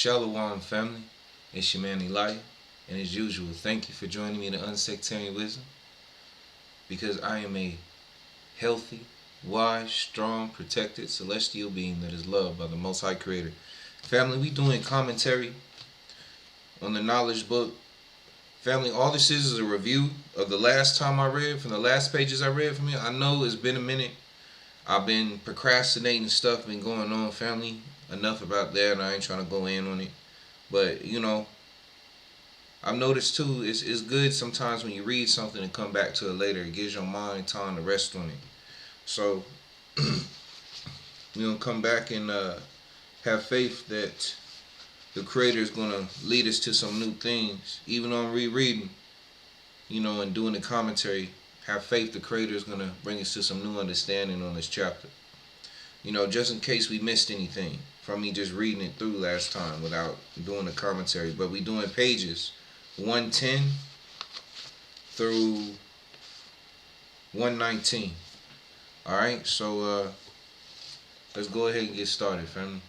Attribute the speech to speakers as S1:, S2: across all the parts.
S1: Shalom, family. It's your man Eli, and as usual, thank you for joining me in the Unsectarian Wisdom, because I am a healthy, wise, strong, protected, celestial being that is loved by the Most High Creator. Family, we doing commentary on the knowledge book. Family, all this is a review of the last time I read, from the last pages I read from it. I know it's been a minute. I've been procrastinating stuff, been going on, family. Enough about that, I ain't trying to go in on it. But, I've noticed too, it's good sometimes when you read something and come back to it later. It gives your mind time to rest on it. So, we're going to come back and have faith that the Creator is going to lead us to some new things. Even on rereading, and doing the commentary, have faith the Creator is going to bring us to some new understanding on this chapter. Just in case we missed anything from me just reading it through last time without doing the commentary. But we doing pages 110 through 119. Alright, so let's go ahead and get started, family.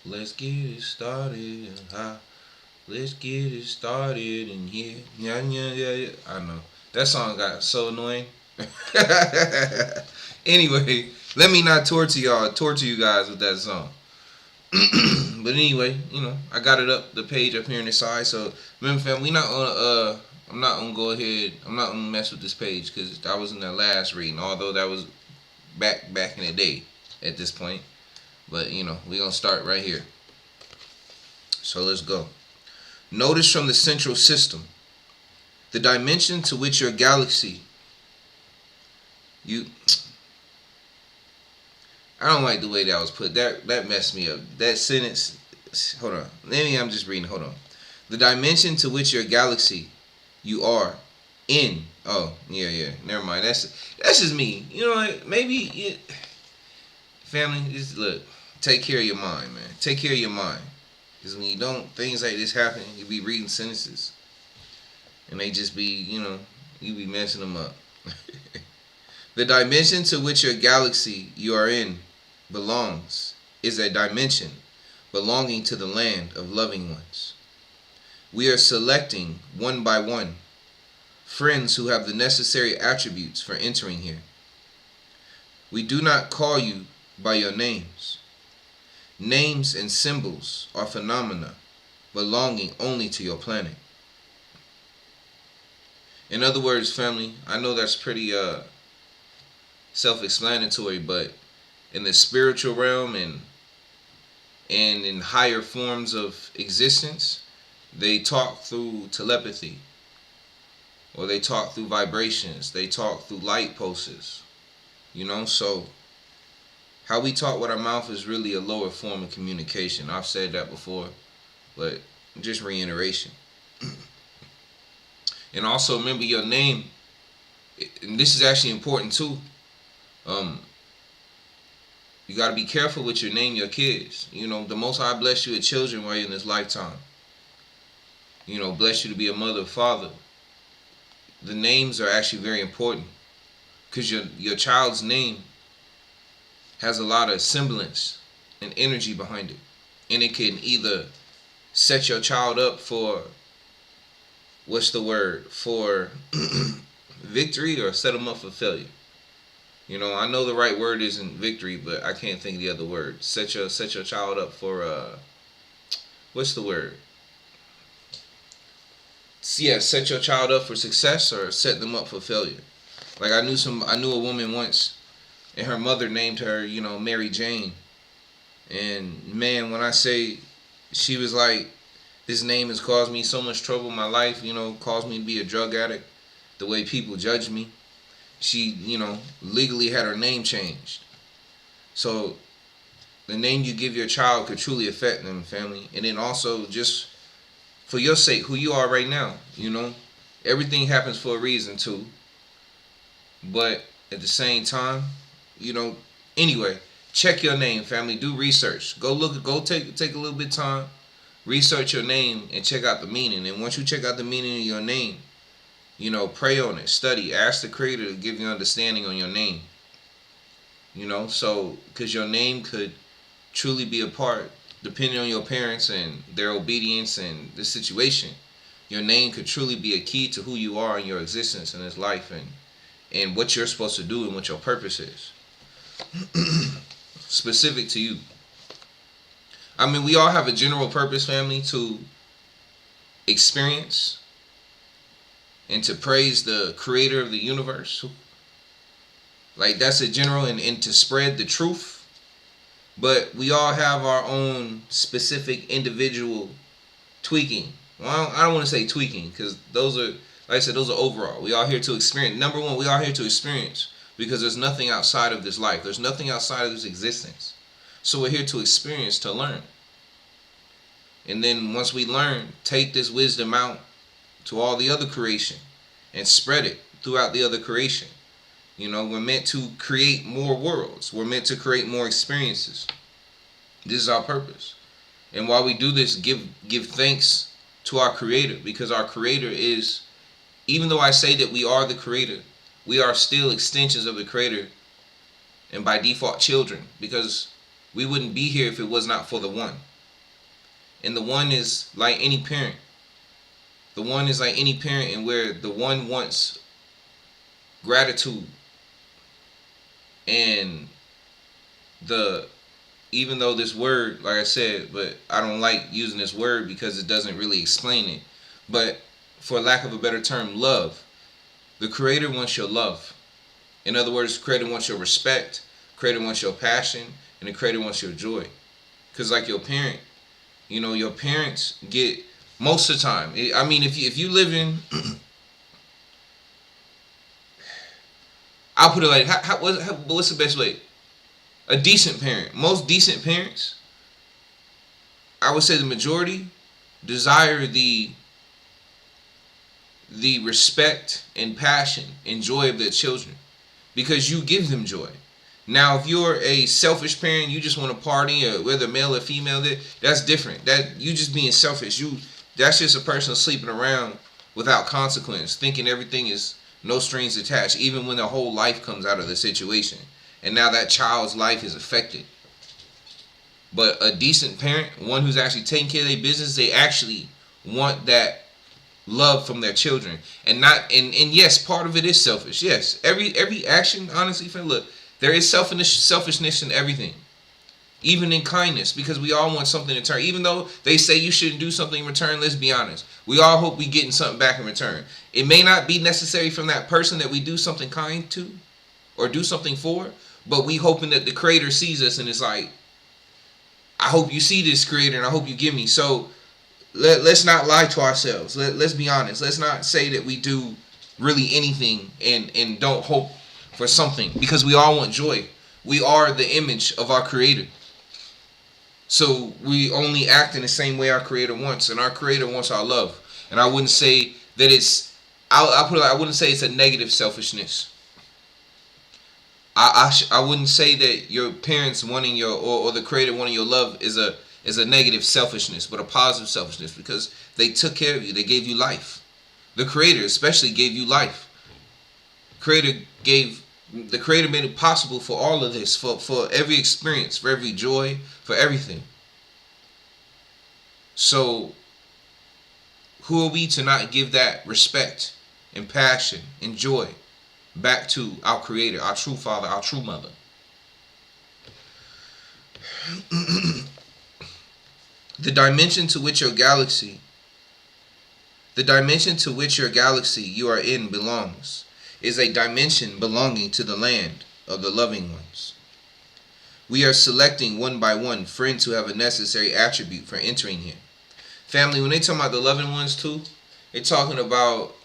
S1: Let's get it started. Let's get it started in here. Yeah. I know. That song got so annoying. Anyway, let me not torture you guys with that song. But anyway, I got it up, the page up here on the side. So remember, fam, I'm not gonna mess with this page because I was in that last reading, although that was back in the day at this point. But we're gonna start right here. So let's go. Notice from the central system, the dimension to which your galaxy I don't like the way that was put. That messed me up. That sentence. Hold on. Maybe I'm just reading. Hold on. The dimension to which your galaxy you are in. Oh, yeah. Never mind. That's just me. You know what? Maybe family, just look. Take care of your mind, man. Take care of your mind. Because when you don't, things like this happen, you be reading sentences. And they just be, you be messing them up. The dimension to which your galaxy you are in belongs is a dimension belonging to the land of loving ones. We are selecting one by one friends who have the necessary attributes for entering here. We do not call you by your names. Names and symbols are phenomena belonging only to your planet. In other words, family, I know that's pretty self-explanatory, but in the spiritual realm and in higher forms of existence, they talk through telepathy, or they talk through vibrations, they talk through light pulses, so how we talk with our mouth is really a lower form of communication. I've said that before, but just reiteration. And also remember your name, and this is actually important too. You got to be careful with your name, your kids. The Most High bless you with children while you're in this lifetime. Bless you to be a mother or father. The names are actually very important because your child's name has a lot of semblance and energy behind it. And it can either set your child up for, for victory, or set them up for failure. I know the right word isn't victory, but I can't think of the other word. Set your child up for set your child up for success or set them up for failure. Like I knew a woman once, and her mother named her, Mary Jane. And man, when I say, she was like, this name has caused me so much trouble in my life, caused me to be a drug addict, the way people judge me. She, legally had her name changed. So the name you give your child could truly affect them, family. And then also, just for your sake, who you are right now, everything happens for a reason too. But at the same time, anyway, check your name, family. Do research. Go take a little bit of time, research your name and check out the meaning. And once you check out the meaning of your name, pray on it, study, ask the Creator to give you understanding on your name. So, because your name could truly be a part depending on your parents and their obedience and the situation, your name could truly be a key to who you are in your existence in this life, and what you're supposed to do and what your purpose is. Specific to you. I mean, we all have a general purpose, family, to experience and to praise the creator of the universe. Like, that's a general, and to spread the truth. But we all have our own specific individual tweaking. Well, I don't want to say tweaking, because those are, like I said, those are overall. We are here to experience. Number one, we are here to experience, because there's nothing outside of this life. There's nothing outside of this existence. So we're here to experience, to learn. And then once we learn, take this wisdom out to all the other creation and spread it throughout the other creation. You know, we're meant to create more worlds. We're meant to create more experiences. This is our purpose. And while we do this, give thanks to our creator, because our creator is, even though I say that we are the creator, we are still extensions of the creator, and by default children, because we wouldn't be here if it was not for the one. And the one is like any parent. The one is like any parent, and where the one wants gratitude. And even though this word, like I said, but I don't like using this word because it doesn't really explain it. But for lack of a better term, love. The creator wants your love. In other words, the creator wants your respect, the creator wants your passion, and the creator wants your joy. Because like your parent, you know, your parents get, most of the time, I mean, if you live in, I'll put it like, what's the best way? A decent parent. Most decent parents, I would say the majority, desire the respect and passion and joy of their children, because you give them joy. Now, if you're a selfish parent, you just want to party, or whether male or female, that's different. That you just being selfish. That's just a person sleeping around without consequence, thinking everything is no strings attached, even when their whole life comes out of the situation. And now that child's life is affected. But a decent parent, one who's actually taking care of their business, they actually want that love from their children. And yes, part of it is selfish. Yes, every action, honestly, look, there is selfishness in everything. Even in kindness, because we all want something in return. Even though they say you shouldn't do something in return, let's be honest. We all hope we getting something back in return. It may not be necessary from that person that we do something kind to or do something for, but we hoping that the creator sees us and is like, I hope you see this, creator, and I hope you give me. So let's not lie to ourselves. Let's be honest. Let's not say that we do really anything and don't hope for something, because we all want joy. We are the image of our creator. So we only act in the same way our creator wants, and our creator wants our love. And I wouldn't say that it's, I'll put it like, I wouldn't say it's a negative selfishness. I wouldn't say that your parents wanting your, or the creator wanting your love is a negative selfishness, but a positive selfishness, because they took care of you. They gave you life. The creator especially gave you life. The creator made it possible for all of this, for every experience, for every joy, for everything. So who are we to not give that respect and passion and joy back to our creator, our true father, our true mother? The dimension to which your galaxy you are in belongs is a dimension belonging to the land of the loving ones. We are selecting one by one friends who have a necessary attribute for entering here. Family, when they talk about the loving ones too, they're talking about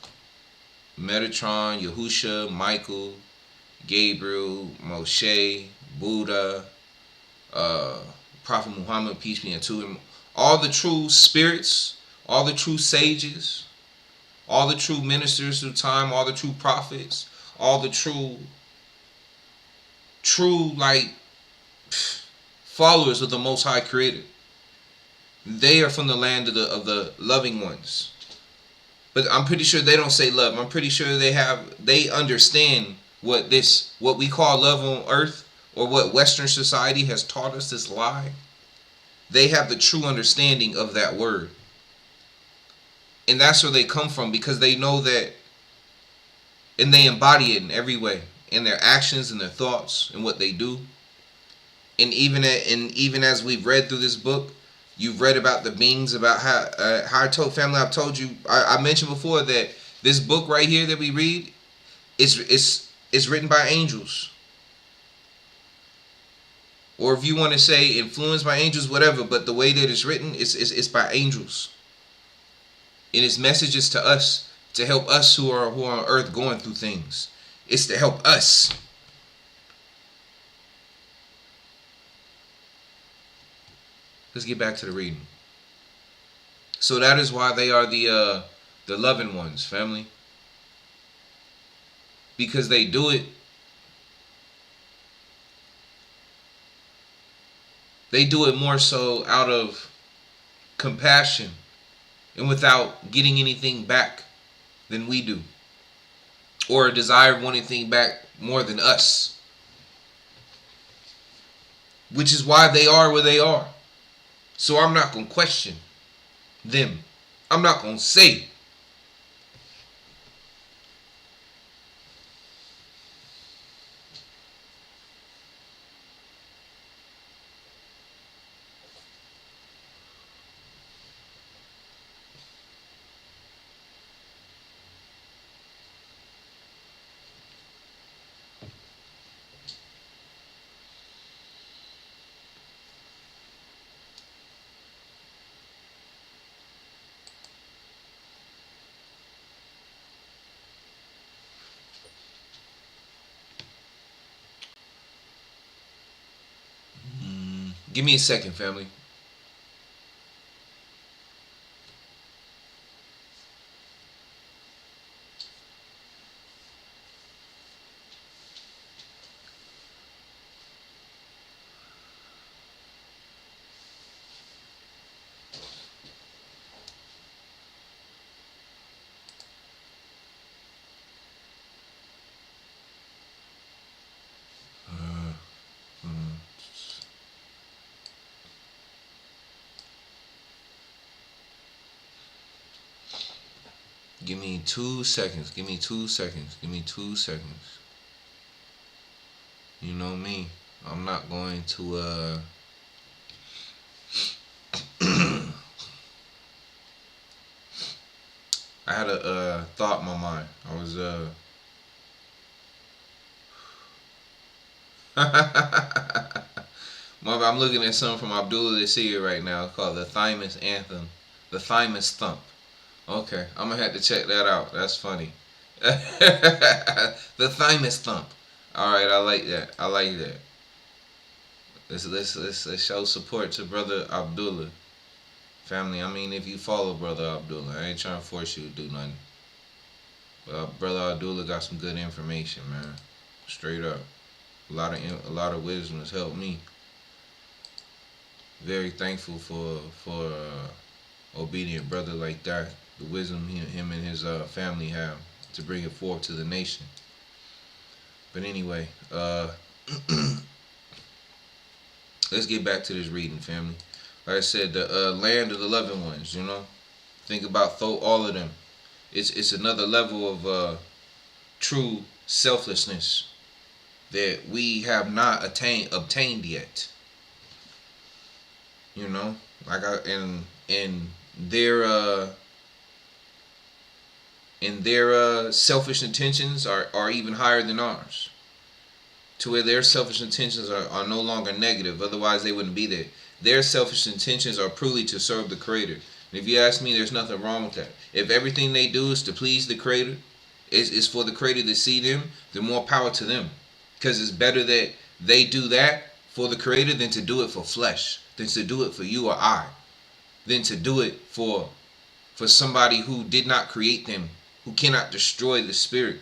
S1: Metatron, Yahusha, Michael, Gabriel, Moshe, Buddha, Prophet Muhammad, peace be unto him. All the true spirits, all the true sages, all the true ministers through time, all the true prophets, all the true like followers of the Most High Creator. They are from the land of the loving ones. But I'm pretty sure they don't say love. I'm pretty sure they understand what we call love on earth, or what Western society has taught us, this lie. they have the true understanding of that word. And that's where they come from, because they know that, and they embody it in every way, in their actions and their thoughts and what they do. And even as we've read through this book, you've read about the beings, about how I told family, I've told you, I mentioned before that this book right here that we read is written by angels. Or if you want to say influenced by angels, whatever, but the way that it's written is by angels. And it's messages to us, to help us who are on earth going through things. It's to help us. Let's get back to the reading. So that is why they are the loving ones, family. Because they do it. They do it more so out of compassion and without getting anything back than we do, or a desire of wanting anything back more than us. Which is why they are where they are. So I'm not going to question them. I'm not going to say. Give me a second, family. Give me 2 seconds. Give me 2 seconds. Give me 2 seconds. You know me. I'm not going to I had a thought in my mind. I was I'm looking at something from Abdullah the Seer right now called the Thymus Anthem. The Thymus Thump. Okay, I'm gonna have to check that out. That's funny. The Thymus Thump. Alright, I like that. I like that. Let's show support to Brother Abdullah. Family, I mean, if you follow Brother Abdullah, I ain't trying to force you to do nothing. But Brother Abdullah got some good information, man. Straight up. A lot of wisdom has helped me. Very thankful for obedient brother like that. The wisdom him and his family have to bring it forth to the nation. But anyway, let's get back to this reading, family. Like I said, the land of the loving ones, you know. Think about all of them. It's another level of true selflessness that we have not obtained yet. You know, like in their selfish intentions are even higher than ours. To where their selfish intentions are no longer negative, otherwise they wouldn't be there. Their selfish intentions are purely to serve the Creator. And if you ask me, there's nothing wrong with that. If everything they do is to please the Creator, is for the Creator to see them, then more power to them. Because it's better that they do that for the Creator than to do it for flesh, than to do it for you or I, than to do it for somebody who did not create them, who cannot destroy the spirit.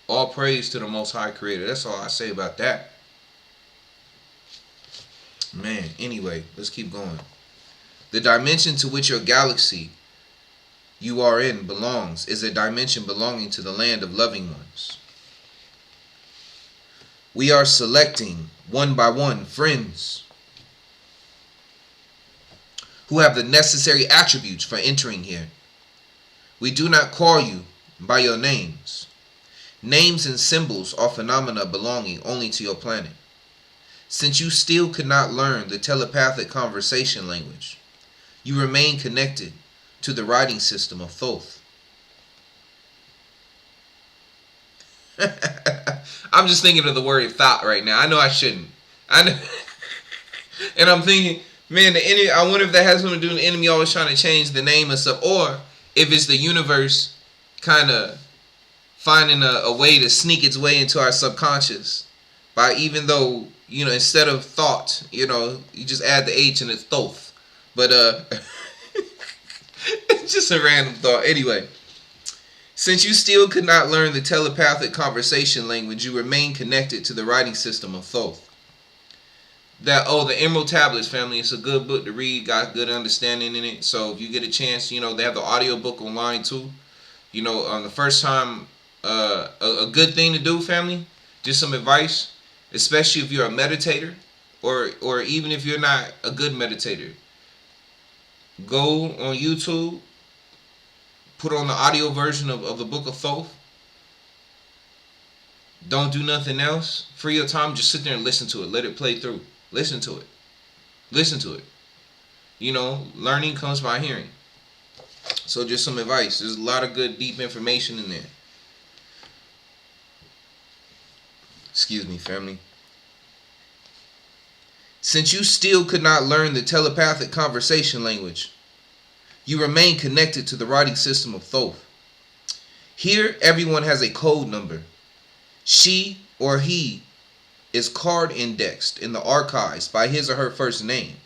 S1: All praise to the Most High Creator. That's all I say about that. Man, anyway, let's keep going. The dimension to which your galaxy you are in belongs is a dimension belonging to the land of loving ones. We are selecting, one by one, friends who have the necessary attributes for entering here. We do not call you by your names. Names and symbols are phenomena belonging only to your planet. Since you still could not learn the telepathic conversation language, you remain connected to the writing system of Thoth. I'm just thinking of the word thought right now. I know I shouldn't. I know. And I'm thinking, man, the enemy, I wonder if that has something to do with the enemy always trying to change the name of stuff, or if it's the universe kind of finding a way to sneak its way into our subconscious by, even though, instead of thought, you just add the H and it's Thoth. But it's just a random thought. Anyway, since you still could not learn the telepathic conversation language, you remain connected to the writing system of Thoth. The Emerald Tablets, family, it's a good book to read, got good understanding in it. So if you get a chance, they have the audio book online too. The first time, a good thing to do, family, just some advice, especially if you're a meditator, or even if you're not a good meditator. Go on YouTube, put on the audio version of the Book of Thoth. Don't do nothing else. Free your time, just sit there and listen to it. Let it play through. Listen to it. Listen to it. Learning comes by hearing. So just some advice. There's a lot of good, deep information in there. Excuse me, family. Since you still could not learn the telepathic conversation language, you remain connected to the writing system of Thoth. Here, everyone has a code number. She or he is card indexed in the archives by his or her first name.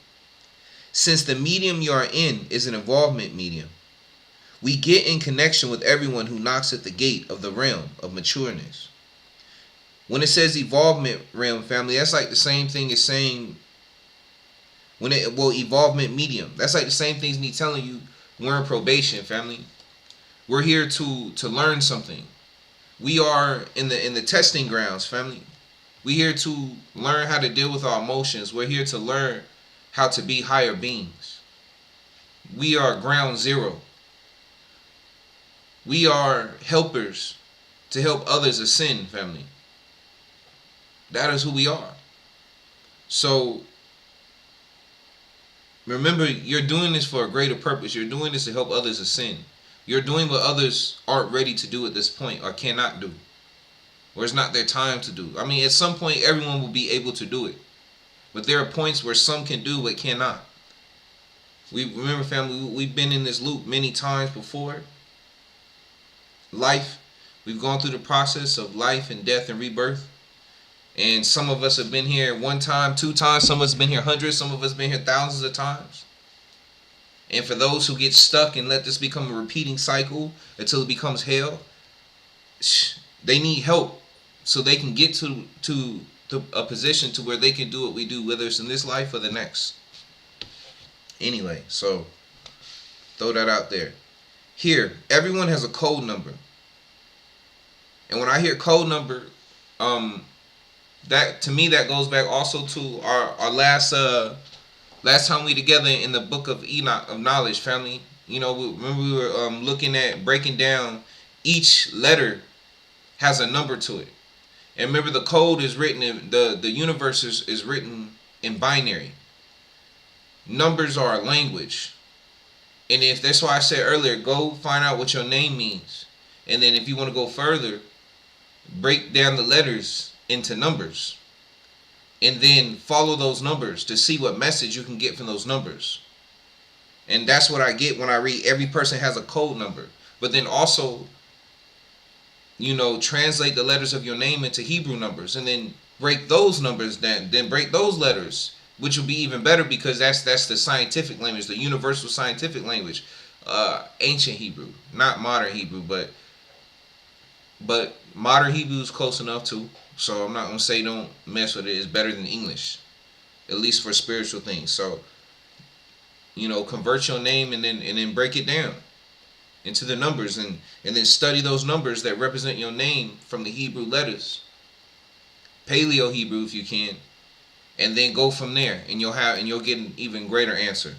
S1: Since the medium you are in is an involvement medium, we get in connection with everyone who knocks at the gate of the realm of matureness. When it says evolvement realm, family, that's like the same thing as saying evolvement medium. That's like the same thing as me telling you we're in probation, family. We're here to learn something. We are in the testing grounds, family. We're here to learn how to deal with our emotions. We're here to learn how to be higher beings. We are ground zero. We are helpers to help others ascend, family. That is who we are. So, remember, you're doing this for a greater purpose. You're doing this to help others ascend. You're doing what others aren't ready to do at this point or cannot do. Or it's not their time to do. I mean, at some point, everyone will be able to do it. But there are points where some can do but cannot. Remember, family, we've been in this loop many times before. Life, we've gone through the process of life and death and rebirth. And some of us have been here one time, two times. Some of us have been here hundreds. Some of us have been here thousands of times. And for those who get stuck and let this become a repeating cycle until it becomes hell, they need help so they can get to a position to where they can do what we do, whether it's in this life or the next. Anyway, so throw that out there. Here, everyone has a code number. And when I hear code number, that to me that goes back also to our last time we together in the book of Enoch of knowledge, family. Remember we were looking at breaking down each letter has a number to it. And remember, the code is written in the universe is written in binary. Numbers are a language. And if that's why I said earlier, go find out what your name means. And then if you want to go further, break down the letters into numbers. And then follow those numbers to see what message you can get from those numbers. And that's what I get when I read every person has a code number. But then also, translate the letters of your name into Hebrew numbers. And then break those numbers down. Then break those letters, which will be even better because that's the scientific language, the universal scientific language. Ancient Hebrew. Not modern Hebrew, but modern Hebrew is close enough too. So I'm not going to say don't mess with it. It's better than English, at least for spiritual things. So, convert your name and then break it down into the numbers and then study those numbers that represent your name from the Hebrew letters. Paleo Hebrew if you can. And then go from there and you'll get an even greater answer.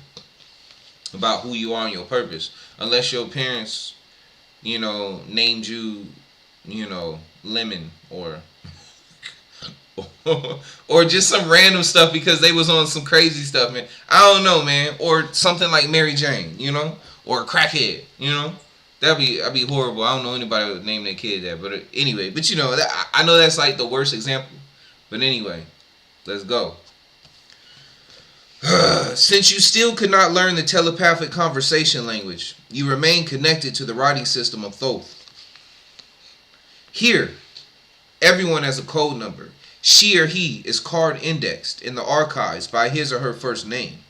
S1: about who you are and your purpose. Unless your parents, named you, Lemon or just some random stuff because they was on some crazy stuff, man. I don't know, man. Or something like Mary Jane, or a crackhead, That'd be horrible. I don't know anybody that would name their kid that, but anyway. But I know that's like the worst example. But anyway, let's go. Since you still could not learn the telepathic conversation language, you remain connected to the writing system of Thoth. Here, everyone has a code number. She or he is card indexed in the archives by his or her first name.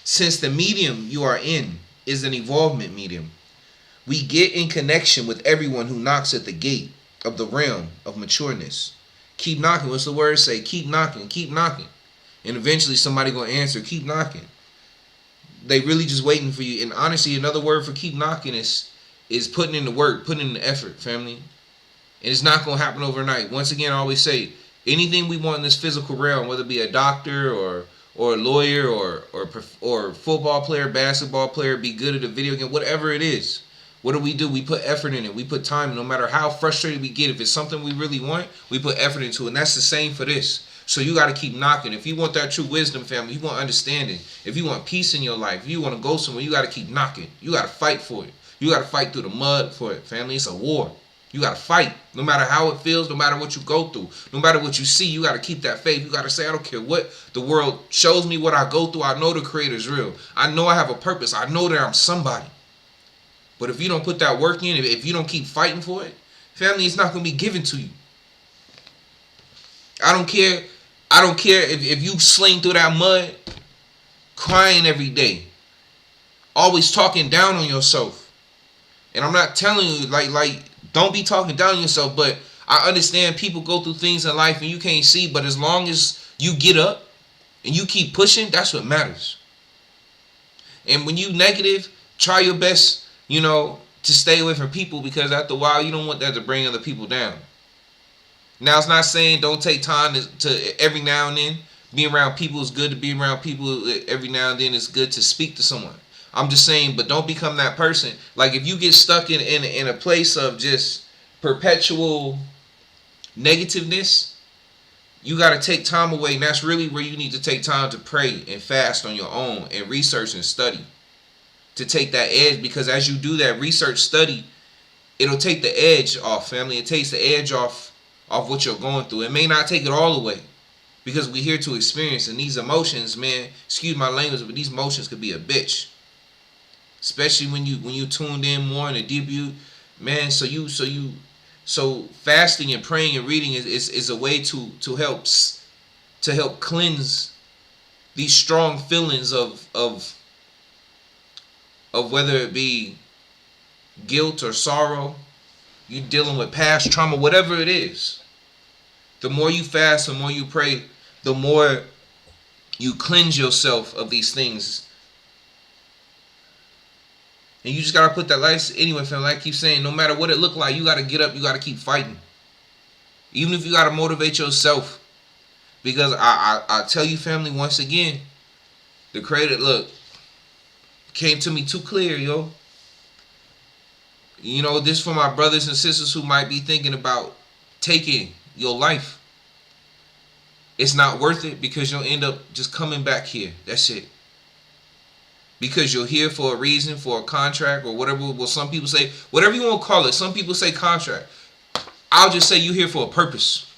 S1: Since the medium you are in is an evolvement medium, we get in connection with everyone who knocks at the gate of the realm of matureness. Keep knocking. What's the word say? Keep knocking. Keep knocking. And eventually somebody going to answer. Keep knocking. They really just waiting for you. And honestly, another word for keep knocking is putting in the work, putting in the effort, family. And it's not going to happen overnight. Once again, I always say, anything we want in this physical realm, whether it be a doctor or a lawyer or football player, basketball player, be good at a video game, whatever it is. What do? We put effort in it. We put time. No matter how frustrated we get, if it's something we really want, we put effort into it. And that's the same for this. So you got to keep knocking. If you want that true wisdom, family, you want understanding. If you want peace in your life, if you want to go somewhere, you got to keep knocking. You got to fight for it. You got to fight through the mud for it, family. It's a war. You got to fight. No matter how it feels, no matter what you go through, no matter what you see, you got to keep that faith. You got to say, I don't care what the world shows me, what I go through. I know the Creator is real. I know I have a purpose. I know that I'm somebody. But if you don't put that work in, if you don't keep fighting for it, family, it's not going to be given to you. I don't care if you sling through that mud, crying every day, always talking down on yourself. And I'm not telling you, like, don't be talking down on yourself, but I understand people go through things in life and you can't see, but as long as you get up and you keep pushing, that's what matters. And when you negative, try your best, to stay away from people, because after a while, you don't want that to bring other people down. Now, it's not saying don't take time to every now and then. Being around people is good. To be around people every now and then is good to speak to someone. I'm just saying, but don't become that person. Like, if you get stuck in a place of just perpetual negativeness, you got to take time away. And that's really where you need to take time to pray and fast on your own and research and study. To take that edge, because as you do that research, study, it'll take the edge off, family. It takes the edge off what you're going through. It may not take it all away, because we're here to experience. And these emotions, man, excuse my language, but these emotions could be a bitch. Especially when you tuned in more in the deep you, man. So fasting and praying and reading is a way to help cleanse these strong feelings of whether it be guilt or sorrow, you dealing with past trauma, whatever it is. The more you fast, the more you pray, the more you cleanse yourself of these things. And you just got to put that life, anyway, family, like I keep saying, no matter what it look like, you got to get up, you got to keep fighting. Even if you got to motivate yourself. Because I tell you, family, once again, the Creator, look, came to me too clear, yo. This for my brothers and sisters who might be thinking about taking your life. It's not worth it, because you'll end up just coming back here. That's it. Because you're here for a reason, for a contract, or whatever. Well, some people say, whatever you want to call it. Some people say contract. I'll just say you're here for a purpose.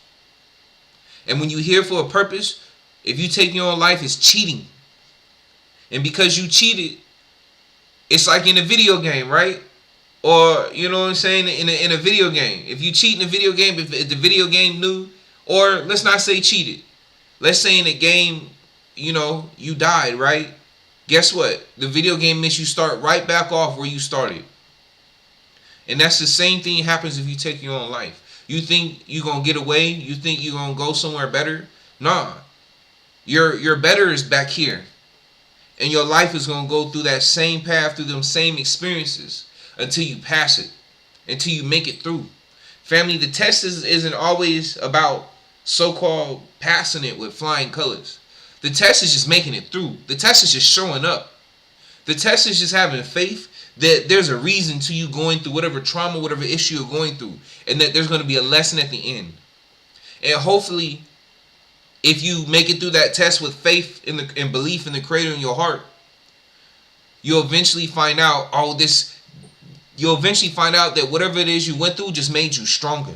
S1: And when you're here for a purpose, if you take your own life, it's cheating. And because you cheated, it's like in a video game, right? Or, you know what I'm saying, in a video game. If you cheat in a video game, if the video game knew, or let's not say cheated. Let's say in a game, you died, right? Guess what? The video game makes you start right back off where you started. And that's the same thing happens if you take your own life. You think you're going to get away? You think you're going to go somewhere better? Nah. Your better is back here. And your life is going to go through that same path, through them same experiences, until you pass it, until you make it through. Family, the test isn't always about so-called passing it with flying colors. The test is just making it through. The test is just showing up. The test is just having faith that there's a reason to you going through whatever trauma, whatever issue you're going through, and that there's going to be a lesson at the end. And hopefully, if you make it through that test with faith and belief in the Creator in your heart, you'll eventually find out You'll eventually find out that whatever it is you went through just made you stronger,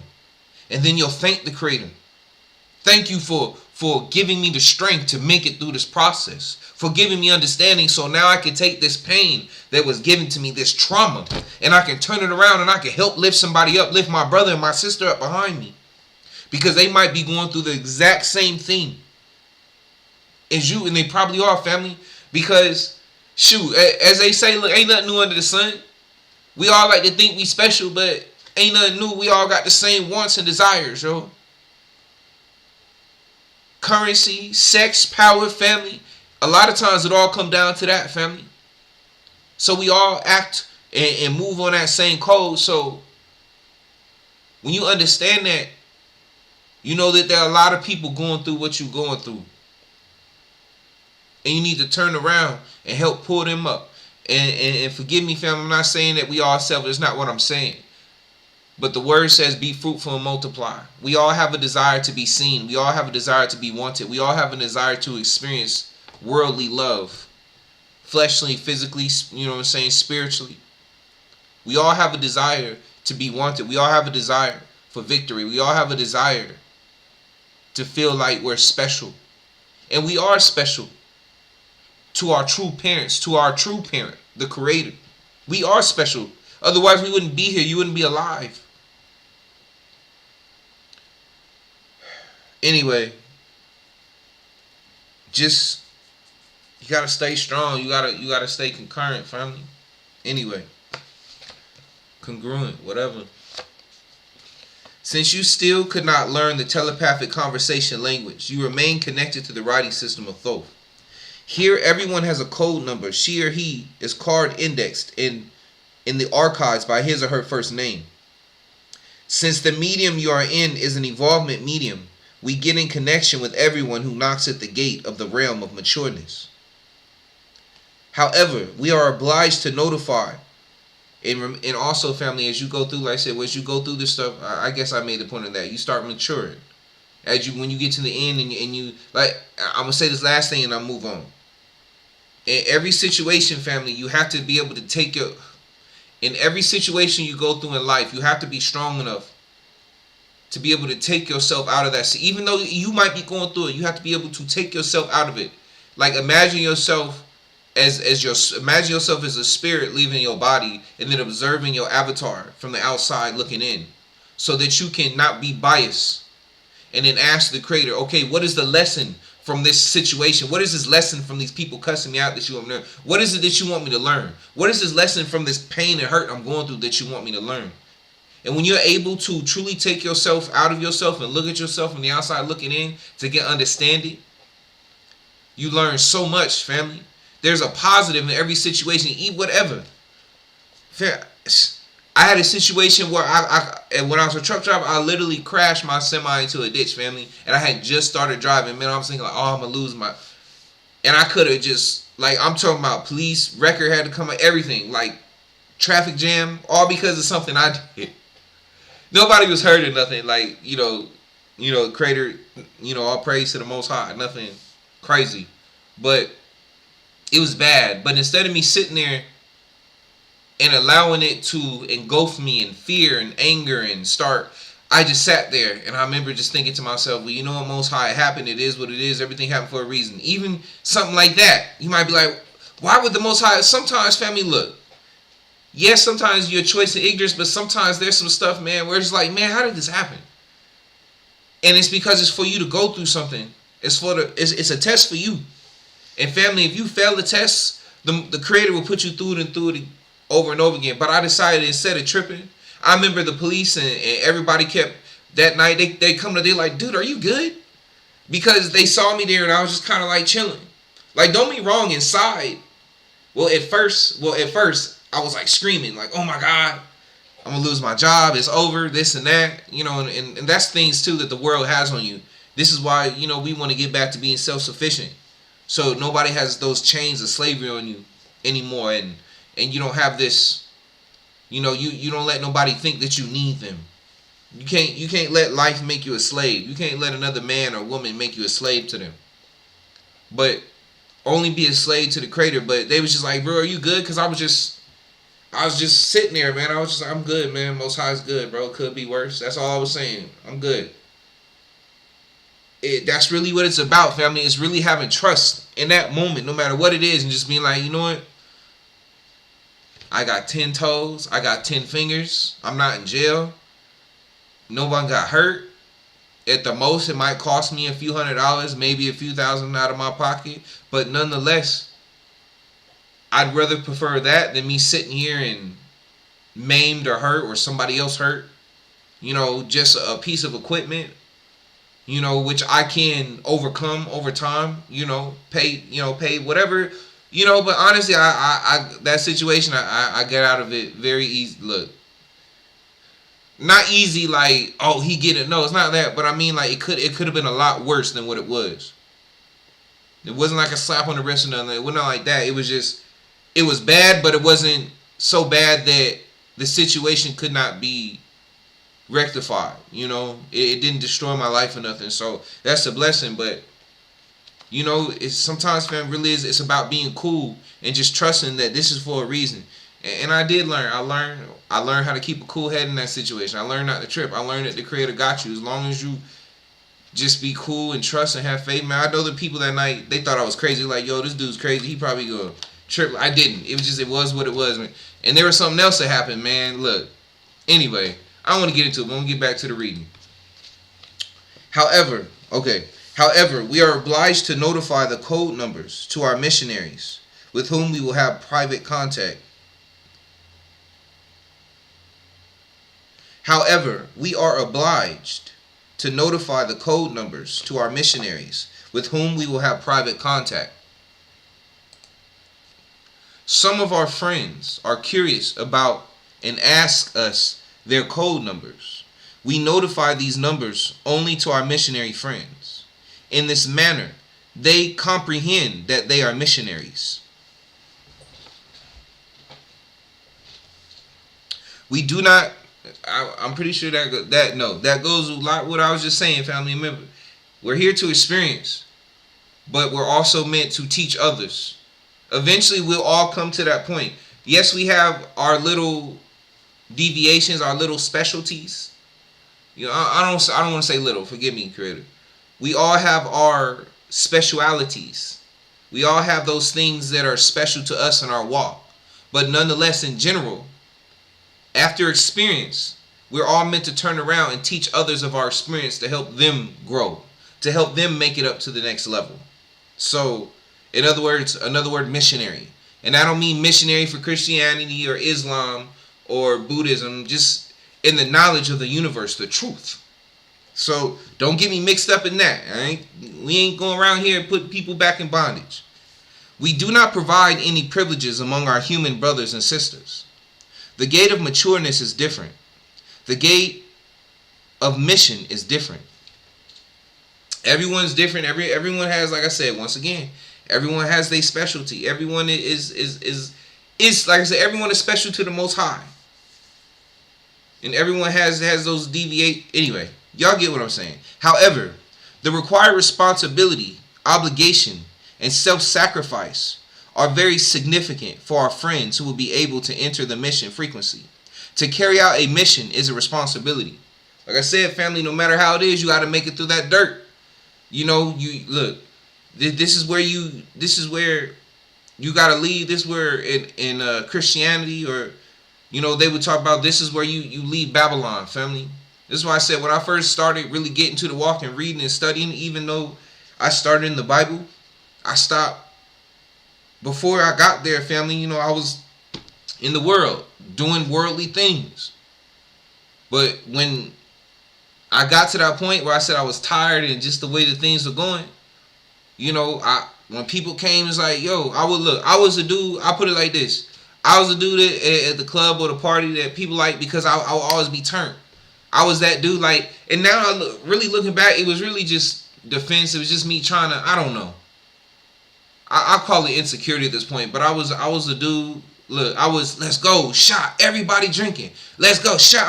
S1: and then you'll thank the Creator. Thank you for giving me the strength to make it through this process, for giving me understanding, so now I can take this pain that was given to me, this trauma, and I can turn it around and I can help lift somebody up, lift my brother and my sister up behind me, because they might be going through the exact same thing as you, and they probably are, family. Because shoot, as they say, look, ain't nothing new under the sun. We all like to think we special, but ain't nothing new. We all got the same wants and desires, yo. Currency, sex, power, family. A lot of times it all come down to that, family. So we all act and move on that same code. So when you understand that, you know that there are a lot of people going through what you're going through. And you need to turn around and help pull them up. And forgive me, family, I'm not saying that we all selfish. That's not what I'm saying. But the word says be fruitful and multiply. We all have a desire to be seen. We all have a desire to be wanted. We all have a desire to experience worldly love. Fleshly, physically, you know what I'm saying, spiritually. We all have a desire to be wanted. We all have a desire for victory. We all have a desire to feel like we're special. And we are special to our true parents, to our true parent, the Creator. We are special. Otherwise, we wouldn't be here. You wouldn't be alive. Anyway, just you gotta stay strong. You gotta stay concurrent, family. Anyway, congruent, whatever. Since you still could not learn the telepathic conversation language, you remain connected to the writing system of Thoth. Here, everyone has a code number. She or he is card indexed in the archives by his or her first name. Since the medium you are in is an evolvement medium, we get in connection with everyone who knocks at the gate of the realm of matureness. However, we are obliged to notify, and also, family, as you go through, like I said, as you go through this stuff, I guess I made the point of that. You start maturing. When you get to the end, and you like, I'm gonna say this last thing, and I'll move on. In every situation, family, you have to be able to in every situation you go through in life, you have to be strong enough to be able to take yourself out of that. So even though you might be going through it, you have to be able to take yourself out of it. Like imagine yourself as a spirit leaving your body and then observing your avatar from the outside looking in, so that you can not be biased. And then ask the Creator, okay, what is the lesson from this situation? What is this lesson from these people cussing me out that you want me to learn? What is it that you want me to learn? What is this lesson from this pain and hurt I'm going through that you want me to learn? And when you're able to truly take yourself out of yourself and look at yourself from the outside looking in to get understanding, you learn so much, family. There's a positive in every situation. Eat whatever. I had a situation where when I was a truck driver, I literally crashed my semi into a ditch, family. And I had just started driving. Man, I was thinking like, oh, I'm going to lose my... And I could have just, like, I'm talking about police, record had to come out, everything. Like, traffic jam, all because of something I did. Nobody was hurt or nothing. Like, you know, Creator, all praise to the Most High. Nothing crazy. But it was bad. But instead of me sitting there and allowing it to engulf me in fear and anger and I just sat there, and I remember just thinking to myself, well, you know what, Most High, it happened. It is what it is. Everything happened for a reason. Even something like that, you might be like, why would the Most High? Sometimes, family, look. Yes, sometimes you're a choice of ignorance, but sometimes there's some stuff, man, where it's like, man, how did this happen? And it's because it's for you to go through something. It's a test for you. And family, if you fail the test, the Creator will put you through it over and over again. But I decided, instead of tripping, I remember the police and everybody kept, that night, they come to, they're like, dude, are you good? Because they saw me there and I was just kind of like chilling. Like, don't be wrong, inside. Well, at first, I was like screaming, like, oh my God, I'm going to lose my job. It's over, this and that. And that's things too that the world has on you. This is why, we want to get back to being self-sufficient. So nobody has those chains of slavery on you. anymore, and you don't have this, you don't let nobody think that you need them. You can't let life make you a slave. You can't let another man or woman make you a slave to them. But only be a slave to the creator. But they was just like, bro, are you good? Because I was just sitting there, man. I was just like, I'm good, man. Most High is good, bro. Could be worse. That's all I was saying. I'm good. That's really what it's about, family. It's really having trust in that moment, no matter what it is, and just being like, you know what? I got 10 toes. I got 10 fingers. I'm not in jail. No one got hurt. At the most, it might cost me a few $100s, maybe a few thousand out of my pocket. But nonetheless, I'd rather prefer that than me sitting here and maimed or hurt or somebody else hurt. Just a piece of equipment, which I can overcome over time, pay whatever, but honestly, I that situation, I get out of it very easy. Look, not easy like, oh, he get it. No, it's not that. But I mean, like, it could have been a lot worse than what it was. It wasn't like a slap on the wrist or nothing. It wasn't like that. It was just, it was bad, but it wasn't so bad that the situation could not be rectified. It didn't destroy my life or nothing. So that's a blessing. But it's sometimes, fam, really is. It's about being cool and just trusting that this is for a reason. And I did learn. I learned how to keep a cool head in that situation. I learned not to trip. I learned that the Creator got you. As long as you just be cool and trust and have faith, man. I know the people that night, they thought I was crazy. Like, yo, this dude's crazy. He probably gonna trip. I didn't. It was what it was, man. And there was something else that happened, man. Look. Anyway, I don't want to get into it. But I'm gonna get back to the reading. However, we are obliged to notify the code numbers to our missionaries, with whom we will have private contact. However, we are obliged to notify the code numbers to our missionaries, with whom we will have private contact. Some of our friends are curious about and ask us their code numbers. We notify these numbers only to our missionary friends. In this manner, they comprehend that they are missionaries. We do not. I'm pretty sure that goes a lot with what I was just saying, family. Remember, we're here to experience, but we're also meant to teach others. Eventually, we'll all come to that point. Yes, we have our little deviations, our little specialties. I don't want to say little. Forgive me, Creator. We all have our specialities. We all have those things that are special to us in our walk. But nonetheless, in general, after experience, we're all meant to turn around and teach others of our experience to help them grow, to help them make it up to the next level. So, in other words, another word, missionary. And I don't mean missionary for Christianity or Islam or Buddhism, just in the knowledge of the universe, the truth. So, don't get me mixed up in that. We ain't going around here and putting people back in bondage. We do not provide any privileges among our human brothers and sisters. The gate of matureness is different. The gate of mission is different. Everyone's different. Everyone has, like I said, once again, everyone has their specialty. Everyone is like I said, everyone is special to the Most High. And everyone has those deviate. Anyway, y'all get what I'm saying. However, the required responsibility, obligation, and self-sacrifice are very significant for our friends who will be able to enter the mission frequency. To carry out a mission is a responsibility. Like I said, family, no matter how it is, you got to make it through that dirt. You look. This is where you got to leave. This is where in Christianity, or they would talk about, this is where you leave Babylon, family. This is why I said, when I first started really getting to the walk and reading and studying, even though I started in the Bible, I stopped. Before I got there, family, I was in the world doing worldly things. But when I got to that point where I said I was tired and just the way that things were going, when people came, it's like, yo, I was the dude, I put it like this. I was the dude at the club or the party that people like because I would always be turned. I was that dude, like, and now really looking back, it was really just defense. It was just me trying to, I don't know. I call it insecurity at this point, but I was a dude. Look, let's go, shot. Everybody drinking. Let's go, shot.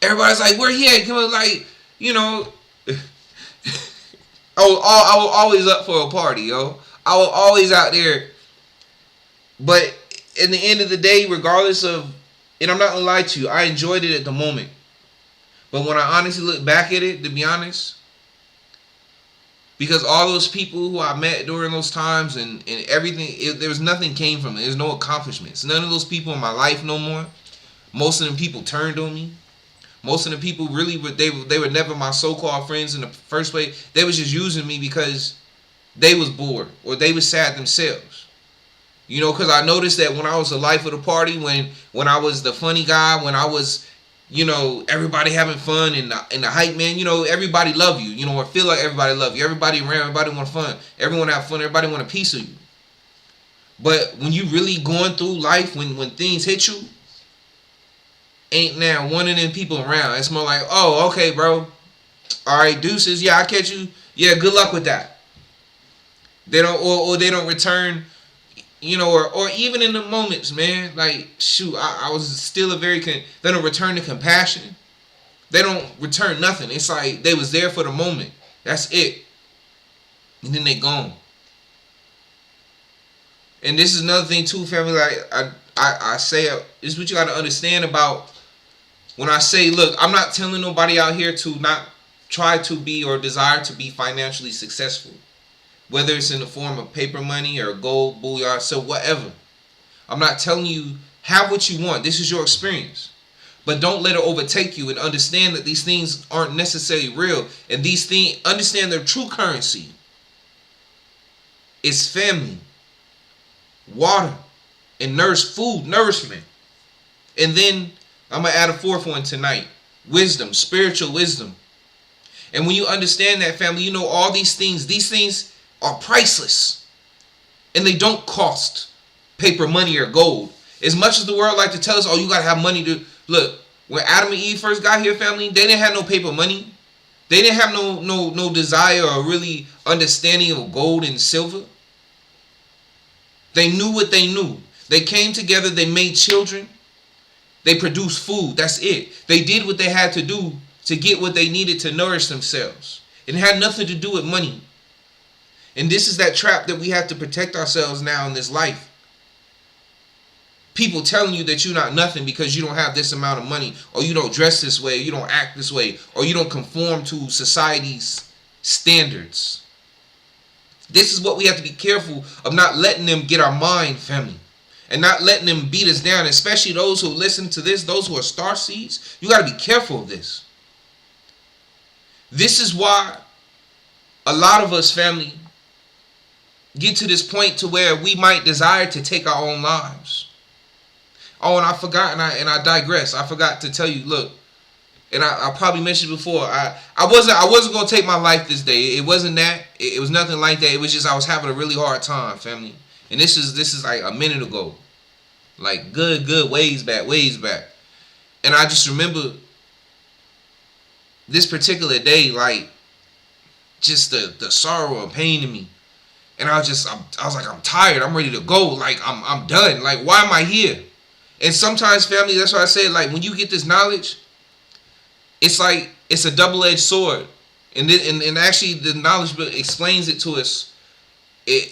S1: Everybody's like, where he at? Come on, like, you know. I was always up for a party, yo. I was always out there. But in the end of the day, regardless of, and I'm not gonna lie to you, I enjoyed it at the moment. But when I honestly look back at it, to be honest, because all those people who I met during those times and everything, there was nothing came from it. There's no accomplishments. None of those people in my life no more. Most of them people turned on me. Most of the people really they were never my so-called friends in the first place. They was just using me because they was bored or they was sad themselves. You know, because I noticed that when I was the life of the party, when I was the funny guy, when I was, you know, everybody having fun and the hype man, you know, everybody love you, you know, or feel like everybody love you. Everybody around, everybody want fun. Everyone have fun. Everybody want a piece of you. But when you really going through life, when things hit you, ain't now one of them people around. It's more like, oh, okay, bro. All right, deuces. Yeah, I catch you. Yeah, good luck with that. They don't, or they don't return, you know, or even in the moments, man, like, shoot, I was still they don't return the compassion. They don't return nothing. It's like they was there for the moment. That's it. And then they gone. And this is another thing too, family, like, I say, this is what you got to understand about when I say, look, I'm not telling nobody out here to not try to be or desire to be financially successful. Whether it's in the form of paper money or gold, bullion, so whatever. I'm not telling you, have what you want. This is your experience. But don't let it overtake you, and understand that these things aren't necessarily real. And these things, understand their true currency is family, water, and nourishment. And then I'm going to add a fourth one tonight. Wisdom, spiritual wisdom. And when you understand that, family, you know all these things are priceless. And they don't cost paper money or gold. As much as the world like to tell us, oh, you got to have money to... Look, when Adam and Eve first got here, family, they didn't have no paper money. They didn't have no desire or really understanding of gold and silver. They knew what they knew. They came together, they made children. They produced food. That's it. They did what they had to do to get what they needed to nourish themselves. It had nothing to do with money. And this is that trap that we have to protect ourselves now in this life. People telling you that you're not nothing because you don't have this amount of money, or you don't dress this way, or you don't act this way, or you don't conform to society's standards. This is what we have to be careful of, not letting them get our mind, family. And not letting them beat us down, especially those who listen to this, those who are starseeds. You got to be careful of this. This is why a lot of us, family, get to this point to where we might desire to take our own lives. Oh, and I forgot, and I digress. I forgot to tell you, look, and I probably mentioned before, I wasn't gonna take my life this day. It wasn't that. It was nothing like that. It was just I was having a really hard time, family. And this is like a minute ago. Like good ways back. And I just remember this particular day, like just the sorrow and pain in me. And I was like, I'm tired. I'm ready to go. Like I'm done. Like, why am I here? And sometimes, family, that's why I say, like, when you get this knowledge, it's like it's a double-edged sword. And actually the knowledge explains it to us.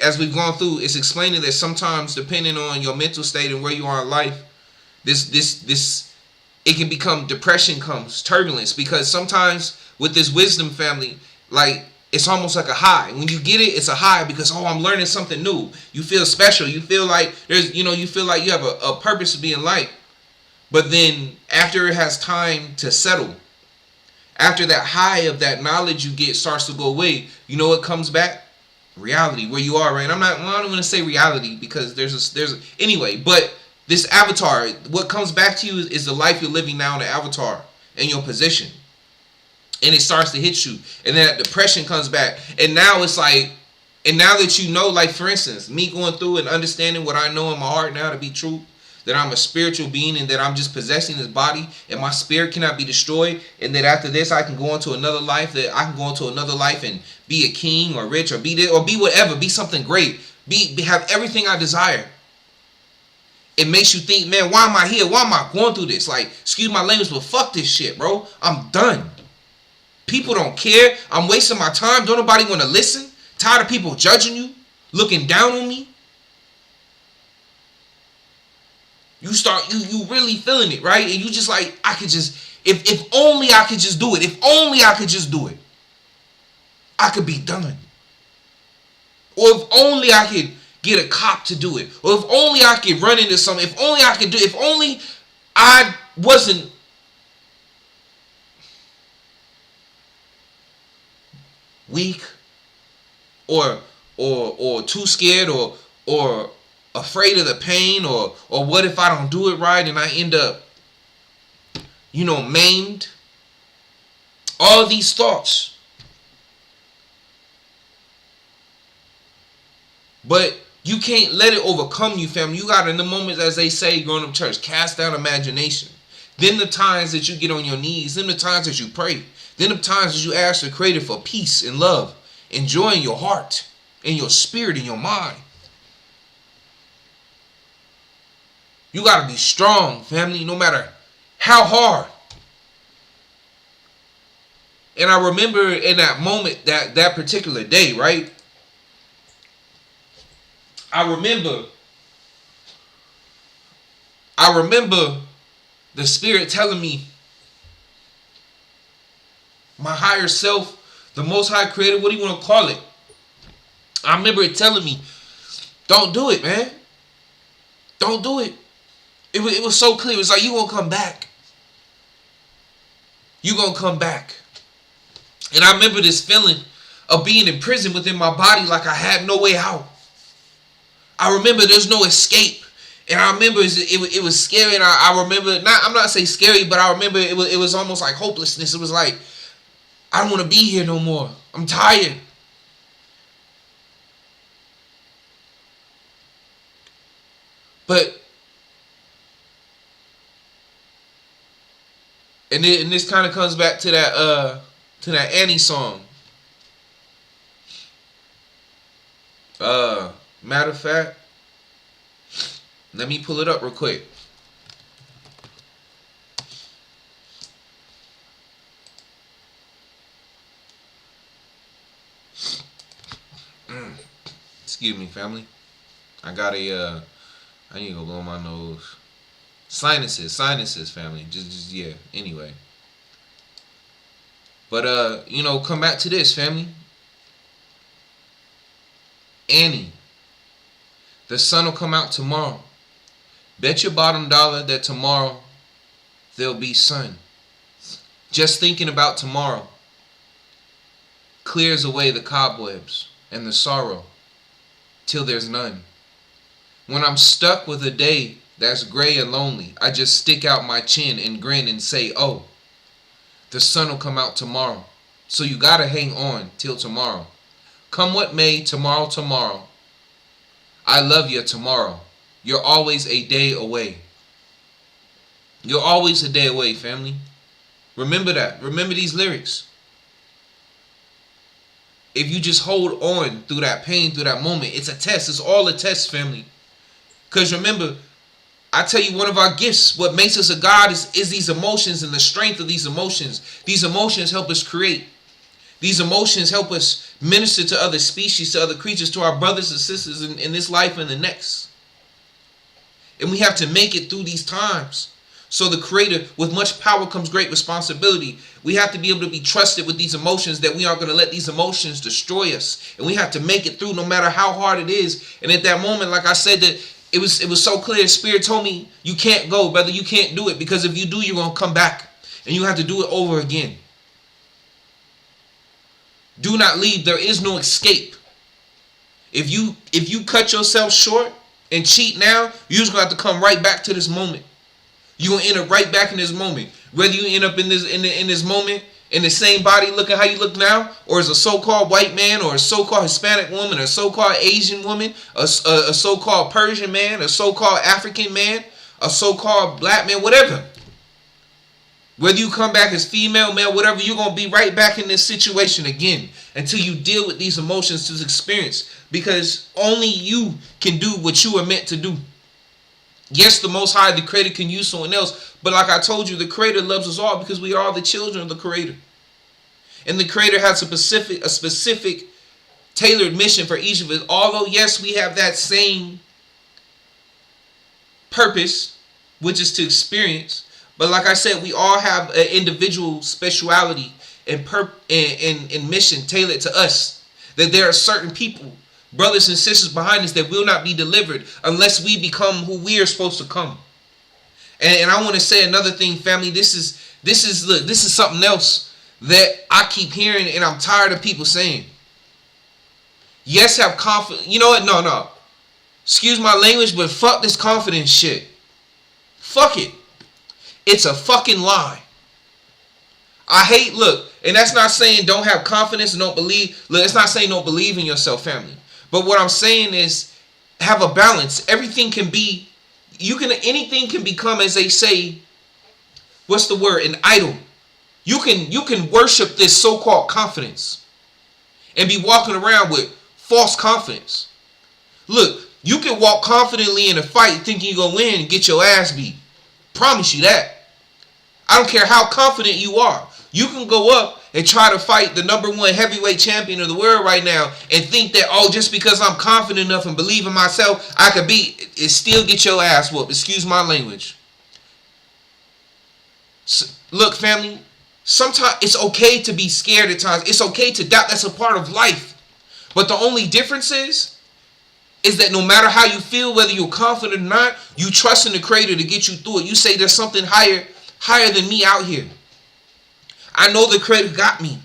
S1: As we've gone through, it's explaining that sometimes, depending on your mental state and where you are in life, this it can become depression, comes turbulence, because sometimes with this wisdom, family, like it's almost like a high. When you get it, it's a high because, oh, I'm learning something new. You feel special. You feel like you feel like you have a purpose to be in life. But then after it has time to settle, after that high of that knowledge you get starts to go away, you know what comes back? Reality, where you are, right? I don't want to say reality because anyway, but this avatar, what comes back to you is the life you're living now in the avatar and your position. And it starts to hit you. And then that depression comes back. And now it's like, and now that you know, like for instance, me going through and understanding what I know in my heart now to be true, that I'm a spiritual being and that I'm just possessing this body and my spirit cannot be destroyed, and that after this I can go into another life, that I can go into another life and be a king or rich or be this or be whatever, be something great. have everything I desire. It makes you think, man, why am I here? Why am I going through this? Like, excuse my language, but fuck this shit, bro. I'm done. People don't care. I'm wasting my time. Don't nobody want to listen. Tired of people judging you, looking down on me. You really feeling it, right? And you just like, I could just, if only I could just do it. If only I could just do it. I could be done. Or if only I could get a cop to do it. Or if only I could run into something. If only I could do it. If only I wasn't weak or too scared or afraid of the pain or what if I don't do it right and I end up, maimed. All these thoughts. But you can't let it overcome you, family. You got, in the moments, as they say, growing up church, cast down imagination. Then the times that you get on your knees. Then the times that you pray. Then the times that you ask the Creator for peace and love. And joy in your heart, in your spirit, in your mind. You got to be strong, family, no matter how hard. And I remember in that moment, that particular day, right? I remember the Spirit telling me, my higher self, the Most High Creator, what do you want to call it? I remember it telling me, don't do it, man. Don't do it. It was so clear. It was like, you're going to come back. You're going to come back. And I remember this feeling of being in prison within my body like I had no way out. I remember there's no escape. And I remember it was scary. And I remember, I'm not saying scary, but I remember it was almost like hopelessness. It was like, I don't want to be here no more. I'm tired. But, and this kind of comes back to that Annie song. Matter of fact, let me pull it up real quick. Excuse me, family. I need to go blow my nose. Sinuses, family. Just yeah. Anyway. But come back to this, family. Annie, the sun will come out tomorrow. Bet your bottom dollar that tomorrow there'll be sun. Just thinking about tomorrow clears away the cobwebs and the sorrow till there's none. When I'm stuck with a day that's gray and lonely, I just stick out my chin and grin and say, oh, the sun will come out tomorrow. So you gotta hang on till tomorrow. Come what may, tomorrow. I love you tomorrow. You're always a day away. You're always a day away, family. Remember that. Remember these lyrics. If you just hold on through that pain, through that moment, it's a test. It's all a test, family. Because remember, I tell you, one of our gifts, what makes us a God is these emotions and the strength of these emotions. These emotions help us create. These emotions help us minister to other species, to other creatures, to our brothers and sisters in this life and the next. And we have to make it through these times. So the Creator, with much power comes great responsibility. We have to be able to be trusted with these emotions, that we aren't going to let these emotions destroy us. And we have to make it through no matter how hard it is. And at that moment, like I said, that it was so clear. Spirit told me, you can't go, brother. You can't do it. Because if you do, you're going to come back. And you have to do it over again. Do not leave. There is no escape. If you cut yourself short and cheat now, you're just going to have to come right back to this moment. You're going to end up right back in this moment. Whether you end up in this moment, in the same body looking how you look now, or as a so-called white man, or a so-called Hispanic woman, or a so-called Asian woman, a so-called Persian man, a so-called African man, a so-called black man, whatever. Whether you come back as female, male, whatever, you're going to be right back in this situation again until you deal with these emotions to experience. Because only you can do what you are meant to do. Yes, the Most High, the Creator, can use someone else. But like I told you, the Creator loves us all because we are all the children of the Creator. And the Creator has a specific tailored mission for each of us. Although, yes, we have that same purpose, which is to experience. But like I said, we all have an individual speciality and mission tailored to us. That there are certain people, brothers and sisters behind us, that will not be delivered unless we become who we are supposed to come. And I want to say another thing, family. This is something else that I keep hearing and I'm tired of people saying. Yes, have confidence. You know what? No. Excuse my language, but fuck this confidence shit. Fuck it. It's a fucking lie. And that's not saying don't have confidence and don't believe. Look, it's not saying don't believe in yourself, family. But what I'm saying is have a balance. Anything can become, as they say, what's the word? An idol. You can worship this so-called confidence and be walking around with false confidence. Look, you can walk confidently in a fight thinking you're going to win and get your ass beat. Promise you that. I don't care how confident you are. You can go up and try to fight the #1 heavyweight champion of the world right now and think that, just because I'm confident enough and believe in myself, I could beat it, still get your ass whooped. Excuse my language. So, look, family, sometimes it's okay to be scared at times. It's okay to doubt. That's a part of life. But the only difference is that no matter how you feel, whether you're confident or not, you trust in the Creator to get you through it. You say there's something higher than me out here. I know the Creator got me.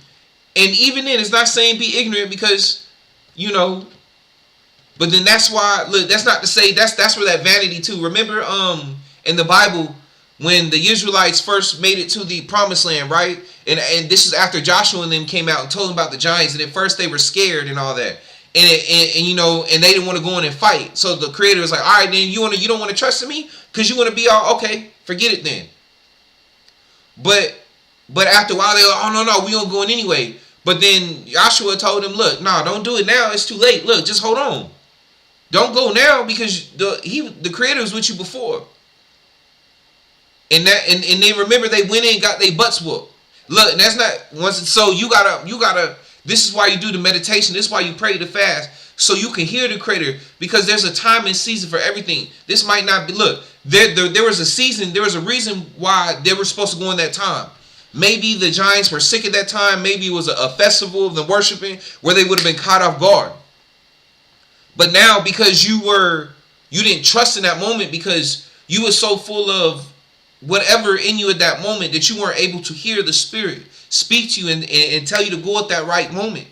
S1: And even then, it's not saying be ignorant because, but then that's why, look, that's not to say, that's where that vanity too. Remember in the Bible, when the Israelites first made it to the promised land, right? And this is after Joshua and them came out and told them about the giants. And at first they were scared and all that. And they didn't want to go in and fight. So the Creator was like, all right, then you don't want to trust in me? Because you want to be all, okay, forget it then. But after a while, they were like, oh, no, we don't go in anyway. But then Joshua told him, look, no, don't do it now. It's too late. Look, just hold on. Don't go now because the Creator was with you before. And they remember they went in and got their butts whooped. Look, and that's not so you gotta this is why you do the meditation. This is why you pray the fast. So you can hear the Creator, because there's a time and season for everything. This might not be, look, there was a season, there was a reason why they were supposed to go in that time. Maybe the giants were sick at that time. Maybe it was a festival of them worshiping where they would have been caught off guard. But now, because you didn't trust in that moment, because you were so full of whatever in you at that moment that you weren't able to hear the Spirit speak to you and tell you to go at that right moment,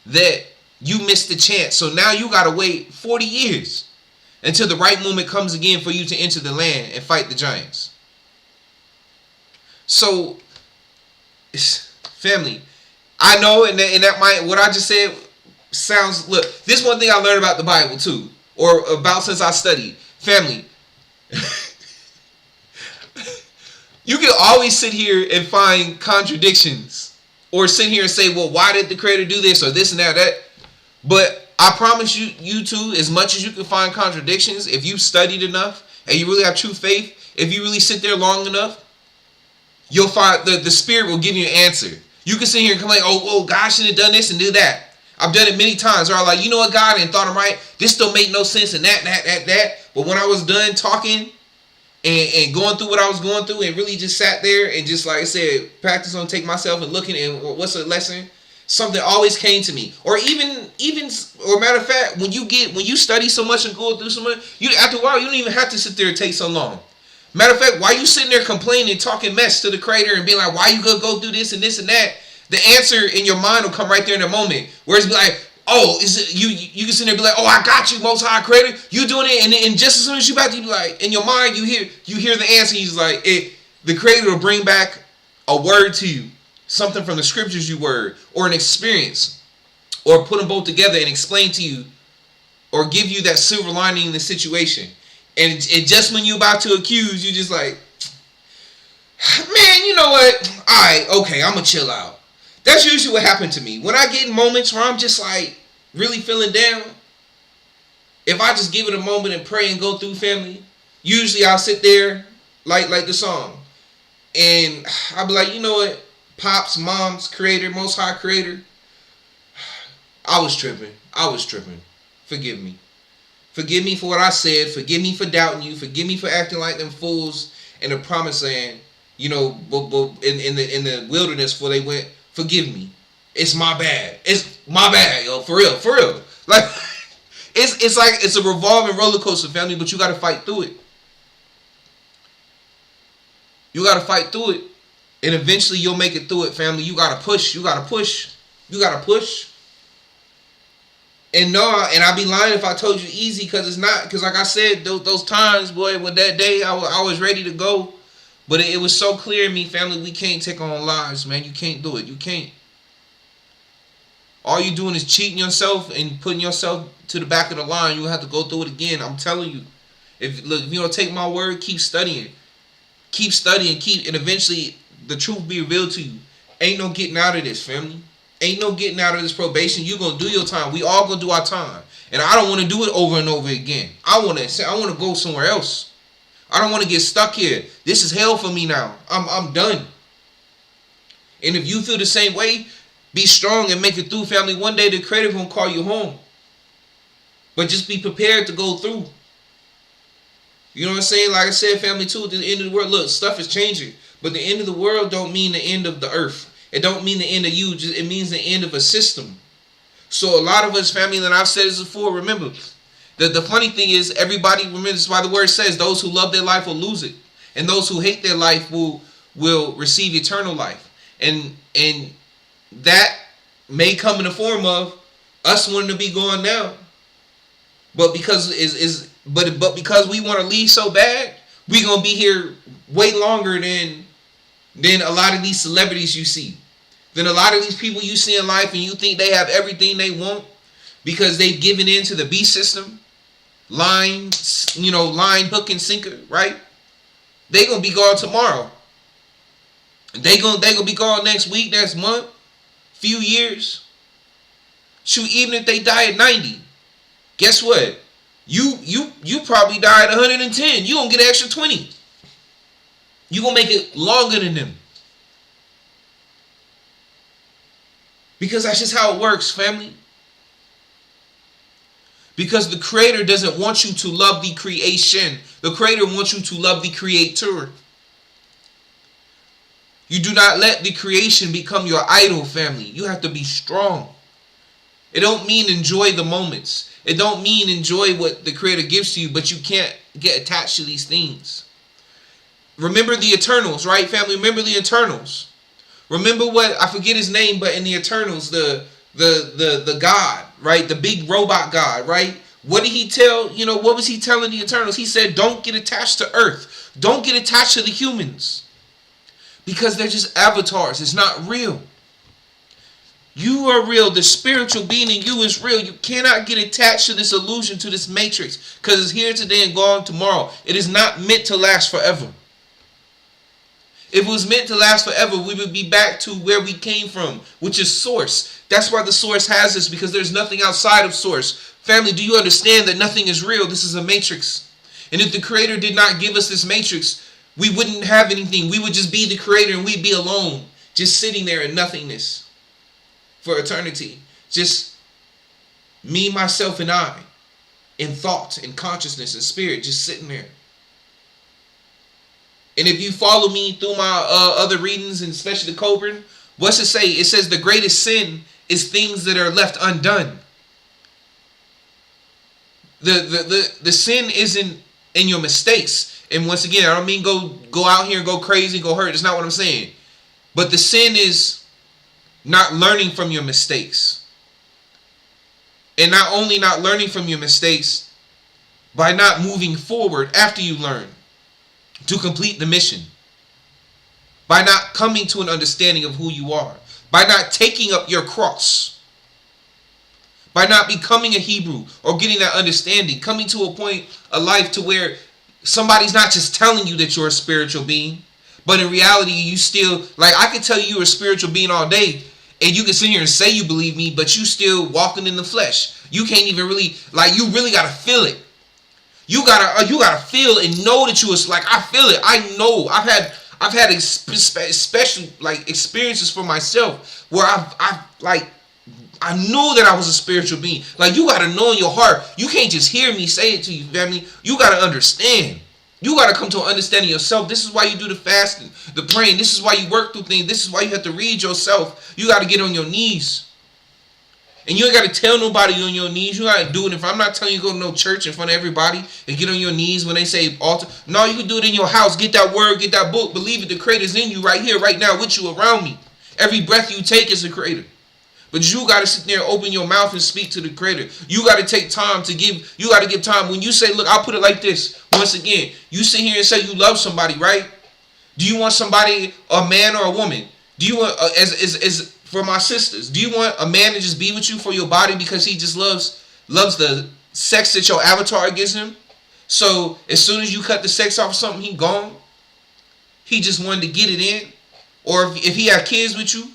S1: that you missed the chance. So now you got to wait 40 years until the right moment comes again for you to enter the land and fight the giants. So, family, I know, and that might, what I just said sounds, look, this one thing I learned about the Bible too, or about since I studied. Family, you can always sit here and find contradictions, or sit here and say, well, why did the Creator do this, or this and that. But I promise you too, as much as you can find contradictions, if you've studied enough and you really have true faith, if you really sit there long enough, you'll find the Spirit will give you an answer. You can sit here and complain, oh, God shouldn't have done this and do that. I've done it many times. Or I'm like, you know what, God, and thought I'm right. This don't make no sense and that. But when I was done talking and going through what I was going through and really just sat there and just, like I said, practice on take myself and looking at what's a lesson, something always came to me. Or even, or matter of fact, when you study so much and go through so much, after a while, you don't even have to sit there and take so long. Matter of fact, why you sitting there complaining, talking mess to the Creator and being like, why you gonna go through this and that? The answer in your mind will come right there in a moment. Whereas be like, oh, is it you can sit there and be like, oh, I got you, Most High Creator. You doing it, and just as soon as you about to be like, in your mind, you hear the answer. He's like, the Creator will bring back a word to you, something from the scriptures you word, or an experience, or put them both together and explain to you, or give you that silver lining in the situation. And just when you're about to accuse, you just like, Man, you know what? Alright, okay, I'm gonna chill out. That's usually what happened to me. When I get in moments where I'm just like really feeling down, if I just give it a moment and pray and go through, family, usually I'll sit there like the song. And I'll be like, you know what? Pops, moms, creator, most high creator. I was tripping. Forgive me. Forgive me for what I said. Forgive me for doubting you. Forgive me for acting like them fools in the promised land. You know, in the wilderness before they went. Forgive me. It's my bad. It's my bad, yo. For real. Like, it's like it's a revolving roller coaster, family. But you got to fight through it. You got to fight through it, and eventually you'll make it through it, family. You got to push. And no, and I'd be lying if I told you easy, because it's not. Because like I said, those times, boy, when that day I was ready to go. But it was so clear to me, family, we can't take on lives, man. You can't do it. You can't. All you doing is cheating yourself and putting yourself to the back of the line. You'll have to go through it again. I'm telling you. If you don't take my word, keep studying. And eventually the truth will be revealed to you. Ain't no getting out of this, family. Ain't no getting out of this probation. You're going to do your time. We all going to do our time. And I don't want to do it over and over again. I want to go somewhere else. I don't want to get stuck here. This is hell for me now. I'm done. And if you feel the same way, be strong and make it through, family. One day the Creator going to call you home. But just be prepared to go through. You know what I'm saying? Like I said, family, too, at the end of the world, look, stuff is changing. But the end of the world don't mean the end of the earth. It don't mean the end of you. It means the end of a system. So a lot of us, family, and I've said this before, remember, the funny thing is, everybody, remember, this is why the word says, those who love their life will lose it. And those who hate their life will receive eternal life. And that may come in the form of us wanting to be gone now. But because because we want to leave so bad, we're going to be here way longer than a lot of these celebrities you see. Than a lot of these people you see in life, and you think they have everything they want because they've given in to the beast system. Line, hook, and sinker, right? They going to be gone tomorrow. They going to be gone next week, next month, few years. Shoot, even if they die at 90, guess what? You probably die at 110. You going to get an extra 20. You going to make it longer than them. Because that's just how it works, family. Because the Creator doesn't want you to love the creation. The Creator wants you to love the Creator. You do not let the creation become your idol, family. You have to be strong. It don't mean enjoy the moments. It don't mean enjoy what the Creator gives to you, but you can't get attached to these things. Remember the Eternals, right, family? Remember the Eternals. Remember what, I forget his name, but in the Eternals, the God, right? The big robot God, right? What did he tell, what was he telling the Eternals? He said, don't get attached to Earth. Don't get attached to the humans. Because they're just avatars. It's not real. You are real. The spiritual being in you is real. You cannot get attached to this illusion, to this matrix. Because it's here today and gone tomorrow. It is not meant to last forever. If it was meant to last forever, we would be back to where we came from, which is source. That's why the source has this, because there's nothing outside of source. Family, do you understand that nothing is real? This is a matrix. And if the Creator did not give us this matrix, we wouldn't have anything. We would just be the Creator and we'd be alone, just sitting there in nothingness for eternity. Just me, myself, and I, in thought, in consciousness, and spirit, just sitting there. And if you follow me through my other readings, and especially the Cobran, what's it say? It says the greatest sin is things that are left undone. The sin isn't in your mistakes. And once again, I don't mean go out here and go crazy, go hurt. That's not what I'm saying. But the sin is not learning from your mistakes. And not only not learning from your mistakes, by not moving forward after you learn to complete the mission. By not coming to an understanding of who you are. By not taking up your cross. By not becoming a Hebrew or getting that understanding. Coming to a point of life to where somebody's not just telling you that you're a spiritual being, But in reality, you still, like, I could tell you're a spiritual being all day, and you can sit here and say you believe me, but you still walking in the flesh. You can't even really, like, you really gotta feel it. You gotta feel and know that you was like, I feel it. I know. I've had special like experiences for myself where I knew that I was a spiritual being. Like, you gotta know in your heart. You can't just hear me say it to you, family. You gotta understand. You gotta come to an understanding yourself. This is why you do the fasting, the praying. This is why you work through things. This is why you have to read yourself. You gotta get on your knees. And you ain't got to tell nobody on your knees. You got to do it. If I'm not telling you to go to no church in front of everybody and get on your knees when they say altar. No, you can do it in your house. Get that word. Get that book. Believe it. The creator's in you right here, right now with you, around me. Every breath you take is a creator. But you got to sit there and open your mouth and speak to the creator. You got to take time to give. You got to give time. When you say, look, I'll put it like this. Once again, you sit here and say you love somebody, right? Do you want somebody, a man or a woman? Do you want, for my sisters, do you want a man to just be with you for your body because he just loves the sex that your avatar gives him? So as soon as you cut the sex off or something, he gone. He just wanted to get it in. Or if he had kids with you,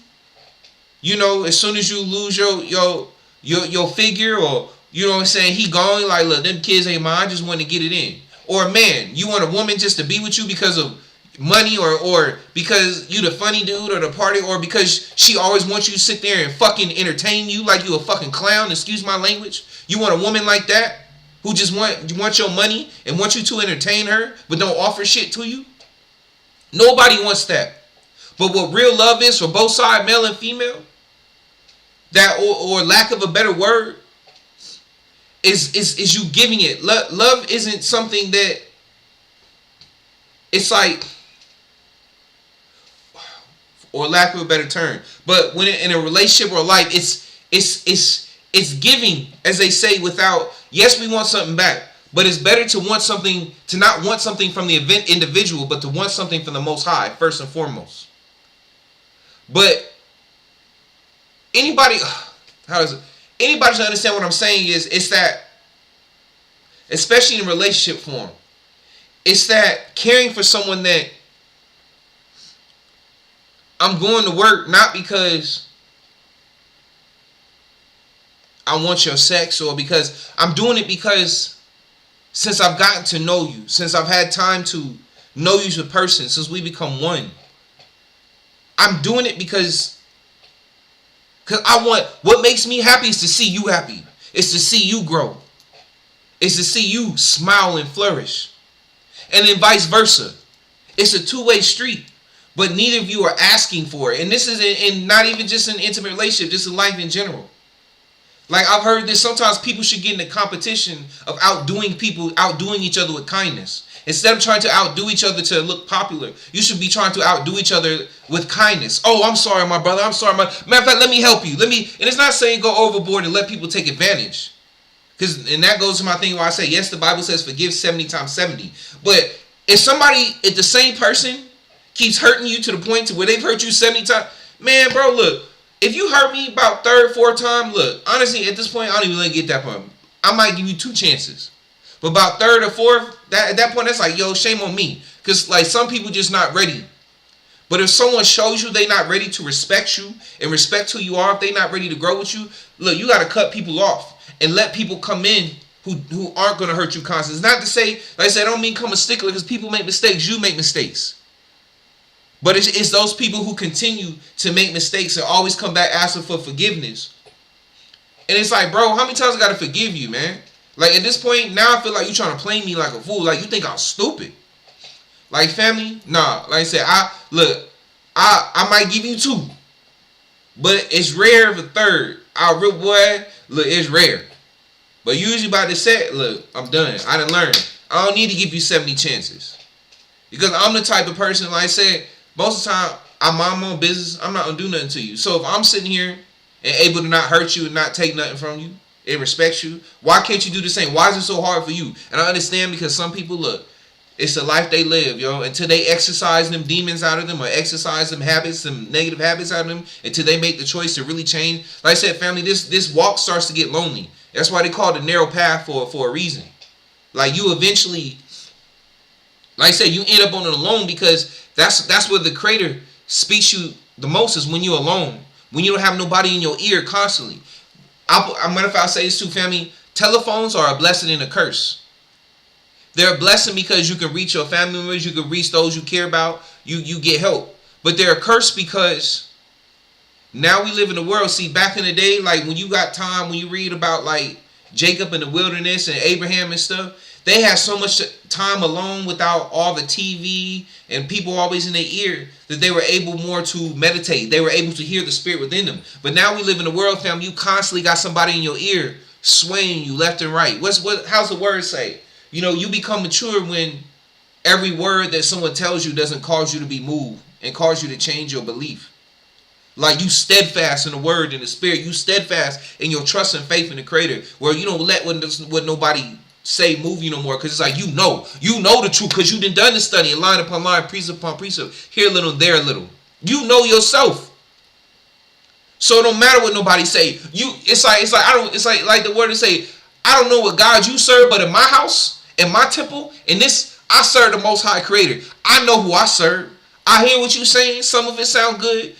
S1: you know, as soon as you lose your figure, or you know what I'm saying, he gone. Like, look, them kids ain't mine. I just want to get it in. Or a man, you want a woman just to be with you because of money, or because you the funny dude or the party, or because she always wants you to sit there and fucking entertain you like you a fucking clown, excuse my language. You want a woman like that who just want your money and want you to entertain her but don't offer shit to you? Nobody wants that. But what real love is for both sides, male and female, that or lack of a better word, is you giving it. Love isn't something that it's like, or lack of a better term, but when in a relationship or life, it's giving, as they say, without, yes, we want something back, but it's better to want something, to not want something from the individual, but to want something from the Most High first and foremost. But anybody should understand what I'm saying is, it's that, especially in relationship form, it's that caring for someone that I'm going to work not because I want your sex, or because I'm doing it because since I've gotten to know you, since I've had time to know you as a person, since we become one, I'm doing it because I want, what makes me happy is to see you happy. It's to see you grow. It's to see you smile and flourish. And then vice versa. It's a two-way street. But neither of you are asking for it. And this is in not even just an intimate relationship, just in life in general. Like, I've heard this, sometimes people should get in a competition of outdoing each other with kindness. Instead of trying to outdo each other to look popular, you should be trying to outdo each other with kindness. Oh, I'm sorry, my brother. I'm sorry, matter of fact, let me help you. And it's not saying go overboard and let people take advantage. And that goes to my thing where I say, yes, the Bible says forgive 70 times 70. But if the same person keeps hurting you to the point to where they've hurt you 70 times, man, bro, look, if you hurt me about third, fourth time, look, honestly, at this point, I don't even let get that point. I might give you 2 chances. But about third or fourth, at that point, that's like, yo, shame on me. Because, like, some people just not ready. But if someone shows you they not ready to respect you and respect who you are, if they not ready to grow with you, look, you got to cut people off and let people come in who aren't going to hurt you constantly. It's not to say, like I said, I don't mean come a stickler, because people make mistakes. You make mistakes. But it's those people who continue to make mistakes and always come back asking for forgiveness. And it's like, bro, how many times I got to forgive you, man? Like, at this point, now I feel like you're trying to play me like a fool. Like, you think I'm stupid. Like, family, nah. Like I said, I might give you 2. But it's rare of a third. Look, it's rare. But usually by the set, look, I'm done. I done learned. I don't need to give you 70 chances. Because I'm the type of person, like I said, most of the time, I mind my own business. I'm not going to do nothing to you. So if I'm sitting here and able to not hurt you and not take nothing from you and respect you, why can't you do the same? Why is it so hard for you? And I understand, because some people, look, it's the life they live, yo. Until they exercise them demons out of them, or exercise them habits, some negative habits out of them, until they make the choice to really change. Like I said, family, this walk starts to get lonely. That's why they call it a narrow path for a reason. Like, you eventually, like I said, you end up on it alone because That's where the Creator speaks you the most, is when you're alone, when you don't have nobody in your ear constantly. I'm matter of fact, I'll say this too, family. Telephones are a blessing and a curse. They're a blessing because you can reach your family members, you can reach those you care about, you get help. But they're a curse because now we live in the world. See, back in the day, like when you got time, when you read about like Jacob in the wilderness and Abraham and stuff, they had so much time alone without all the TV and people always in their ear that they were able more to meditate. They were able to hear the Spirit within them. But now we live in a world, fam, you constantly got somebody in your ear swaying you left and right. How's the word say? You know, you become mature when every word that someone tells you doesn't cause you to be moved and cause you to change your belief. Like you steadfast in the word and the Spirit. You steadfast in your trust and faith in the Creator, where you don't let what nobody say move you no more, because it's like you know the truth, because you done the study and line upon line, precept upon precept, here a little, there a little. You know yourself, so it don't matter what nobody say. It's like the word to say, I don't know what God you serve, but in my house, in my temple, in this, I serve the Most High Creator. I know who I serve. I hear what you saying. Some of it sound good,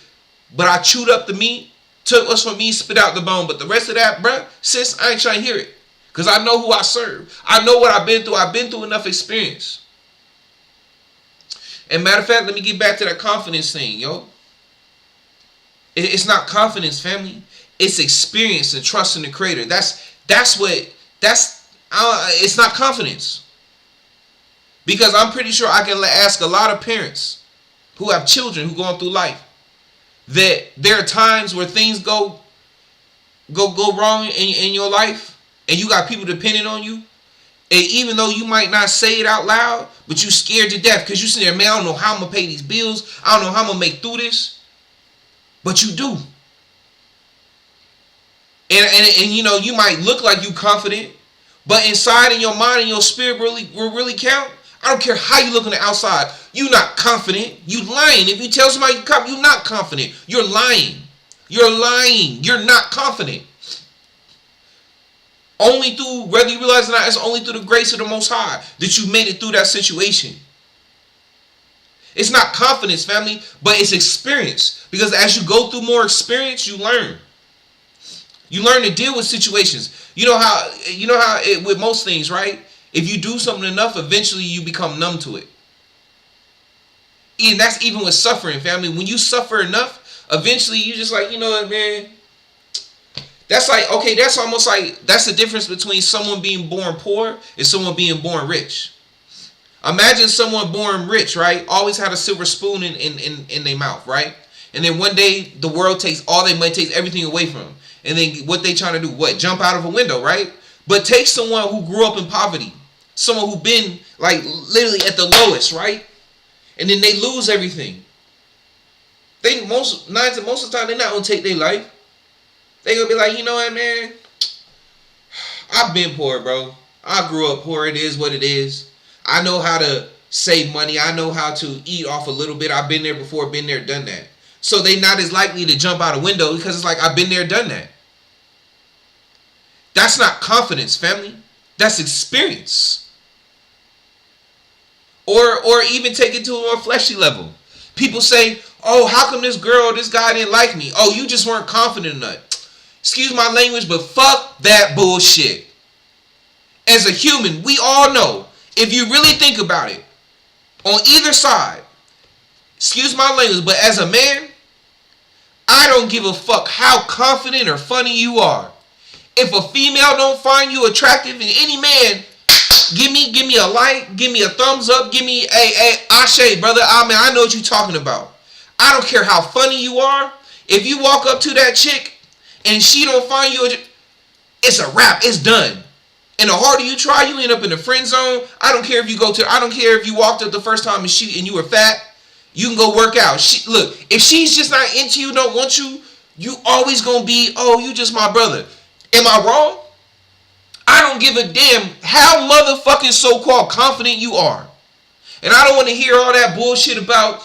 S1: but I chewed up the meat, took what's from me, spit out the bone. But the rest of that, bruh, sis, I ain't trying to hear it. Because I know who I serve. I know what I've been through. I've been through enough experience. And matter of fact, let me get back to that confidence thing, yo. It's not confidence, family. It's experience and trust in the Creator. It's not confidence. Because I'm pretty sure I can ask a lot of parents who have children who going through life that there are times where things go wrong in your life. And you got people depending on you. And even though you might not say it out loud, but you scared to death because you sit there, man, I don't know how I'm going to pay these bills. I don't know how I'm going to make through this. But you do. And you know, you might look like you confident, but inside in your mind and your spirit will really count. I don't care how you look on the outside. You're not confident. You lying. If you tell somebody you're not confident, you're lying. You're lying. You're not confident. Only through, whether you realize it or not, it's only through the grace of the Most High that you made it through that situation. It's not confidence, family, but it's experience. Because as you go through more experience, you learn. You learn to deal with situations. You know how with most things, right? If you do something enough, eventually you become numb to it. And that's even with suffering, family. When you suffer enough, eventually you just like, you know what, man? That's like, okay, that's almost like, that's the difference between someone being born poor and someone being born rich. Imagine someone born rich, right? Always had a silver spoon in their mouth, right? And then one day the world takes all their money, takes everything away from them. And then what they trying to do? What? Jump out of a window, right? But take someone who grew up in poverty. Someone who been like literally at the lowest, right? And then they lose everything. Most of the time they're not going to take their life. They gonna be like, you know what, man? I've been poor, bro. I grew up poor. It is what it is. I know how to save money. I know how to eat off a little bit. I've been there before, been there, done that. So they not as likely to jump out a window because it's like, I've been there, done that. That's not confidence, family. That's experience. Or even take it to a more fleshy level. People say, oh, how come this guy didn't like me? Oh, you just weren't confident enough. Excuse my language, but fuck that bullshit. As a human, we all know, if you really think about it, on either side, excuse my language, but as a man, I don't give a fuck how confident or funny you are. If a female don't find you attractive, and any man, give me a like, give me a thumbs up, give me a ashe, brother. I know what you're talking about. I don't care how funny you are. If you walk up to that chick and she don't find you, it's a wrap. It's done. And the harder you try, you end up in the friend zone. I don't care if you walked up the first time and you were fat. You can go work out. Look, if she's just not into you, don't want you, you always gonna be, oh, you just my brother. Am I wrong? I don't give a damn how motherfucking so-called confident you are. And I don't want to hear all that bullshit about,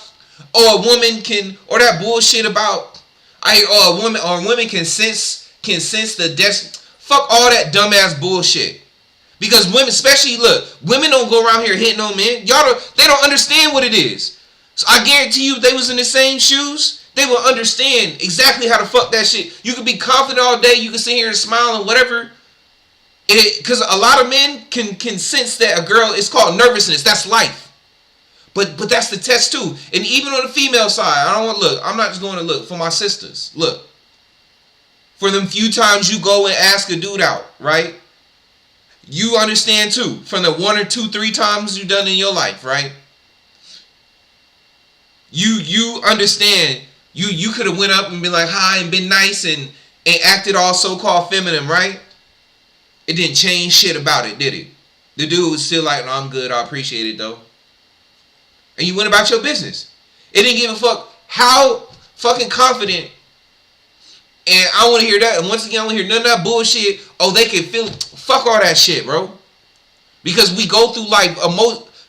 S1: oh, a woman can, or that bullshit about, women can sense the destiny. Fuck all that dumbass bullshit. Because women, especially, look, women don't go around here hitting on men. They don't understand what it is. So I guarantee you, if they was in the same shoes, they will understand exactly how to fuck that shit. You can be confident all day. You can sit here and smile and whatever. Because a lot of men can sense that a girl, it's called nervousness. That's life. But that's the test too. And even on the female side, I don't want to look. I'm not just going to look for my sisters. Look. For them few times you go and ask a dude out, right? You understand too. From the 1 or 2, 3 times you done in your life, right? You understand. You could have went up and been like hi and been nice and acted all so-called feminine, right? It didn't change shit about it, did it? The dude was still like, no, I'm good. I appreciate it though. And you went about your business. It didn't give a fuck how fucking confident. And I want to hear that. And once again, I want to hear none of that bullshit. Oh, they can feel it. Fuck all that shit, bro. Because we go through life.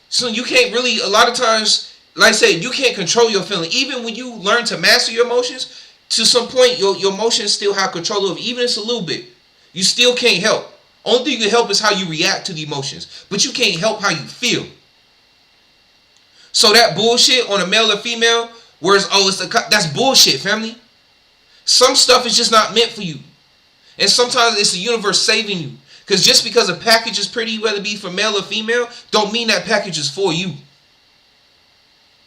S1: So you can't really, a lot of times, like I said, you can't control your feeling. Even when you learn to master your emotions, to some point, your emotions still have control over, even if it's a little bit. You still can't help. Only thing you can help is how you react to the emotions. But you can't help how you feel. So that bullshit on a male or female, whereas, that's bullshit, family. Some stuff is just not meant for you. And sometimes it's the universe saving you. Because just because a package is pretty, whether it be for male or female, don't mean that package is for you.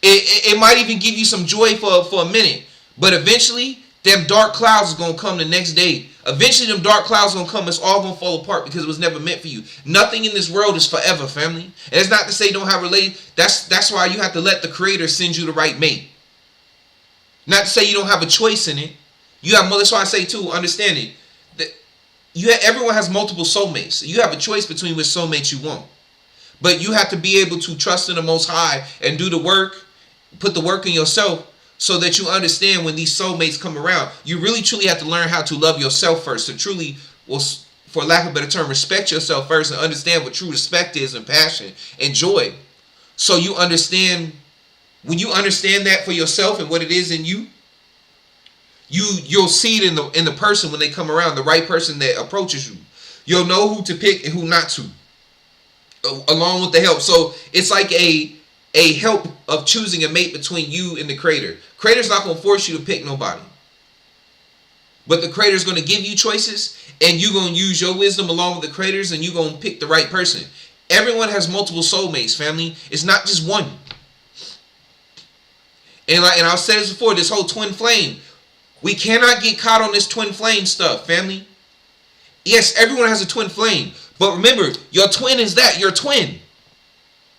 S1: It might even give you some joy for a minute. But eventually, them dark clouds is going to come the next day. Eventually, them dark clouds going to come. It's all going to fall apart because it was never meant for you. Nothing in this world is forever, family. And it's not to say don't have relate. That's why you have to let the Creator send you the right mate. Not to say you don't have a choice in it. You have, that's why I say too, understanding that everyone has multiple soulmates. You have a choice between which soulmates you want. But you have to be able to trust in the Most High and do the work, put the work in yourself so that you understand when these soulmates come around. You really truly have to learn how to love yourself first, to truly, well, for lack of a better term, respect yourself first and understand what true respect is and passion and joy. So you understand, when you understand that for yourself and what it is in you, you'll see it in the person when they come around, the right person that approaches you. You'll know who to pick and who not to, along with the help. So it's like a help of choosing a mate between you and the Creator. Creator's not going to force you to pick nobody. But the Creator's going to give you choices, and you're going to use your wisdom along with the Creator's, and you're going to pick the right person. Everyone has multiple soulmates, family. It's not just one. And I've said this before, this whole twin flame. We cannot get caught on this twin flame stuff, family. Yes, everyone has a twin flame. But remember, your twin is that, your twin.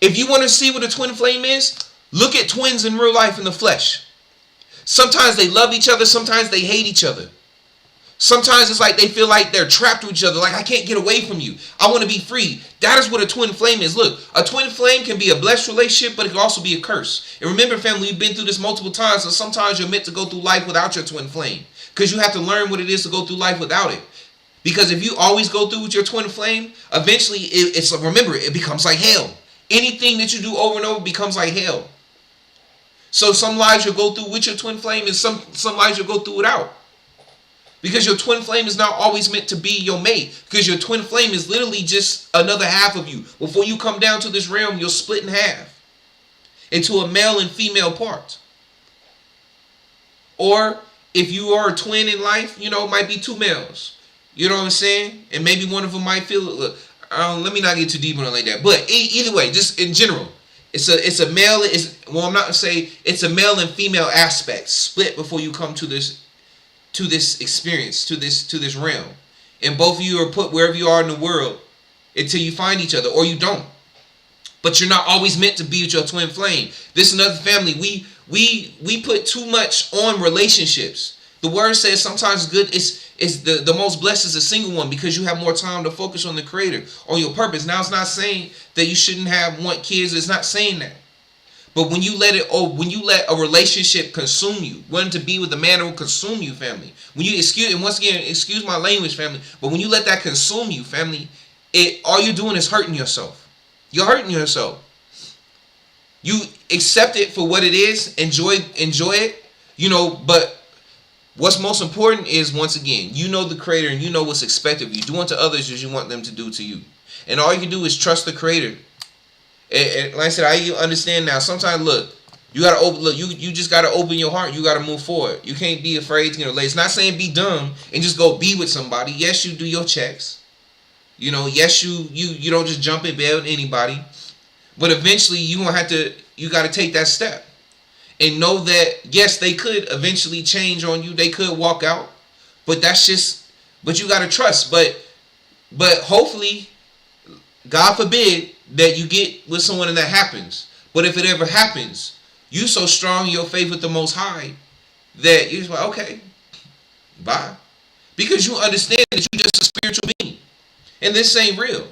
S1: If you want to see what a twin flame is, look at twins in real life in the flesh. Sometimes they love each other, sometimes they hate each other. Sometimes it's like they feel like they're trapped with each other, like I can't get away from you. I want to be free. That is what a twin flame is. Look, a twin flame can be a blessed relationship, but it can also be a curse. And remember, family, we've been through this multiple times, so sometimes you're meant to go through life without your twin flame. Because you have to learn what it is to go through life without it. Because if you always go through with your twin flame, eventually remember, it becomes like hell. Anything that you do over and over becomes like hell. So some lives you'll go through with your twin flame, and some lives you'll go through without. Because your twin flame is not always meant to be your mate. Because your twin flame is literally just another half of you. Before you come down to this realm, you'll split in half into a male and female part. Or if you are a twin in life, it might be 2 males. You know what I'm saying? And maybe one of them might feel, look, let me not get too deep on it like that. But either way, just in general, it's a male. I'm not gonna say it's a male and female aspect split before you come to this experience, to this realm. And both of you are put wherever you are in the world until you find each other, or you don't. But you're not always meant to be with your twin flame. This is another family. We put too much on relationships. The word says sometimes good is the most blessed is a single one, because you have more time to focus on the Creator, on your purpose. Now it's not saying that you shouldn't want kids. It's not saying that. But when you let a relationship consume you, wanting to be with a man who will consume you, family. When you excuse my language, family, but when you let that consume you, family, all you're doing is hurting yourself. You're hurting yourself. You accept it for what it is, enjoy it, but what's most important is, once again, you know the Creator and you know what's expected of you. Do unto others as you want them to do to you. And all you can do is trust the Creator. And like I said, I understand now. Sometimes, look, You gotta open. Look, you just gotta open your heart. You gotta move forward. You can't be afraid to get laid. It's not saying be dumb and just go be with somebody. Yes, you do your checks. You know, yes, you don't just jump in bed with anybody. But eventually, you gonna have to. You gotta take that step and know that yes, they could eventually change on you. They could walk out, but that's just. But you gotta trust. But hopefully, God forbid that you get with someone and that happens. But if it ever happens, you so strong in your faith with the Most High that you're just like, okay, bye. Because you understand that you're just a spiritual being. And this ain't real.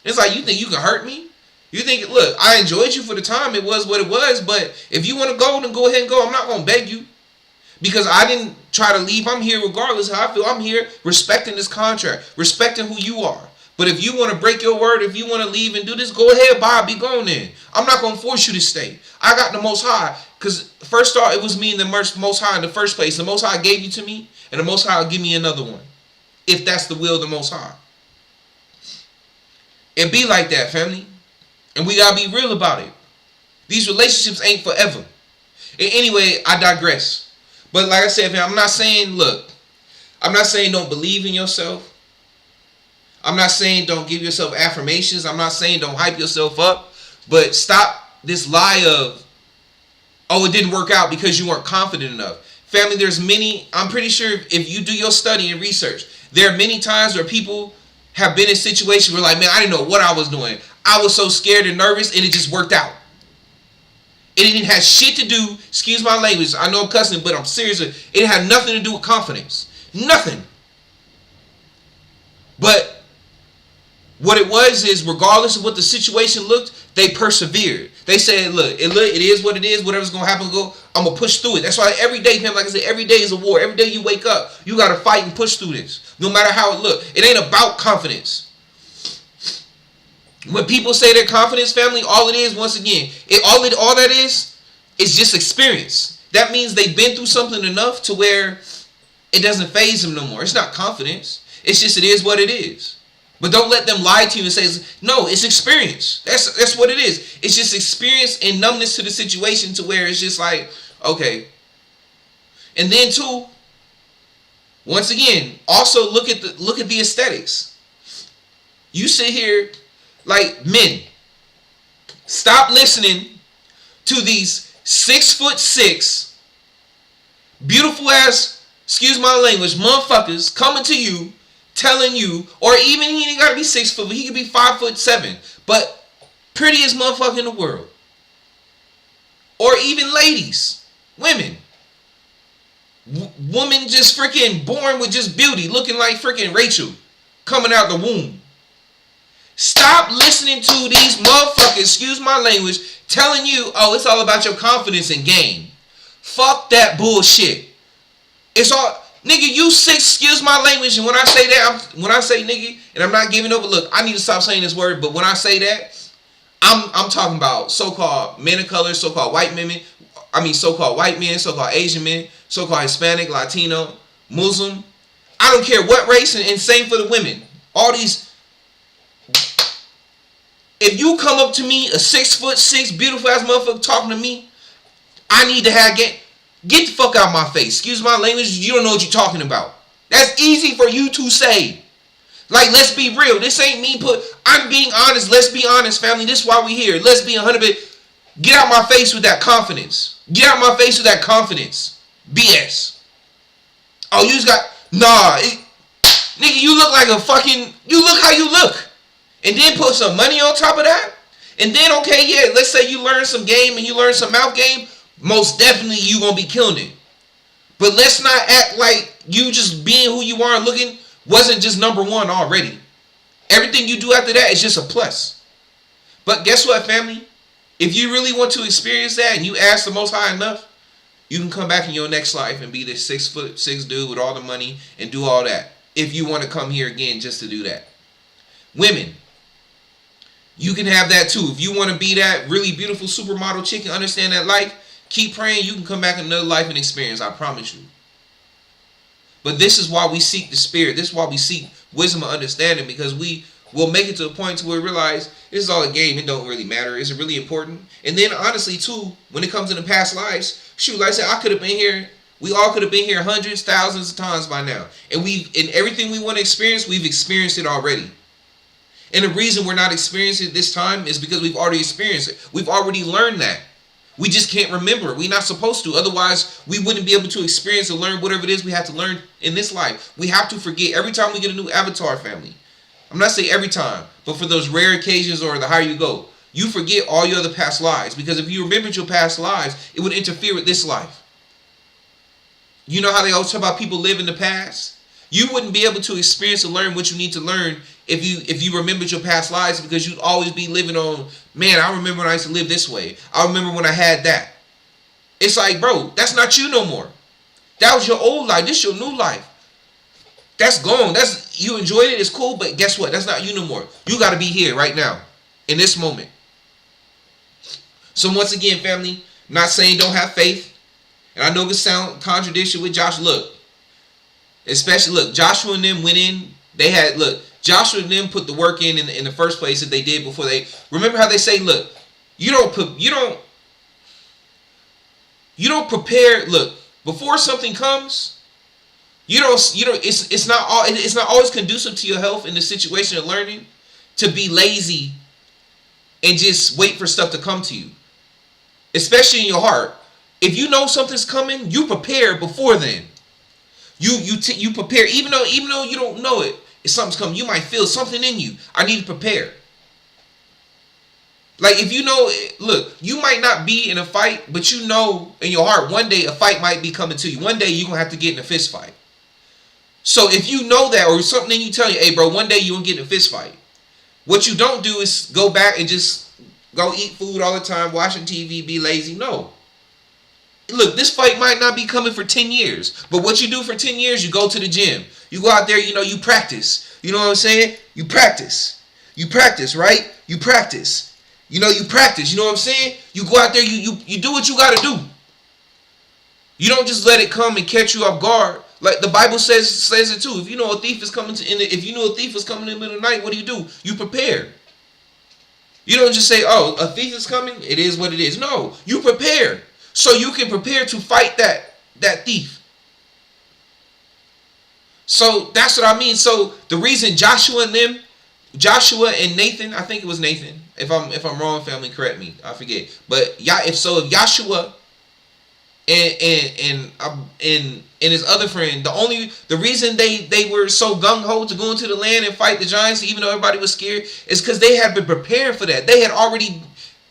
S1: It's like, you think you can hurt me? You think, look, I enjoyed you for the time. It was what it was. But if you want to go, then go ahead and go. I'm not going to beg you. Because I didn't try to leave. I'm here regardless of how I feel. I'm here respecting this contract. Respecting who you are. But if you want to break your word, if you want to leave and do this, go ahead, bye, be gone then. I'm not going to force you to stay. I got the Most High. Because first off, it was me and the Most High in the first place. The Most High gave you to me, and the Most High will give me another one. If that's the will of the Most High. It be like that, family. And we got to be real about it. These relationships ain't forever. And anyway, I digress. But like I said, fam, I'm not saying, look, I'm not saying don't believe in yourself. I'm not saying don't give yourself affirmations. I'm not saying don't hype yourself up. But stop this lie of, oh, it didn't work out because you weren't confident enough. Family, there's many, I'm pretty sure if you do your study and research, there are many times where people have been in situations where like, man, I didn't know what I was doing. I was so scared and nervous and it just worked out. It didn't have shit to do, excuse my language, I know I'm cussing, but I'm serious. It had nothing to do with confidence. Nothing. But what it was is, regardless of what the situation looked, they persevered. They said, look, it is what it is. Whatever's going to happen, I'm going to push through it. That's why every day, fam, like I said, every day is a war. Every day you wake up, you got to fight and push through this. No matter how it looks. It ain't about confidence. When people say they're confidence, family, all it is, once again, all that is just experience. That means they've been through something enough to where it doesn't faze them no more. It's not confidence. It's just it is what it is. But don't let them lie to you and say, no, it's experience. That's what it is. It's just experience and numbness to the situation to where it's just like, okay. And then too, once again, also look at the aesthetics. You sit here, like men, stop listening to these 6'6", beautiful ass, excuse my language, motherfuckers coming to you, telling you, or even he ain't gotta be 6 foot, but he could be 5'7", but prettiest motherfucker in the world. Or even ladies, women. Woman just freaking born with just beauty, looking like freaking Rachel coming out the womb. Stop listening to these motherfuckers, excuse my language, telling you, oh, it's all about your confidence and game. Fuck that bullshit. It's all, nigga, you 6, excuse my language, and when I say that, when I say nigga, and I'm not giving up, look, I need to stop saying this word, but when I say that, I'm talking about so-called men of color, so-called white women, so-called white men, so-called Asian men, so-called Hispanic, Latino, Muslim. I don't care what race, and same for the women. All these. If you come up to me, a 6'6", beautiful ass motherfucker talking to me, I need to have get the fuck out of my face. Excuse my language, you don't know what you're talking about. That's easy for you to say. Like, let's be real. This ain't me I'm being honest. Let's be honest, family. This is why we here. Let's be 100%. Get out my face with that confidence. Get out my face with that confidence. BS. Oh, you just got, nigga, you look like a fucking, you look how you look. And then put some money on top of that. And then, okay, yeah, let's say you learn some game and you learn some mouth game. Most definitely you going to be killing it. But let's not act like you just being who you are and looking wasn't just number one already. Everything you do after that is just a plus. But guess what, family? If you really want to experience that and you ask the Most High enough, you can come back in your next life and be this 6'6" dude with all the money and do all that. If you want to come here again just to do that. Women, you can have that too. If you want to be that really beautiful supermodel chick and understand that life, keep praying. You can come back in another life and experience. I promise you. But this is why we seek the spirit. This is why we seek wisdom and understanding, because we we'll make it to a point to where we realize this is all a game. It don't really matter. Is it really important? And then honestly, too, when it comes to the past lives, shoot, like I said, I could have been here. We all could have been here hundreds, thousands of times by now. And everything we want to experience, we've experienced it already. And the reason we're not experiencing it this time is because we've already experienced it. We've already learned that. We just can't remember. We're not supposed to. Otherwise, we wouldn't be able to experience or learn whatever it is we have to learn in this life. We have to forget every time we get a new avatar, family. I'm not saying every time, but for those rare occasions or the higher you go, you forget all your other past lives. Because if you remembered your past lives, it would interfere with this life. You know how they always talk about people live in the past? You wouldn't be able to experience or learn what you need to learn if you remembered your past lives, because you'd always be living on, man, I remember when I used to live this way. I remember when I had that. It's like, bro, that's not you no more. That was your old life. This is your new life. That's gone. You enjoyed it. It's cool, but guess what? That's not you no more. You got to be here right now in this moment. So once again, family, not saying don't have faith. And I know this sound contradiction with Josh. Look, Joshua and them went in. Joshua and them put the work in the first place that they did before they. Remember how they say, look, you don't prepare. Look, before something comes, it's not always conducive to your health in the situation of learning to be lazy and just wait for stuff to come to you, especially in your heart. If you know something's coming, you prepare before then. You prepare even though you don't know it. If something's coming, you might feel something in you. I need to prepare. Like if you know, look, you might not be in a fight, but you know in your heart one day a fight might be coming to you. One day you're gonna have to get in a fist fight. So if you know that, or something in you tell you, hey bro, one day you're gonna get in a fist fight. What you don't do is go back and just go eat food all the time, watching TV, be lazy. No. Look, this fight might not be coming for 10 years. But what you do for 10 years, you go to the gym. You go out there, you practice. You know what I'm saying? You practice. You practice, right? You practice. You practice. You know what I'm saying? You go out there, you do what you got to do. You don't just let it come and catch you off guard. Like the Bible says it too. If you know a thief is coming in the middle of the night, what do? You prepare. You don't just say, oh, a thief is coming. It is what it is. No, you prepare. So you can prepare to fight that thief. So that's what I mean. So the reason Joshua and Nathan, I think it was Nathan. If I'm wrong, family, correct me. I forget. But if Joshua and his other friend, the reason they were so gung ho to go into the land and fight the giants, even though everybody was scared, is because they had been preparing for that. They had already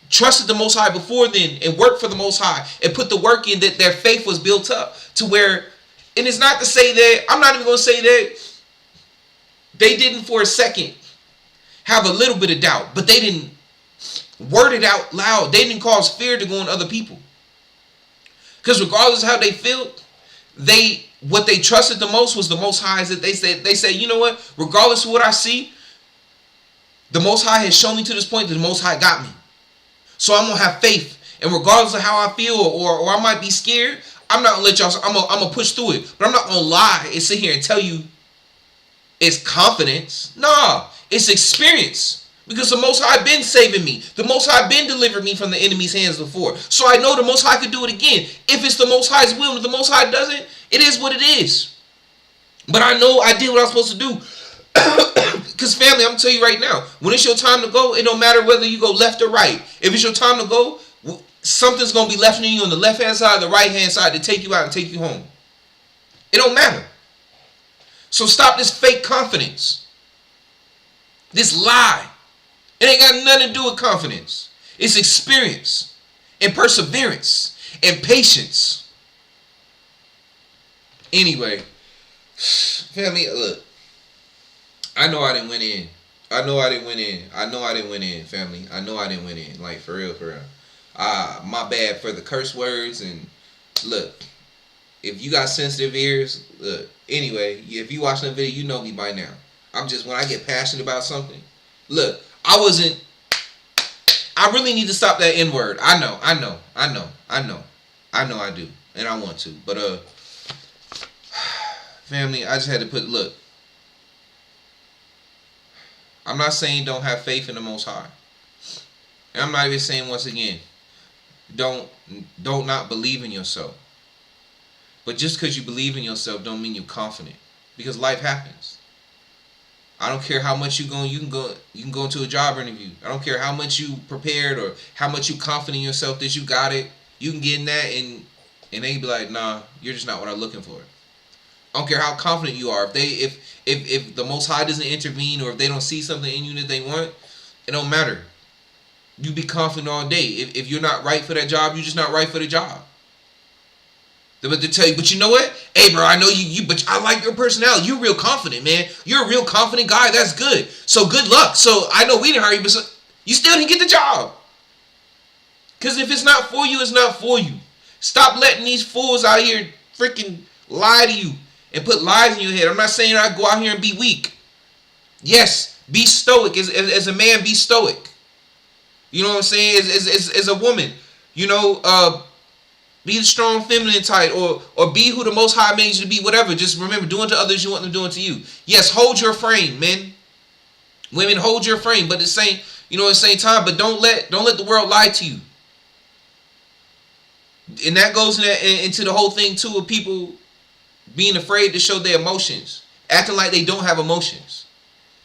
S1: trusted the Most High before then and worked for the Most High and put the work in, that their faith was built up to where, and it's not to say that, I'm not even going to say that they didn't for a second have a little bit of doubt, but they didn't word it out loud. They didn't cause fear to go on other people. Because regardless of how they felt, what they trusted the most was the Most High. Is that they say, you know what, regardless of what I see, the Most High has shown me to this point that the Most High got me. So I'm going to have faith. And regardless of how I feel or I might be scared, I'm not going to let y'all, I'm going to push through it. But I'm not going to lie and sit here and tell you it's confidence. Nah, it's experience. Because the Most High been saving me. The Most High been delivering me from the enemy's hands before. So I know the Most High could do it again. If it's the Most High's will, if the Most High doesn't, it is what it is. But I know I did what I was supposed to do. Because family, I'm going to tell you right now, when it's your time to go, it don't matter whether you go left or right. If it's your time to go, something's going to be left in you on the left-hand side or the right-hand side to take you out and take you home. It don't matter. So stop this fake confidence. This lie. It ain't got nothing to do with confidence. It's experience and perseverance and patience. Anyway, family, look. I know I didn't win in. I know I didn't win in, family. I know I didn't win in. Like, for real. My bad for the curse words. And look, if you got sensitive ears, look, anyway, if you watching the video, you know me by now. When I get passionate about something, look, I really need to stop that N-word. I know I do. And I want to. But, family, I just had to look. I'm not saying don't have faith in the Most High. And I'm not even saying, once again, don't not believe in yourself. But just because you believe in yourself don't mean you're confident. Because life happens. I don't care how much you can go into a job interview. I don't care how much you prepared or how much you confident in yourself that you got it. You can get in that and they be like, nah, you're just not what I'm looking for. I don't care how confident you are. If the Most High doesn't intervene, or if they don't see something in you that they want, it don't matter. You be confident all day. If you're not right for that job, you're just not right for the job. But to tell you, but you know what? Hey, bro, I know you, but I like your personality. You're real confident, man. You're a real confident guy. That's good. So good luck. So I know we didn't hire you, but you still didn't get the job. Because if it's not for you, it's not for you. Stop letting these fools out here freaking lie to you and put lies in your head. I'm not saying I go out here and be weak. Yes, be stoic. As a man, be stoic. You know what I'm saying? As a woman, you know, be the strong feminine type, or be who the Most High made you to be, whatever. Just remember, doing to others you want them doing to you. Yes, hold your frame, men. Women, hold your frame, but at the same time, but don't let the world lie to you. And that goes into the whole thing too, of people being afraid to show their emotions, acting like they don't have emotions.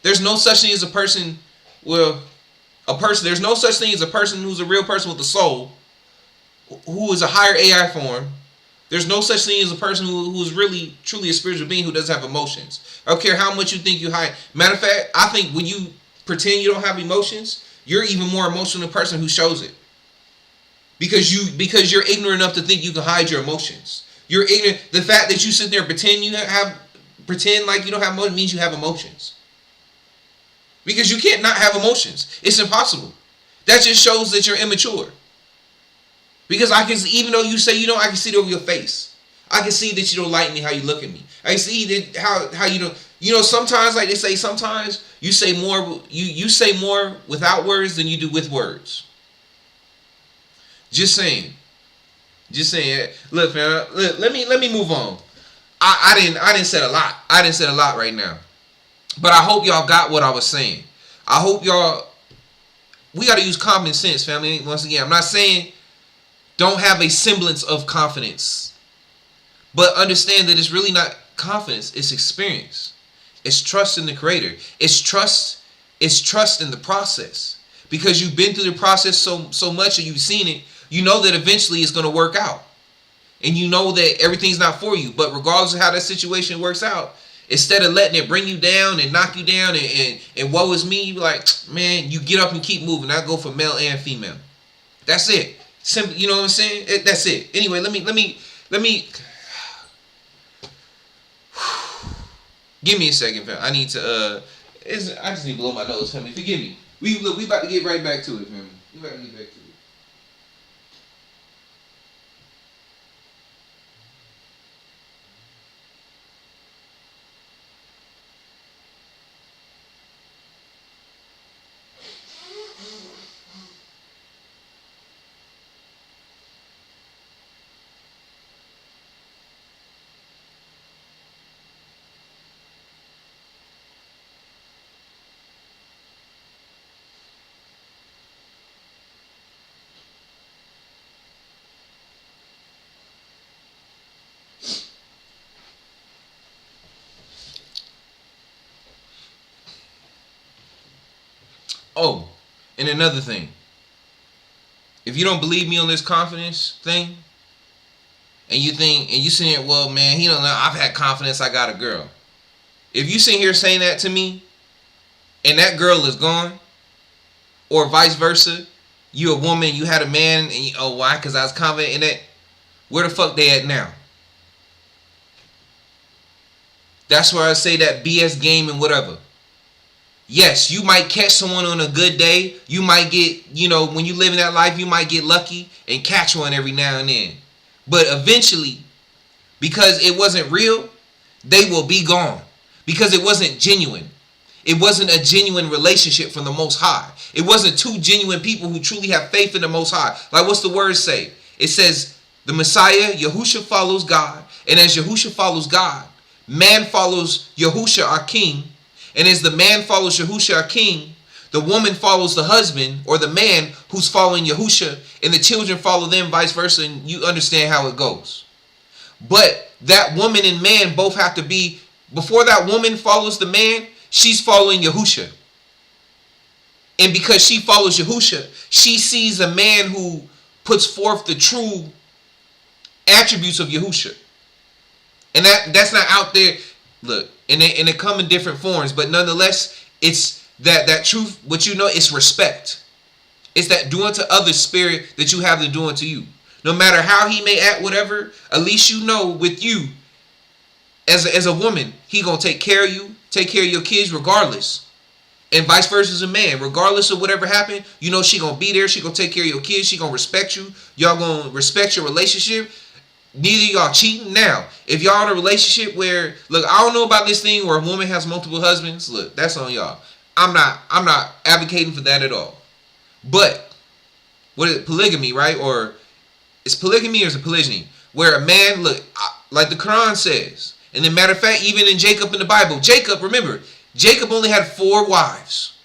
S1: There's no such thing as a person. There's no such thing as a person who's a real person with a soul, who is a higher AI form. There's no such thing as a person who's really, truly a spiritual being who doesn't have emotions. I don't care how much you think you hide. Matter of fact, I think when you pretend you don't have emotions, you're even more emotional than the person who shows it. Because you're ignorant enough to think you can hide your emotions. You're ignorant. The fact that you sit there and pretend like you don't have emotions means you have emotions. Because you can't not have emotions. It's impossible. That just shows that you're immature. Because I can, even though you say you don't, I can see it over your face. I can see that you don't like me, how you look at me. I can see that how you don't. You know, sometimes, like they say, sometimes you say more. You say more without words than you do with words. Just saying. Look, man. Let me move on. I didn't say a lot. I didn't say a lot right now. But I hope y'all got what I was saying. I hope y'all. We got to use common sense, family. Once again, I'm not saying don't have a semblance of confidence, but understand that it's really not confidence. It's experience. It's trust in the Creator. It's trust in the process, because you've been through the process so much and you've seen it. You know that eventually it's going to work out, and you know that everything's not for you. But regardless of how that situation works out, instead of letting it bring you down and knock you down and woe is me, you be like, man, you get up and keep moving. I go for male and female. That's it. Simple, you know what I'm saying? That's it. Anyway, let me give me a second, fam. I need to I just need to blow my nose, family. Forgive me. We about to get right back to it, family. We about to get back to it. Oh, and another thing. If you don't believe me on this confidence thing, and you saying, well, man, he don't know, I've had confidence, I got a girl. If you sit here saying that to me, and that girl is gone, or vice versa, you a woman, you had a man, and why? Because I was confident in that. Where the fuck they at now? That's where I say that BS game and whatever. Yes, you might catch someone on a good day. You might get, when you live in that life, you might get lucky and catch one every now and then. But eventually, because it wasn't real, they will be gone. Because it wasn't genuine. It wasn't a genuine relationship from the Most High. It wasn't two genuine people who truly have faith in the Most High. Like, what's the word say? It says, the Messiah, Yahusha, follows God. And as Yahusha follows God, man follows Yahusha, our King. And as the man follows Yahusha, our king, the woman follows the husband or the man who's following Yahusha, and the children follow them, vice versa, and you understand how it goes. But that woman and man both have to be, before that woman follows the man, she's following Yahusha. And because she follows Yahusha, she sees a man who puts forth the true attributes of Yahusha. And that's not out there. Look, and they come in different forms, but nonetheless, it's that truth, what you know, it's respect. It's that do unto others spirit that you have to do unto you. No matter how he may act, whatever, at least you know with you, as a woman, he gonna take care of you, take care of your kids regardless. And vice versa as a man, regardless of whatever happened, you know she gonna be there, she gonna take care of your kids, she gonna respect you, y'all gonna respect your relationship. Neither y'all cheating. Now, if y'all in a relationship where, look, I don't know about this thing where a woman has multiple husbands, look, that's on y'all. I'm not advocating for that at all. But what is it, polygamy, right? Or it's polygamy or is it polygyny? Where a man, look, like the Quran says, and then matter of fact, even in Jacob in the Bible, Jacob, remember, Jacob only had 4 wives.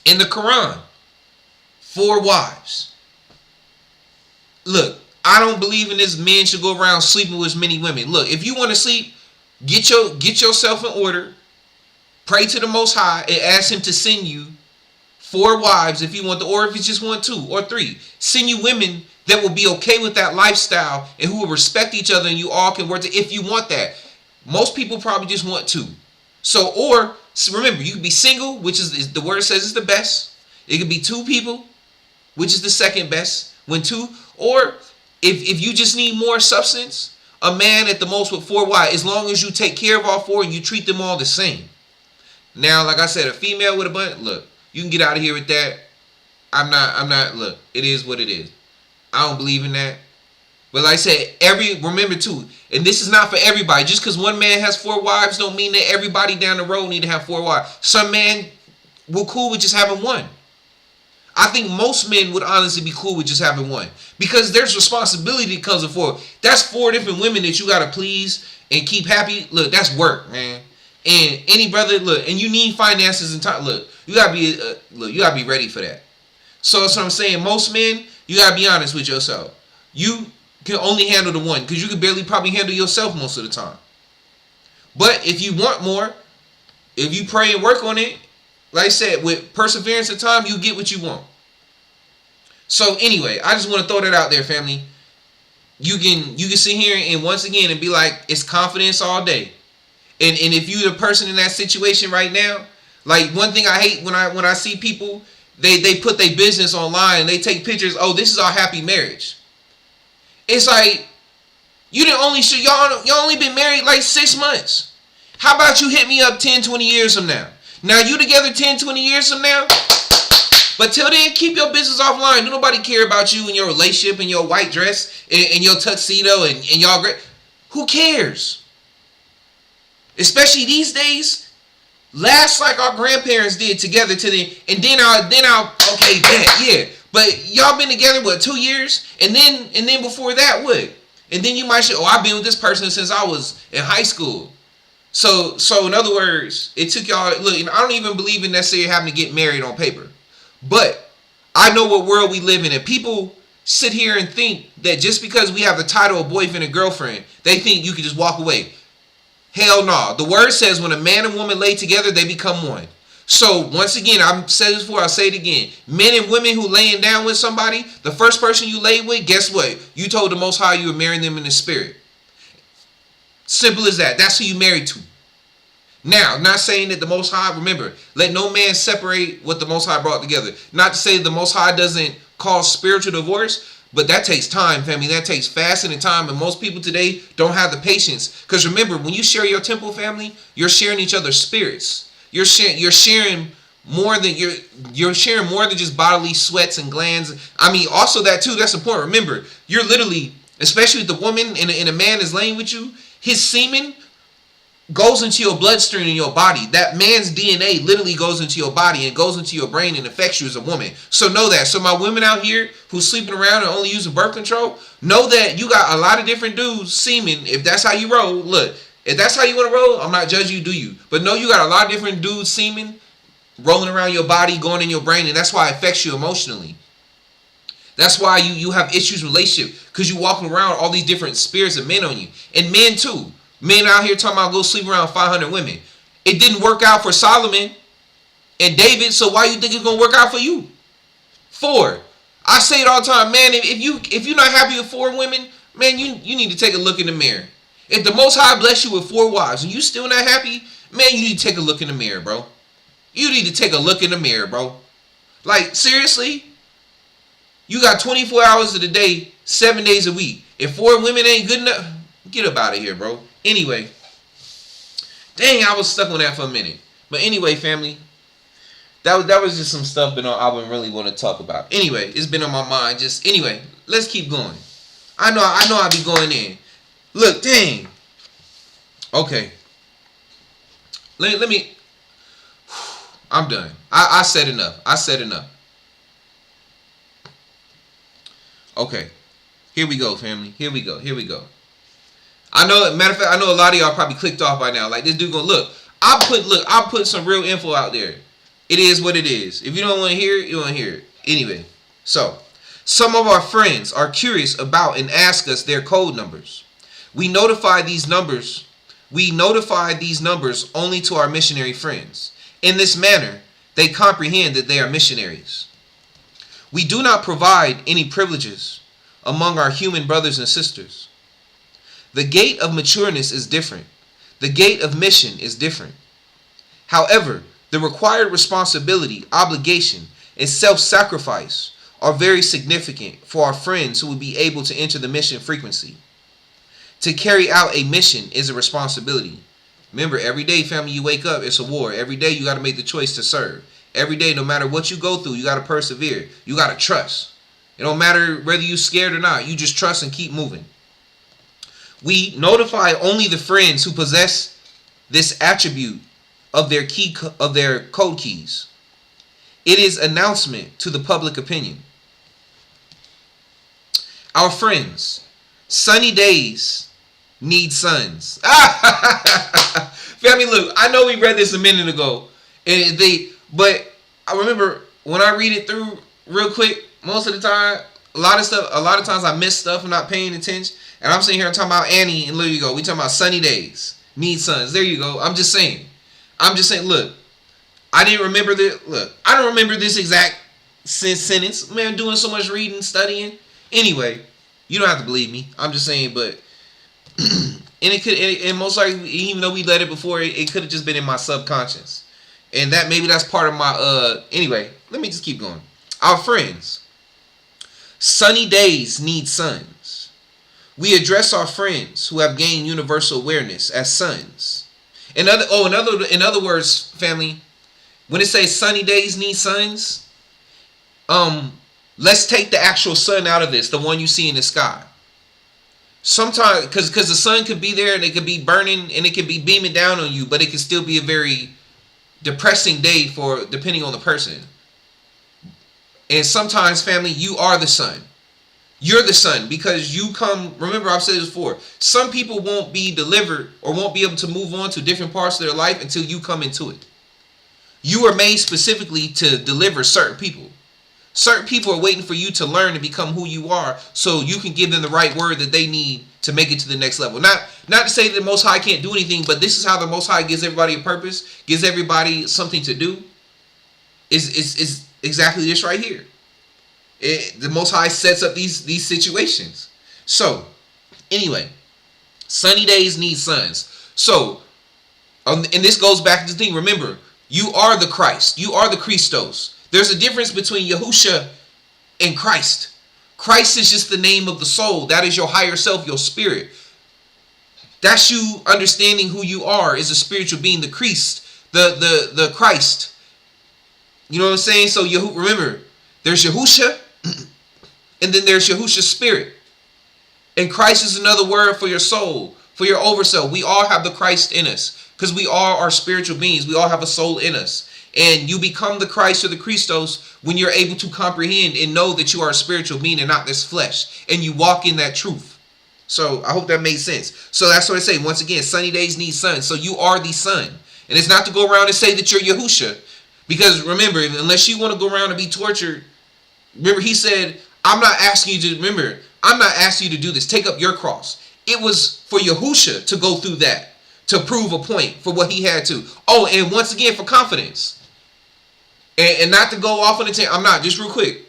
S1: In the Quran, 4 wives. Look, I don't believe in this men should go around sleeping with as many women. Look, if you want to sleep, get yourself in order. Pray to the Most High and ask him to send you 4 wives if you want to, or if you just want 2 or 3. Send you women that will be okay with that lifestyle and who will respect each other, and you all can work if you want that. Most people probably just want 2. So, or remember, you can be single, which is the word says is the best. It could be 2 people, which is the second best. When 2, or if you just need more substance, a man at the most with 4 wives, as long as you take care of all 4 and you treat them all the same. Now, like I said, a female with a bunch, look, you can get out of here with that. I'm not, look, it is what it is. I don't believe in that. But like I said, remember too, and this is not for everybody. Just because one man has 4 wives don't mean that everybody down the road need to have 4 wives. Some men will cool with just having 1. I think most men would honestly be cool with just having 1. Because there's responsibility that comes with 4. That's 4 different women that you got to please and keep happy. Look, that's work, man. And any brother, look, and you need finances and time. Look, you gotta be ready for that. So that's what I'm saying. Most men, you gotta be honest with yourself. You can only handle the 1 because you can barely probably handle yourself most of the time. But if you want more, if you pray and work on it, like I said, with perseverance and time, you get what you want. So anyway, I just want to throw that out there, family. You can sit here and once again and be like, it's confidence all day. And if you're the person in that situation right now, like one thing I hate when I see people, they put their business online and they take pictures. Oh, this is our happy marriage. It's like y'all only been married like 6 months. How about you hit me up 10, 20 years from now? Now you together 10, 20 years from now. But till then, keep your business offline. Don't nobody care about you and your relationship and your white dress and your tuxedo and y'all great. Who cares? Especially these days, last like our grandparents did together to the, and then I'll okay, yeah. But y'all been together what 2 years, and then before that what? And then you might say, oh, I've been with this person since I was in high school. So in other words, it took y'all. Look, I don't even believe in necessarily having to get married on paper, but I know what world we live in, and people sit here and think that just because we have the title of boyfriend and girlfriend, they think you can just walk away. Hell no. The word says when a man and woman lay together, they become one. So once again, I've said this before, I'll say it again. Men and women who laying down with somebody, the first person you lay with, guess what? You told the Most High you were marrying them in the spirit. Simple as that. That's who you married to. Now, not saying that the Most High, remember, let no man separate what the Most High brought together. Not to say the Most High doesn't cause spiritual divorce, but that takes time, family. That takes fasting and time. And most people today don't have the patience. Because remember, when you share your temple, family, you're sharing each other's spirits. You're sharing more than you're sharing more than just bodily sweats and glands. I mean, also that too. That's important. Remember, you're literally, especially if the woman and a man is laying with you, his semen goes into your bloodstream in your body. That man's DNA literally goes into your body and goes into your brain and affects you as a woman. So know that. So my women out here who's sleeping around and only using birth control, know that you got a lot of different dudes semen. If that's how you roll, look, If that's how you want to roll, I'm not judging you, do you? But no, you got a lot of different dudes semen rolling around your body, going in your brain, and that's why it affects you emotionally. That's why you have issues with relationship, because you walking around all these different spirits of men on you. And men too. Men out here talking about go sleep around 500 women. It didn't work out for Solomon and David, so why you think it's going to work out for you? 4. I say it all the time, man, if you're not happy with 4 women, man, you need to take a look in the mirror. If the Most High bless you with 4 wives and you still not happy, man, you need to take a look in the mirror, bro. You need to take a look in the mirror, bro. Like, seriously? You got 24 hours of the day, 7 days a week. If 4 women ain't good enough, get up out of here, bro. Anyway. Dang, I was stuck on that for a minute. But anyway, family. That was just some stuff that I wouldn't really want to talk about. Anyway, it's been on my mind. Anyway, let's keep going. I know I'll be going in. Look, dang. Okay. Let me. I'm done. I said enough. Okay. Here we go, family. Here we go. Matter of fact, I know a lot of y'all probably clicked off by now. Like, this dude gonna look. I'll put some real info out there. It is what it is. If you don't want to hear it, you don't hear it. Anyway, so some of our friends are curious about and ask us their code numbers. We notify these numbers only to our missionary friends. In this manner, they comprehend that they are missionaries. We do not provide any privileges among our human brothers and sisters. The gate of matureness is different. The gate of mission is different. However, the required responsibility, obligation, and self-sacrifice are very significant for our friends who will be able to enter the mission frequency. To carry out a mission is a responsibility. Remember, every day, family, you wake up, it's a war. Every day, you got to make the choice to serve. Every day, no matter what you go through, you got to persevere. You got to trust. It don't matter whether you're scared or not. You just trust and keep moving. We notify only the friends who possess this attribute of their code keys. It is announcement to the public opinion. Our friends, sunny days need suns. Family, look, I know we read this a minute ago, but I remember when I read it through real quick, most of the time, a lot of times I miss stuff and not paying attention. And I'm sitting here talking about Annie, and there you go. We talking about sunny days need suns. There you go. I'm just saying. Look, I don't remember this exact sentence. Man, I'm doing so much reading, studying. Anyway, you don't have to believe me. I'm just saying, but and most likely, even though we let it before, it could have just been in my subconscious, and that's part of my Anyway, let me just keep going. Our friends, sunny days need suns. We address our friends who have gained universal awareness as sons. In other words, family, when it says sunny days need suns, let's take the actual sun out of this, the one you see in the sky. Sometimes, because the sun could be there and it could be burning and it could be beaming down on you, but it can still be a very depressing day depending on the person. And sometimes, family, you are the sun. You're the sun because you come. Remember, I've said this before. Some people won't be delivered or won't be able to move on to different parts of their life until you come into it. You are made specifically to deliver certain people. Certain people are waiting for you to learn and become who you are so you can give them the right word that they need to make it to the next level. Not to say that the Most High can't do anything, but this is how the Most High gives everybody a purpose, gives everybody something to do. Is exactly this right here. The Most High sets up these situations. So, anyway, sunny days need suns. So, and this goes back to the thing. Remember, you are the Christ. You are the Christos. There's a difference between Yahusha and Christ. Christ is just the name of the soul. That is your higher self, your spirit. That's you understanding who you are as a spiritual being, the Christ, the Christ. You know what I'm saying? So remember, there's Yahusha, and then there's Yahusha's spirit. And Christ is another word for your soul, for your oversoul. We all have the Christ in us because we all are spiritual beings. We all have a soul in us. And you become the Christ or the Christos when you're able to comprehend and know that you are a spiritual being and not this flesh. And you walk in that truth. So I hope that made sense. So that's what I say. Once again, sunny days need sun. So you are the sun. And it's not to go around and say that you're Yahusha. Because remember, unless you want to go around and be tortured, remember he said, I'm not asking you to do this. Take up your cross. It was for Yahusha to go through that, to prove a point for what he had to. Oh, and once again, for confidence. And not to go off on a tangent. I'm not, just real quick.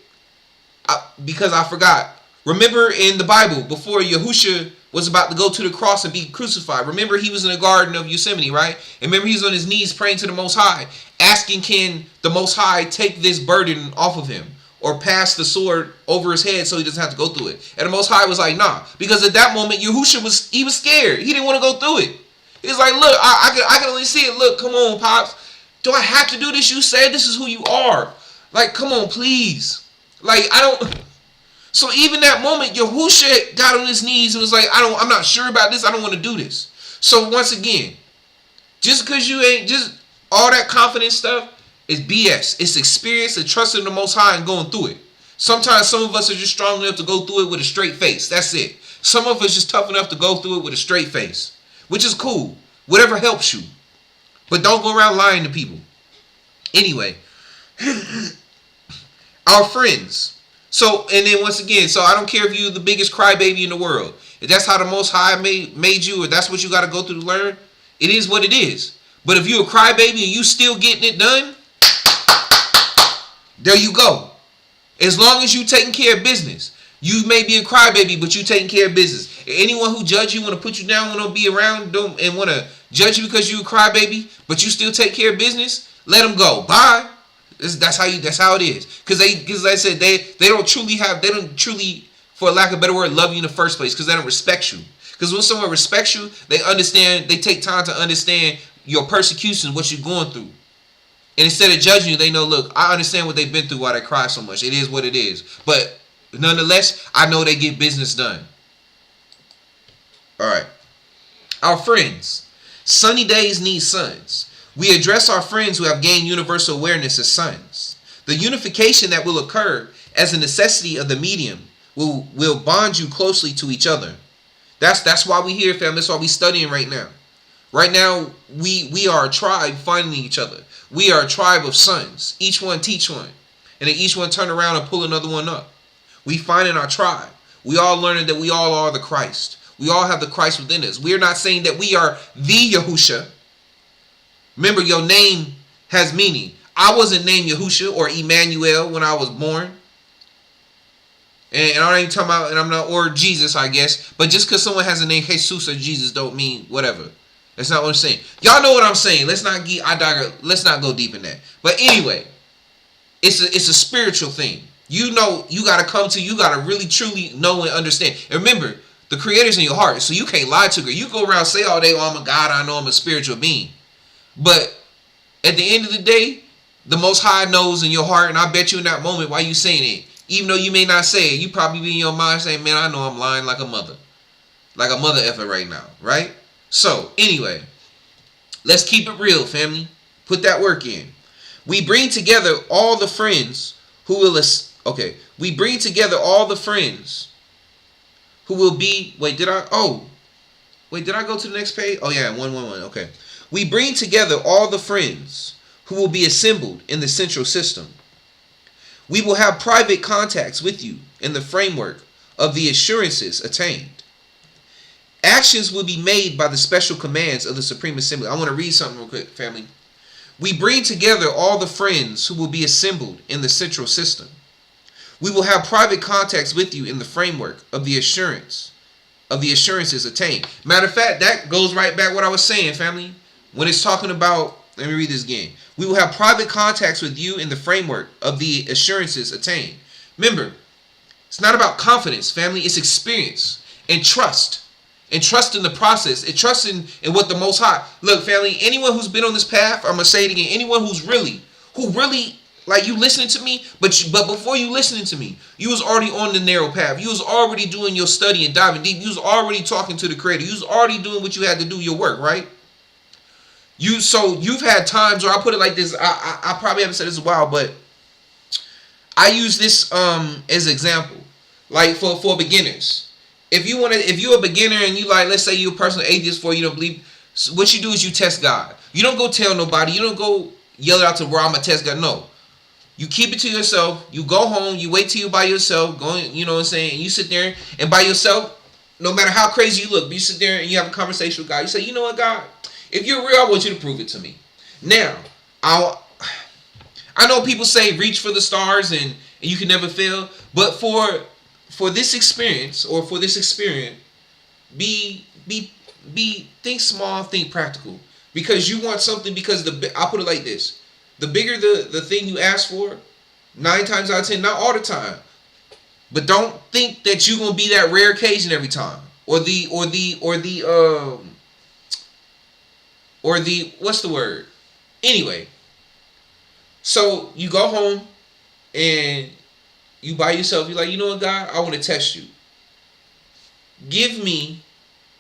S1: Because I forgot. Remember in the Bible, before Yahusha was about to go to the cross and be crucified, remember he was in the Garden of Yosemite, right? And remember he was on his knees praying to the Most High, asking, can the Most High take this burden off of him? Or pass the sword over his head so he doesn't have to go through it. And the Most High was like, nah. Because at that moment, Yahusha was scared. He didn't want to go through it. He was like, look, I can only see it. Look, come on, Pops. Do I have to do this? You said this is who you are. Like, come on, please. Like, I don't... So even that moment, Yahusha got on his knees and was like, I'm not sure about this. I don't want to do this. So once again, just because you ain't, just all that confidence stuff is BS. It's experience and trusting the Most High and going through it. Sometimes some of us are just strong enough to go through it with a straight face. That's it. Some of us just tough enough to go through it with a straight face, which is cool. Whatever helps you. But don't go around lying to people. Anyway, our friends. So, and then once again, so I don't care if you're the biggest crybaby in the world. If that's how the Most High made you, or that's what you got to go through to learn, it is what it is. But if you're a crybaby and you still getting it done, there you go. As long as you taking care of business. You may be a crybaby, but you taking care of business. Anyone who judge you, want to put you down, want to be around, and want to judge you because you a crybaby, but you still take care of business, let them go. Bye. That's how it is. Because like I said, they don't truly, for lack of a better word, love you in the first place, because they don't respect you. Because when someone respects you, they take time to understand your persecution, what you're going through. And instead of judging you, they know, look, I understand what they've been through, why they cry so much. It is what it is. But nonetheless, I know they get business done. All right. Our friends. Sunny days need suns. We address our friends who have gained universal awareness as suns. The unification that will occur as a necessity of the medium will bond you closely to each other. That's why we here, fam. That's why we studying right now. Right now, we are a tribe finding each other. We are a tribe of sons. Each one teach one. And then each one turn around and pull another one up. We find in our tribe. We all learning that we all are the Christ. We all have the Christ within us. We are not saying that we are the Yahusha. Remember, your name has meaning. I wasn't named Yahusha or Emmanuel when I was born. And I ain't talking about, and I'm not, or Jesus, I guess. But just because someone has a name, Jesus or Jesus, don't mean whatever. That's not what I'm saying. Y'all know what I'm saying. Let's not go deep in that. But anyway, it's a spiritual thing. You know, you got to really truly know and understand. And remember, the Creator's in your heart, so you can't lie to her. You go around and say all day, oh, I'm a God, I know I'm a spiritual being. But at the end of the day, the Most High knows in your heart, and I bet you in that moment why you saying it. Even though you may not say it, you probably be in your mind saying, man, I know I'm lying like a mother. Like a mother effer right now, right? So, anyway, let's keep it real, family. Put that work in. We bring together all the friends who will... Okay. We bring together all the friends who will be... Wait, did I go to the next page? Oh, yeah, 111. Okay. We bring together all the friends who will be assembled in the central system. We will have private contacts with you in the framework of the assurances attained. Actions will be made by the special commands of the Supreme Assembly. I want to read something real quick, family. We bring together all the friends who will be assembled in the central system. We will have private contacts with you in the framework of the assurances attained. Matter of fact, that goes right back what I was saying, family. When it's talking about, let me read this again. We will have private contacts with you in the framework of the assurances attained. Remember, it's not about confidence, family. It's experience and trust. And trust in the process. And trust in what the Most High. Look, family, anyone who's been on this path, I'm going to say it again. Anyone who really, like you listening to me, but before you listening to me, you was already on the narrow path. You was already doing your study and diving deep. You was already talking to the Creator. You was already doing what you had to do, your work, right? You've had times where I put it like this. I probably haven't said this in a while, but I use this as an example, like for beginners. if you're a beginner and you like, let's say you're a personal atheist for you don't believe, what you do is you test God. You don't go tell nobody. You don't go yell it out to the world, I'm gonna test God. No. You keep it to yourself. You go home. You wait till you're by yourself. Going, you know what I'm saying? And you sit there and by yourself, no matter how crazy you look, you sit there and you have a conversation with God. You say, you know what, God? If you're real, I want you to prove it to me. Now, I know people say reach for the stars and you can never fail. But for this experience or for this experience, be think small, think practical. Because you want something, because I'll put it like this. The bigger the thing you ask for, 9 times out of 10, not all the time, but don't think that you're gonna be that rare occasion every time, or the what's the word? Anyway, so you go home and you by yourself. You're like, you know what, God, I want to test you. Give me,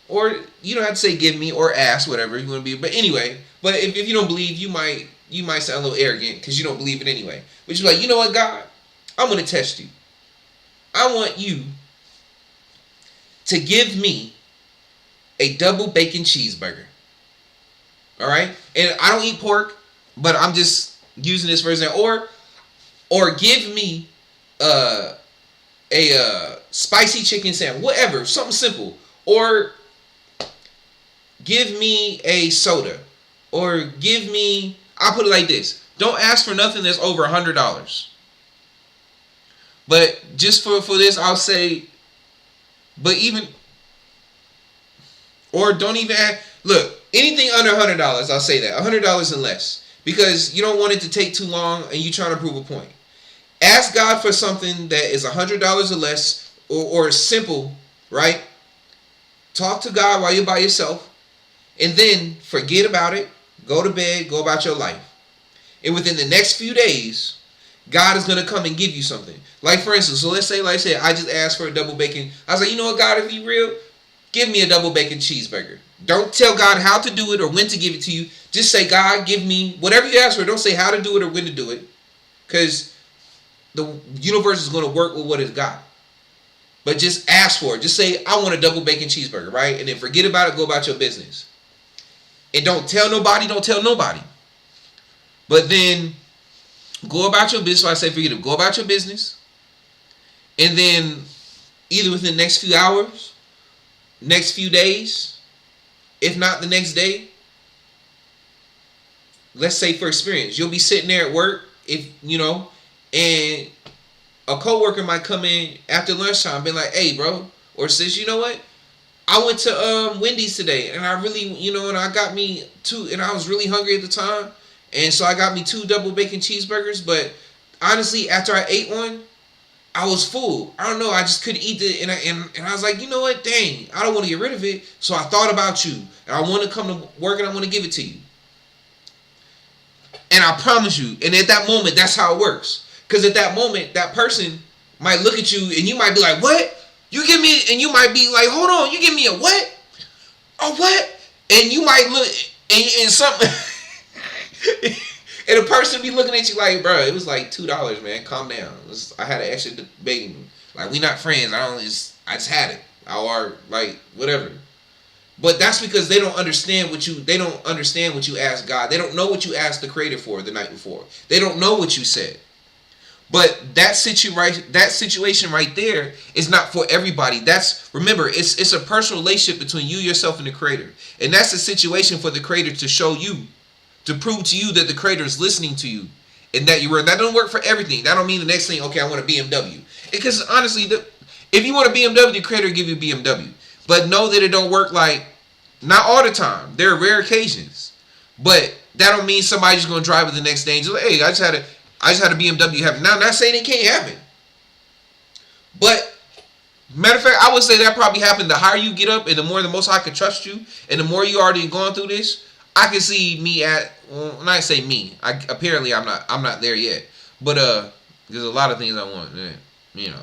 S1: or you don't have to say give me or ask, whatever you want to be. But anyway, but if you don't believe, you might sound a little arrogant because you don't believe it anyway. But you're like, you know what, God? I'm going to test you. I want you to give me a double bacon cheeseburger. All right? And I don't eat pork, but I'm just using this for example. Or give me a spicy chicken sandwich. Whatever. Something simple. Or give me a soda. Or give me... I'll put it like this. Don't ask for nothing that's over $100. But just for this, I'll say, but even, or don't even ask, look, anything under $100, I'll say that. $100 and less. Because you don't want it to take too long and you're trying to prove a point. Ask God for something that is $100 or less or simple, right? Talk to God while you're by yourself. And then forget about it. Go to bed, go about your life. And within the next few days, God is going to come and give you something. Like for instance, so let's say, like I said, I just asked for a double bacon. I was like, you know what, God, if you real, give me a double bacon cheeseburger. Don't tell God how to do it or when to give it to you. Just say, God, give me whatever you ask for. Don't say how to do it or when to do it. Because the universe is going to work with what it's got. But just ask for it. Just say, I want a double bacon cheeseburger, right? And then forget about it, go about your business. And don't tell nobody, But then go about your business. So I say forget it. Go about your business. And then either within the next few hours, next few days, if not the next day, let's say for experience, you'll be sitting there at work, if you know, and a coworker might come in after lunchtime, be like, hey bro, or sis, you know what? I went to Wendy's today and I really, and I got me 2, and I was really hungry at the time. And so I got me 2 double bacon cheeseburgers. But honestly, after I ate one, I was full. I don't know. I just couldn't eat it. And I was like, you know what? Dang, I don't want to get rid of it. So I thought about you. And I want to come to work and I want to give it to you. And I promise you, and at that moment, that's how it works. Because at that moment, that person might look at you and you might be like, what? You give me, and you might be like, hold on, you give me a what? A what? And you might look, and something, and a person be looking at you like, bro, it was like $2, man, calm down. I had an extra bacon. Like, we not friends. I just had it. Or like, whatever. But that's because they don't understand what you asked God. They don't know what you asked the Creator for the night before. They don't know what you said. But that situation right there is not for everybody. Remember, it's a personal relationship between you, yourself, and the Creator. And that's a situation for the Creator to show you, to prove to you that the Creator is listening to you. And that that don't work for everything. That don't mean the next thing, okay, I want a BMW. Because honestly, if you want a BMW, the Creator will give you a BMW. But know that it don't work not all the time. There are rare occasions. But that don't mean somebody's just going to drive it the next day and just like, hey, I just had a BMW happen. Now, I'm not saying it can't happen. But, matter of fact, I would say that probably happened. The higher you get up and the more the Most High can trust you and the more you already gone through this, I can see me not say me. Apparently, I'm not there yet. But, there's a lot of things I want.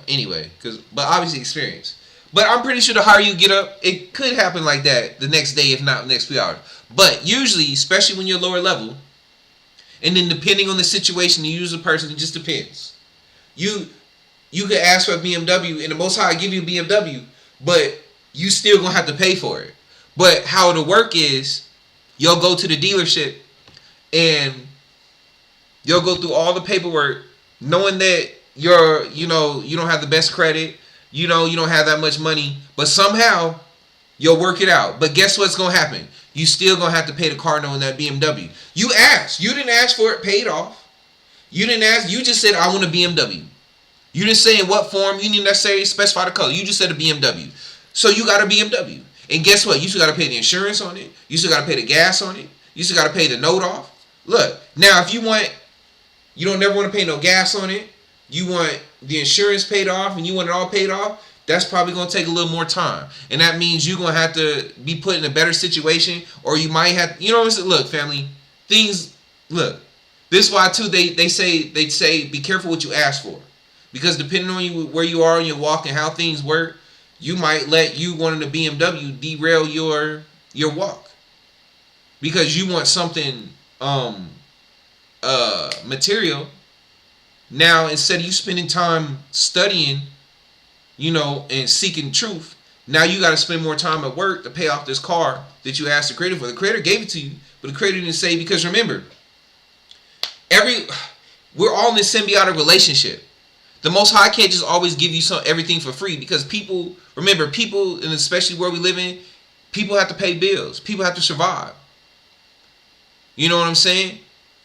S1: Anyway. But obviously experience. But I'm pretty sure the higher you get up, it could happen like that the next day, if not the next few hours. But usually, especially when you're lower level, and then depending on the situation, you use a person, it just depends. You could ask for a BMW, and the Most High give you a BMW, but you still gonna have to pay for it. But how it'll work is you'll go to the dealership and you'll go through all the paperwork knowing that you don't have the best credit, you don't have that much money, but somehow you'll work it out. But guess what's gonna happen? You still gonna have to pay the car note on that BMW. You didn't ask for it paid off. You didn't ask, you just said I want a BMW. You didn't say in what form, you didn't necessarily specify the color. You just said a BMW. So you got a BMW. And guess what? You still gotta pay the insurance on it. You still gotta pay the gas on it. You still gotta pay the note off. Look, now if you don't never want to pay no gas on it, you want the insurance paid off and you want it all paid off, that's probably going to take a little more time. And that means you're going to have to be put in a better situation, or you might have, look, family, look, this is why too, they say be careful what you ask for. Because depending on where you are in your walk and how things work, you might let you wanting a BMW derail your walk. Because you want something material. Now, instead of you spending time studying, and seeking truth, now you got to spend more time at work to pay off this car that you asked the creator for. The creator gave it to you, but the creator didn't say, because remember, we're all in this symbiotic relationship. The Most High can't just always give you everything for free, because people, and especially where we live in, people have to pay bills. People have to survive. You know what I'm saying?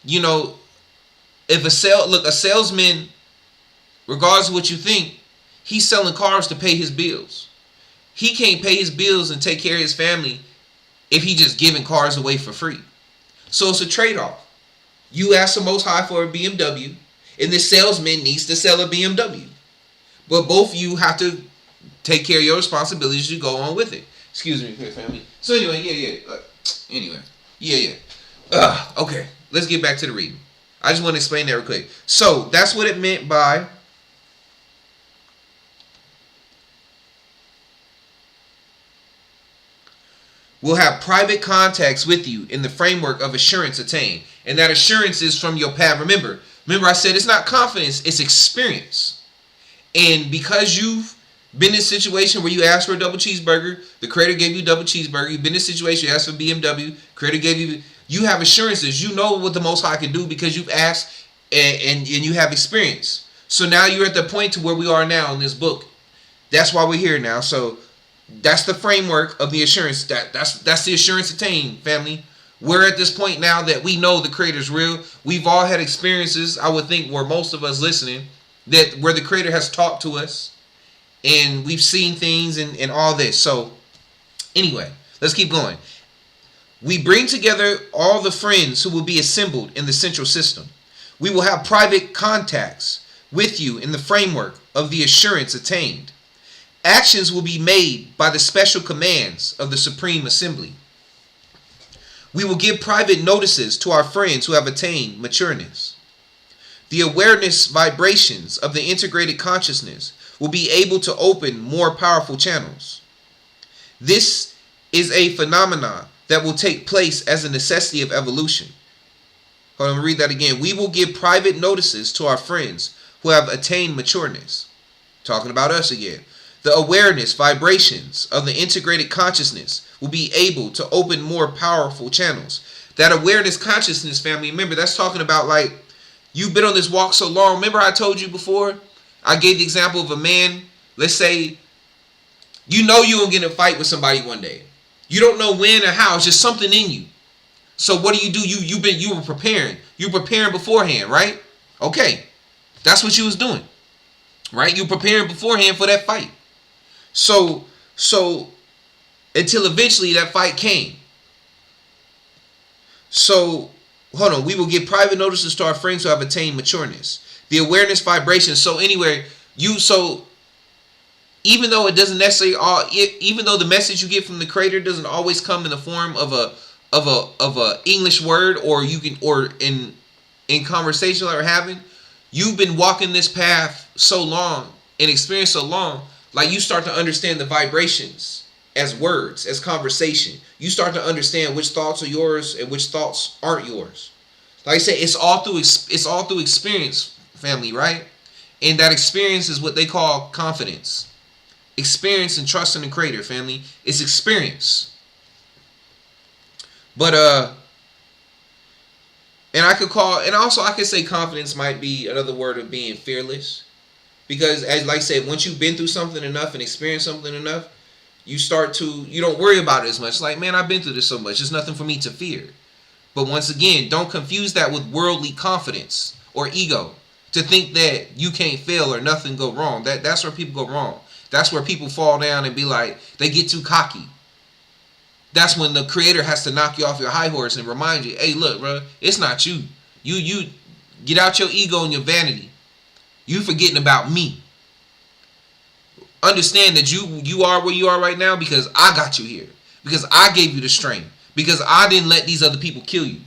S1: If a salesman, regardless of what you think, he's selling cars to pay his bills. He can't pay his bills and take care of his family if he just giving cars away for free. So it's a trade-off. You ask the Most High for a BMW, and this salesman needs to sell a BMW. But both of you have to take care of your responsibilities to go on with it. Excuse me, family. So anyway, okay, let's get back to the reading. I just want to explain that real quick. So that's what it meant by we'll have private contacts with you in the framework of assurance attained. And that assurance is from your path. Remember I said it's not confidence, it's experience. And because you've been in a situation where you asked for a double cheeseburger, the creator gave you a double cheeseburger. You've been in a situation you asked for a BMW, creator gave you have assurances. You know what the Most High can do because you've asked and you have experience. So now you're at the point to where we are now in this book. That's why we're here now. So that's the framework of the assurance. That's the assurance attained, family. We're at this point now that we know the creator's real. We've all had experiences, I would think, where most of us listening, that where the creator has talked to us and we've seen things and all this. So anyway, let's keep going. We bring together all the friends who will be assembled in the central system. We will have private contacts with you in the framework of the assurance attained. Actions will be made by the special commands of the Supreme Assembly. We will give private notices to our friends who have attained matureness. The awareness vibrations of the integrated consciousness will be able to open more powerful channels. This is a phenomenon that will take place as a necessity of evolution. Hold on, let me read that again. We will give private notices to our friends who have attained matureness. Talking about us again. The awareness vibrations of the integrated consciousness will be able to open more powerful channels. That awareness consciousness, family, remember, that's talking about like, you've been on this walk so long. Remember I told you before, I gave the example of a man, let's say, you're going to get in a fight with somebody one day. You don't know when or how, it's just something in you. So what do? You were preparing. You were preparing beforehand, right? Okay. That's what you was doing. Right? You were preparing beforehand for that fight. So until eventually that fight came. So hold on, we will give private notices to our friends who have attained matureness. The awareness vibration. So anywhere even though it doesn't necessarily even though the message you get from the creator doesn't always come in the form of a English word, or in conversation that we're having, you've been walking this path so long and experienced so long, like you start to understand the vibrations as words, as conversation. You start to understand which thoughts are yours and which thoughts aren't yours. Like I said, it's all through experience, family, right? And that experience is what they call confidence. Experience and trust in the Creator, family. It's experience. But and I could say confidence might be another word of being fearless. Because as like I said, once you've been through something enough and experienced something enough, you don't worry about it as much. Like, man, I've been through this so much. There's nothing for me to fear. But once again, don't confuse that with worldly confidence or ego. To think that you can't fail or nothing go wrong. That's where people go wrong. That's where people fall down and be like, they get too cocky. That's when the Creator has to knock you off your high horse and remind you, hey, look, bro, it's not you. You get out your ego and your vanity. You forgetting about me. Understand that you are where you are right now because I got you here. Because I gave you the strength. Because I didn't let these other people kill you.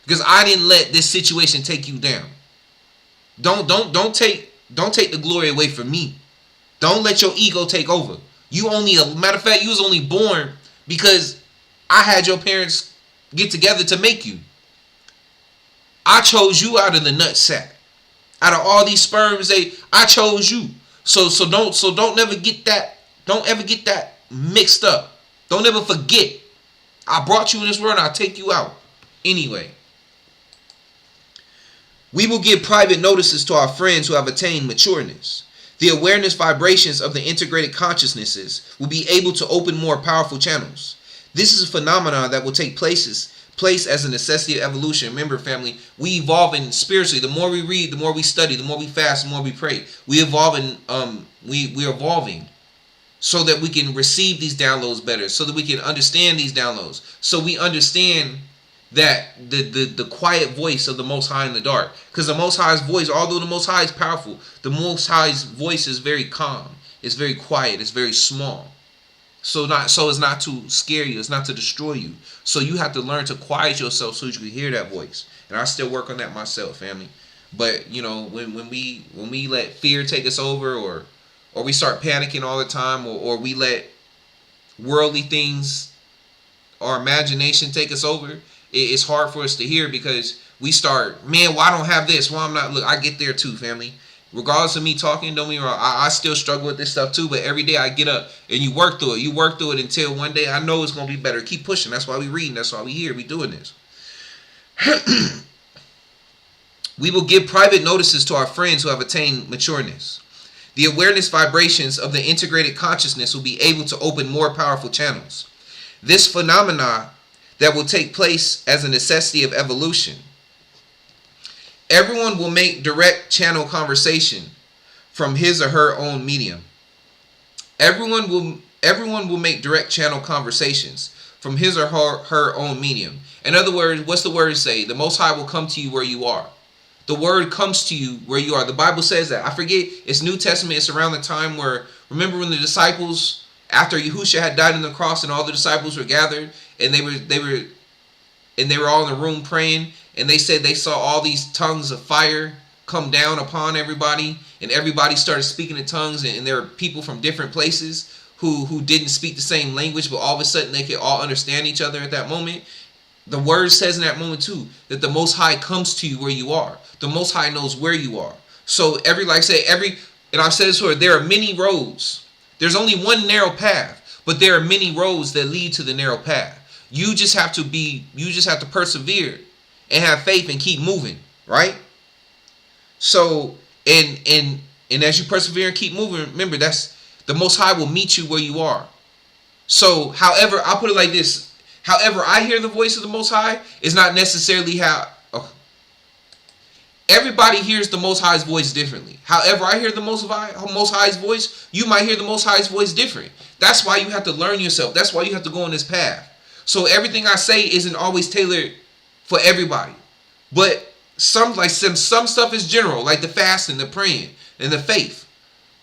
S1: Because I didn't let this situation take you down. Don't take the glory away from me. Don't let your ego take over. Matter of fact, you was only born because I had your parents get together to make you. I chose you out of the nutsack. Out of all these sperms, I chose you. So don't ever get that mixed up. Don't ever forget. I brought you in this world and I'll take you out. Anyway. We will give private notices to our friends who have attained matureness. The awareness vibrations of the integrated consciousnesses will be able to open more powerful channels. This is a phenomenon that will take place as a necessity of evolution. Remember, family, we evolve in spiritually. The more we read, the more we study, the more we fast, the more we pray. We evolve we're evolving so that we can receive these downloads better, so that we can understand these downloads, so we understand that the quiet voice of the Most High in the dark. Because the Most High's voice, although the Most High is powerful, the Most High's voice is very calm. It's very quiet. It's very small. So it's not to scare you. It's not to destroy you. So you have to learn to quiet yourself so you can hear that voice. And I still work on that myself, family. But when we let fear take us over, or we start panicking all the time, or we let worldly things, our imagination take us over, it's hard for us to hear because we start, man, why I don't have this? Why I'm not? Look, I get there too, family. Regardless of me talking, don't get me wrong, I still struggle with this stuff too, but every day I get up and you work through it. You work through it until one day I know it's going to be better. Keep pushing. That's why we reading. That's why we here. We doing this. We will give private notices to our friends who have attained matureness. The awareness vibrations of the integrated consciousness will be able to open more powerful channels. This phenomena that will take place as a necessity of evolution. Everyone will make direct channel conversation from his or her own medium. Everyone will make direct channel conversations from his or her own medium. In other words, what's the word say? The Most High will come to you where you are. The word comes to you where you are. The Bible says that. I forget, it's New Testament. It's around the time where, remember when the disciples, after Yahushua had died on the cross and all the disciples were gathered and they were all in the room praying, and they said they saw all these tongues of fire come down upon everybody, and everybody started speaking in tongues, and there were people from different places who didn't speak the same language, but all of a sudden they could all understand each other at that moment. The word says in that moment too that the Most High comes to you where you are. The Most High knows where you are. So and I've said this before, there are many roads. There's only one narrow path, but there are many roads that lead to the narrow path. You just have to persevere and have faith and keep moving, right? So, and as you persevere and keep moving, remember that's the Most High will meet you where you are. So, however, I'll put it like this. However, I hear the voice of the Most High is not necessarily how everybody hears the Most High's voice differently. However, I hear the Most High's voice, you might hear the Most High's voice different. That's why you have to learn yourself. That's why you have to go on this path. So everything I say isn't always tailored for everybody. But some stuff is general, like the fasting, the praying, and the faith.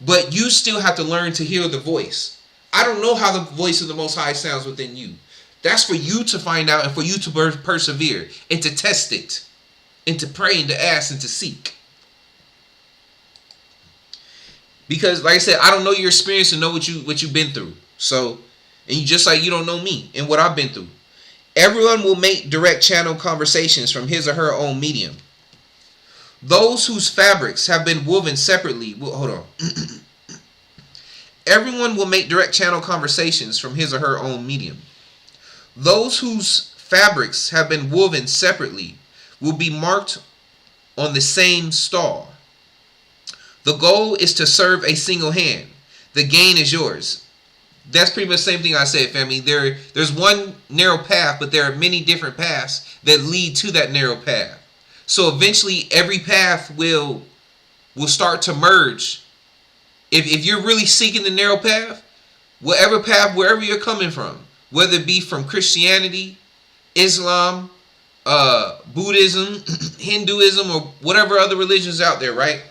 S1: But you still have to learn to hear the voice. I don't know how the voice of the Most High sounds within you. That's for you to find out and for you to persevere and to test it and to pray and to ask and to seek. Because like I said, I don't know your experience and know what you've been through. So, and you just like you don't know me and what I've been through. Everyone will make direct channel conversations from his or her own medium. Those whose fabrics have been woven separately, hold on. Everyone will make direct channel conversations from his or her own medium. Those whose fabrics have been woven separately will be marked on the same stall. The goal is to serve a single hand. The gain is yours. That's pretty much the same thing I said, family. There's one narrow path, but there are many different paths that lead to that narrow path. So eventually every path will start to merge. If you're really seeking the narrow path, wherever you're coming from, whether it be from Christianity, Islam, Buddhism, Hinduism, or whatever other religions out there, right?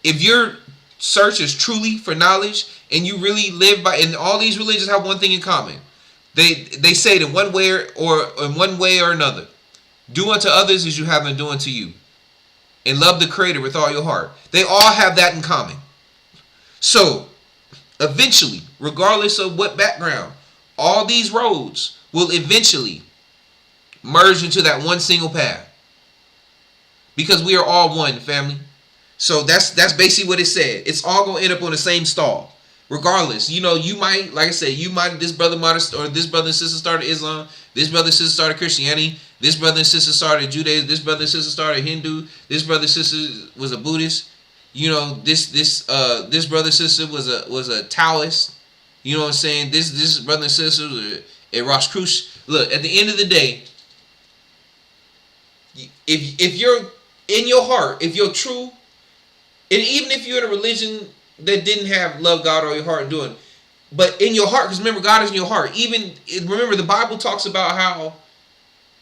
S1: If your search is truly for knowledge and you really live by, and all these religions have one thing in common. They say that one way or another, do unto others as you have been doing to you, and love the Creator with all your heart. They all have that in common. So, eventually, regardless of what background, all these roads will eventually merge into that one single path. Because we are all one, family. So that's basically what it said. It's all going to end up on the same stall. Regardless, you might, like I said, this brother and sister started Islam, this brother and sister started Christianity, this brother and sister started Judaism, this brother and sister started Hindu, this brother and sister was a Buddhist, this brother and sister was a Taoist, you know what I'm saying? This brother and sister was a Rosicrucian. Look, at the end of the day, if you're in your heart, if you're true, and even if you're in a religion that didn't have love God or your heart and doing, but in your heart, because remember, God is in your heart. Remember, the Bible talks about how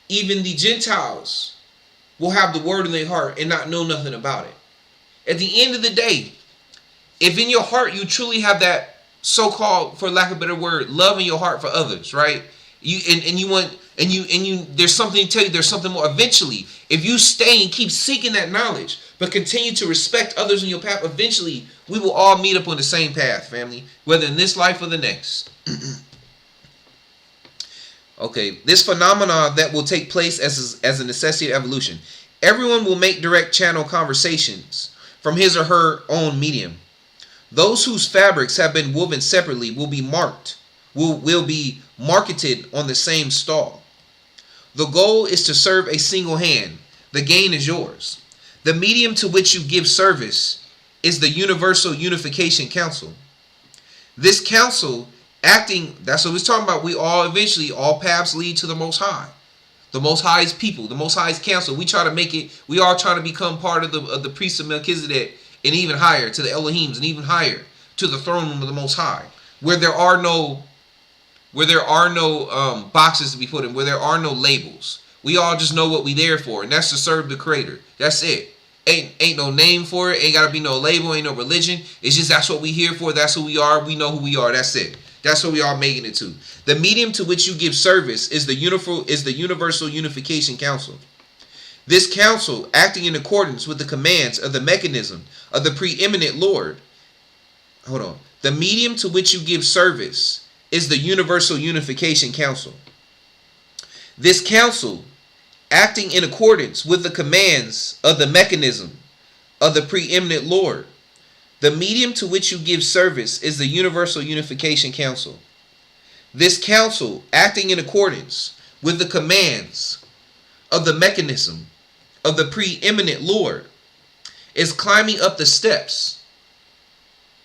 S1: even the Gentiles will have the word in their heart and not know nothing about it. At the end of the day, if in your heart you truly have that so-called, for lack of a better word, love in your heart for others, right? There's something to tell you, there's something more. Eventually, if you stay and keep seeking that knowledge, but continue to respect others in your path, eventually we will all meet up on the same path, family, whether in this life or the next. Okay, this phenomenon that will take place as a necessity of evolution. Everyone will make direct channel conversations from his or her own medium. Those whose fabrics have been woven separately will be marketed on the same stall. The goal is to serve a single hand. The gain is yours. The medium to which you give service is the Universal Unification Council. This council acting, that's what we're talking about. All paths lead to the Most High. The Most High's people, the Most High's council. We are trying to become part of the priests of Melchizedek, and even higher to the Elohims, and even higher to the throne room of the Most High, where there are no boxes to be put in, where there are no labels. We all just know what we there for, and that's to serve the Creator. That's it. Ain't no name for it. Ain't gotta be no label. Ain't no religion. It's just that's what we here for. That's who we are. We know who we are. That's it. That's what we are making it to. The medium to which you give service is the Universal Unification Council. This council, acting in accordance with the commands of the mechanism of the preeminent Lord. Hold on. The medium to which you give service is the Universal Unification Council. This council, acting in accordance with the commands of the mechanism of the preeminent Lord. The medium to which you give service is the Universal Unification Council. This council, acting in accordance with the commands of the mechanism of the preeminent Lord, is climbing up the steps.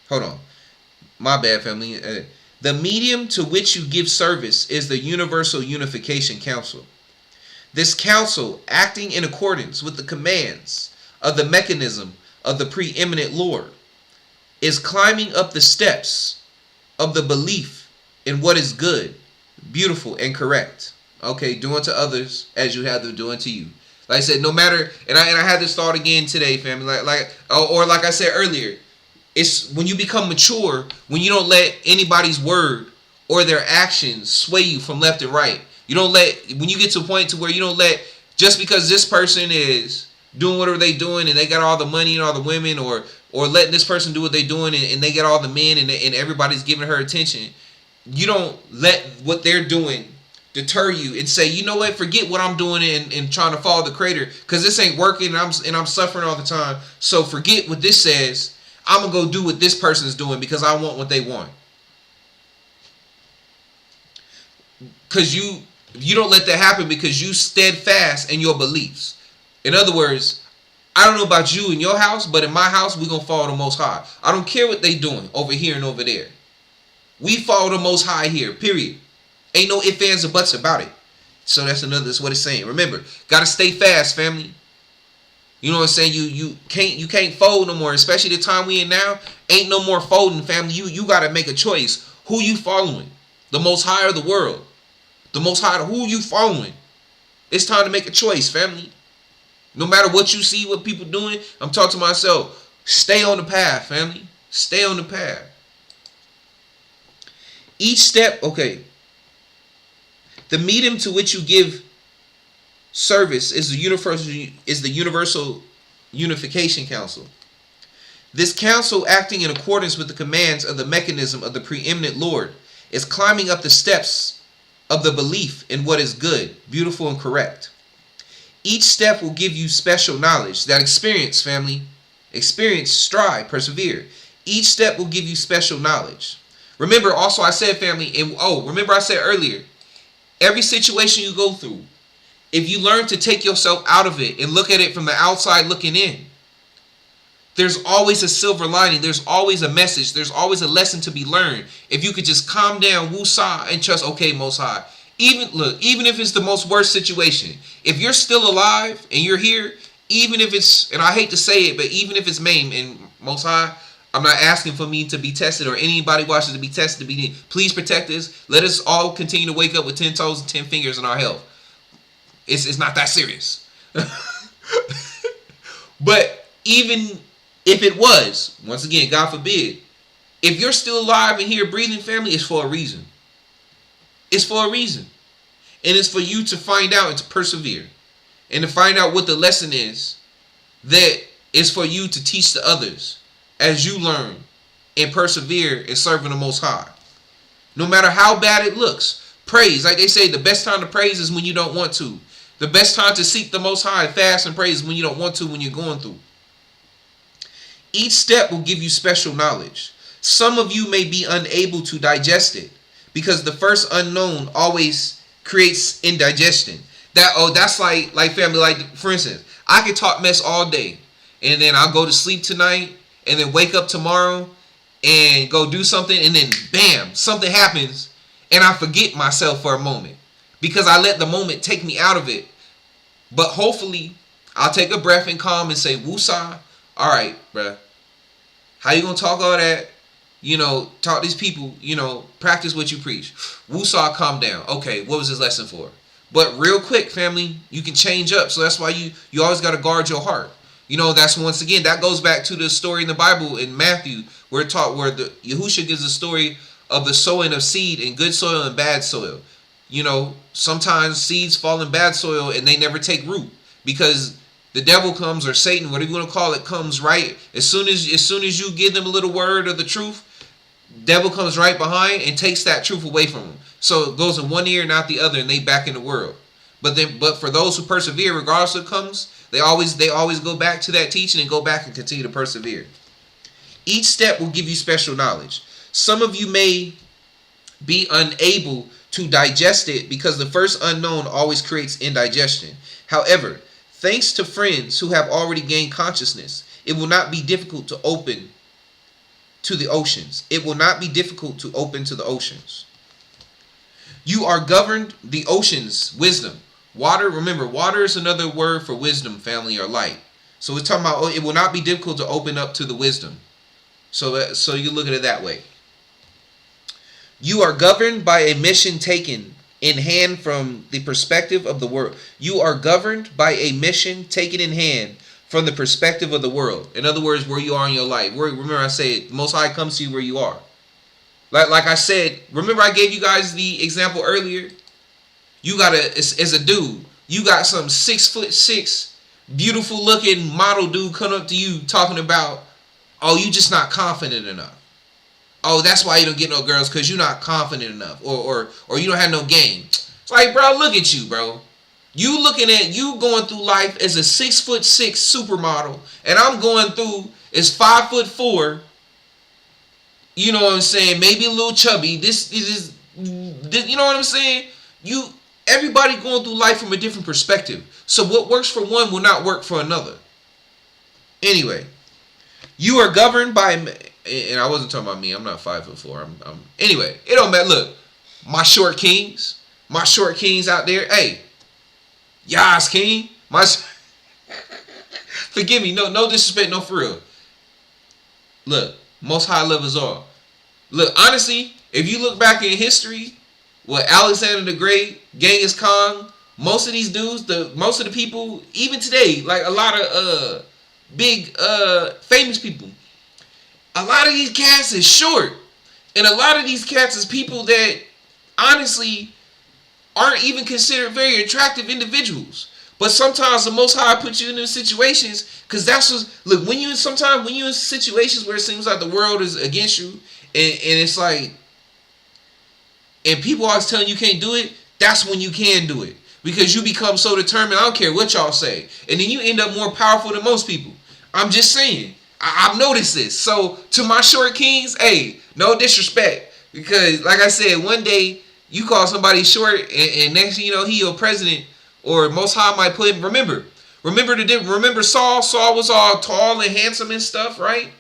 S1: Hold on. My bad, family. The medium to which you give service is the Universal Unification Council. This council, acting in accordance with the commands of the mechanism of the preeminent Lord, is climbing up the steps of the belief in what is good, beautiful, and correct. Okay, do unto others as you have them do unto you. Like I said, no matter, and I had this thought again today, family. Like I said earlier, it's when you become mature, when you don't let anybody's word or their actions sway you from left and right. When you get to a point to where you don't let, just because this person is doing whatever they doing and they got all the money and all the women, or letting this person do what they doing and they got all the men and everybody's giving her attention, you don't let what they're doing deter you and say, you know what, forget what I'm doing and trying to follow the Creator, because this ain't working and I'm suffering all the time. So forget what this says. I'm going to go do what this person's doing because I want what they want. Because you don't let that happen because you steadfast in your beliefs. In other words, I don't know about you in your house, but in my house, we're going to follow the Most High. I don't care what they doing over here and over there. We follow the Most High here, period. Ain't no ifs, ands, or buts about it. So that's what it's saying. Remember, got to stay fast, family. You know what I'm saying? You can't fold no more, especially the time we in now. Ain't no more folding, family. You got to make a choice. Who you following? The Most High or the world? The Most High, who you following? It's time to make a choice, family. No matter what you see, what people doing, I'm talking to myself. Stay on the path, family. Stay on the path. Each step, okay. The medium to which you give service is the Universal Unification Council. This council, acting in accordance with the commands of the mechanism of the preeminent Lord, is climbing up the steps of the belief in what is good, beautiful, and correct. Each step will give you special knowledge. That experience, family. Experience, strive, persevere. Each step will give you special knowledge. Remember, also I said, family, remember I said earlier, every situation you go through, if you learn to take yourself out of it and look at it from the outside looking in, there's always a silver lining. There's always a message. There's always a lesson to be learned. If you could just calm down, woosah, and trust, okay, Most High. Even if it's the most worst situation, if you're still alive and you're here, even if it's, and I hate to say it, but even if it's maimed, and Most High, I'm not asking for me to be tested or anybody watching to be tested. Please protect us. Let us all continue to wake up with 10 toes and 10 fingers in our health. It's not that serious. But even if it was, once again, God forbid, if you're still alive and here breathing, family, it's for a reason. It's for a reason. And it's for you to find out and to persevere. And to find out what the lesson is that is for you to teach to others as you learn and persevere in serving the Most High. No matter how bad it looks. Praise. Like they say, the best time to praise is when you don't want to. The best time to seek the Most High, fast and praise, is when you don't want to, when you're going through. Each step will give you special knowledge. Some of you may be unable to digest it because the first unknown always creates indigestion. That's like family, like for instance, I could talk mess all day and then I'll go to sleep tonight and then wake up tomorrow and go do something and then bam, something happens and I forget myself for a moment because I let the moment take me out of it. But hopefully I'll take a breath and calm and say, woosah, all right, bruh. How you gonna talk all that? Talk to these people, practice what you preach. Woosah, calm down. Okay, what was this lesson for? But real quick, family, you can change up. So that's why you always got to guard your heart. That's once again, that goes back to the story in the Bible in Matthew where the Yahusha gives a story of the sowing of seed in good soil and bad soil. Sometimes seeds fall in bad soil and they never take root because the devil comes, or Satan, whatever you want to call it, comes right as soon as you give them a little word of the truth. Devil comes right behind and takes that truth away from them. So it goes in one ear and out the other, and they back in the world. But for those who persevere, regardless of what comes, they always go back to that teaching and go back and continue to persevere. Each step will give you special knowledge. Some of you may be unable to digest it because the first unknown always creates indigestion. However, thanks to friends who have already gained consciousness, it will not be difficult to open to the oceans. It will not be difficult to open to the oceans. You are governed the oceans, wisdom. Water, remember, water is another word for wisdom, family, or light. So we're talking about it will not be difficult to open up to the wisdom. So you look at it that way. You are governed by a mission taken in hand from the perspective of the world. You are governed by a mission taken in hand from the perspective of the world. In other words, where you are in your life. Remember I said, Most High comes to you where you are. Like I said, remember I gave you guys the example earlier? You got as a dude, you got some 6'6", beautiful looking model dude come up to you talking about, oh, you just not confident enough. Oh, that's why you don't get no girls, because you're not confident enough. Or you don't have no game. It's like, bro, look at you, bro. You looking at you going through life as a 6'6" supermodel, and I'm going through as 5'4". You know what I'm saying? Maybe a little chubby. This, you know what I'm saying? Everybody going through life from a different perspective. So what works for one will not work for another. Anyway, you are governed by, and I wasn't talking about me. I'm not 5'4". Anyway, it don't matter. Look, my short kings out there. Hey, Yas King, forgive me. No disrespect. No, for real. Look, most high levels are. Look, honestly, if you look back in history, with Alexander the Great, Genghis Khan, most of these dudes, most of the people, even today, like a lot of big famous people, a lot of these cats is short, and a lot of these cats is people that honestly aren't even considered very attractive individuals. But sometimes the Most High puts you in those situations, because that's what, look, when you in situations where it seems like the world is against you, and it's like, and people always telling you can't do it, that's when you can do it. Because you become so determined, I don't care what y'all say. And then you end up more powerful than most people. I'm just saying. I've noticed this. So, to my short kings, hey, no disrespect. Because, like I said, one day, you call somebody short, and next thing you know, he your president, or Most High might put him. Remember Saul? Saul was all tall and handsome and stuff, right?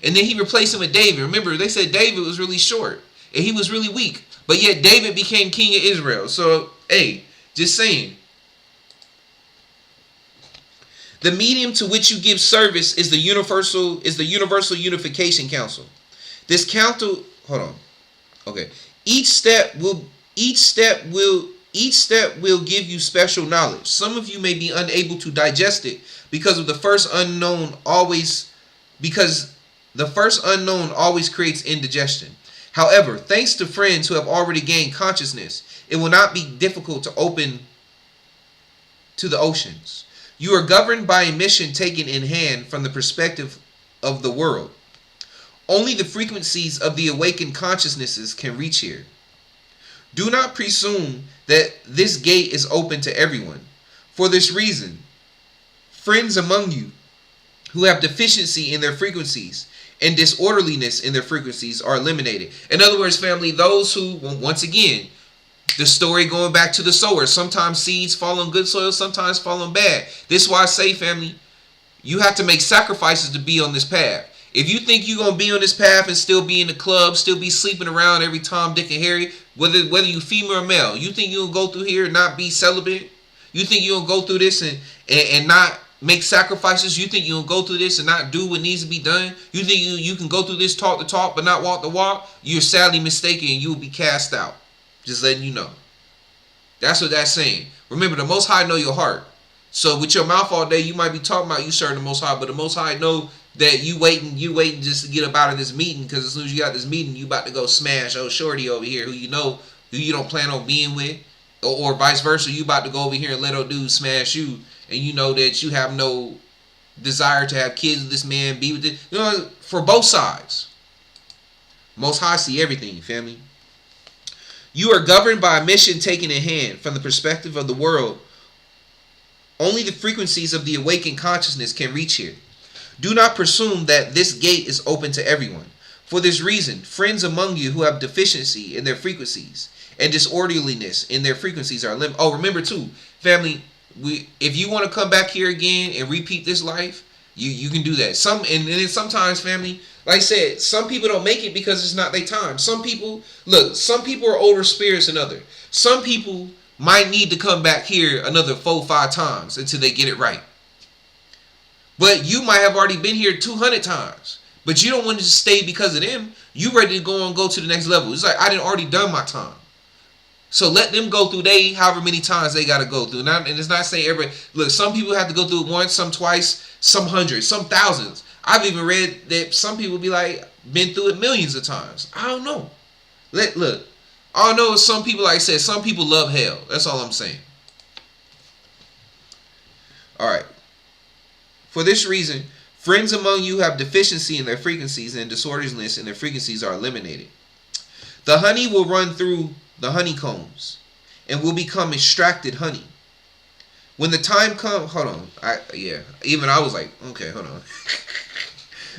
S1: And then he replaced him with David. Remember, they said David was really short, and he was really weak. But yet, David became king of Israel. So, hey, just saying. The medium to which you give service is the universal unification council. This council, hold on. Okay. Each step will give you special knowledge. Some of you may be unable to digest it because the first unknown always creates indigestion. However, thanks to friends who have already gained consciousness, it will not be difficult to open to the oceans. You are governed by a mission taken in hand from the perspective of the world. Only the frequencies of the awakened consciousnesses can reach here. Do not presume that this gate is open to everyone. For this reason, friends among you who have deficiency in their frequencies and disorderliness in their frequencies are eliminated. In other words, family, those who, once again, the story going back to the sower. Sometimes seeds fall on good soil, sometimes fall on bad. This is why I say, family, you have to make sacrifices to be on this path. If you think you're going to be on this path and still be in the club, still be sleeping around every Tom, Dick, and Harry, whether you female or male, you think you're going to go through here and not be celibate? You think you're going to go through this and not make sacrifices? You think you're going to go through this and not do what needs to be done? You think you can go through this, talk the talk, but not walk the walk? You're sadly mistaken, and you will be cast out. Just letting you know. That's what that's saying. Remember, the Most High know your heart. So with your mouth all day, you might be talking about you serving the Most High, but the Most High know that you waiting just to get up out of this meeting, because as soon as you got this meeting, you about to go smash old shorty over here who you don't plan on being with, or vice versa. You about to go over here and let old dude smash you, and you know that you have no desire to have kids with this man, be with it. You know, for both sides. Most High see everything, family. You are governed by a mission taken in hand from the perspective of the world. Only the frequencies of the awakened consciousness can reach here. Do not presume that this gate is open to everyone. For this reason, friends among you who have deficiency in their frequencies and disorderliness in their frequencies are limited. Oh, remember too, family, if you want to come back here again and repeat this life, you can do that. And then sometimes, family, like I said, some people don't make it because it's not their time. Some people are older spirits than others. Some people might need to come back here another 4-5 times until they get it right. But you might have already been here 200 times. But you don't want to just stay because of them. You ready to go to the next level. It's like, I done already done my time. So let them go through however many times they got to go through. And it's not saying everybody. Look, some people have to go through it once, some twice, some hundreds, some thousands. I've even read that some people be like, been through it millions of times. I don't know. Look, all I know is some people, like I said, some people love hell. That's all I'm saying. All right. For this reason, friends among you have deficiency in their frequencies, and disorderliness in their frequencies are eliminated. The honey will run through the honeycombs and will become extracted honey. When the time comes, hold on. Even I was like, okay, hold on.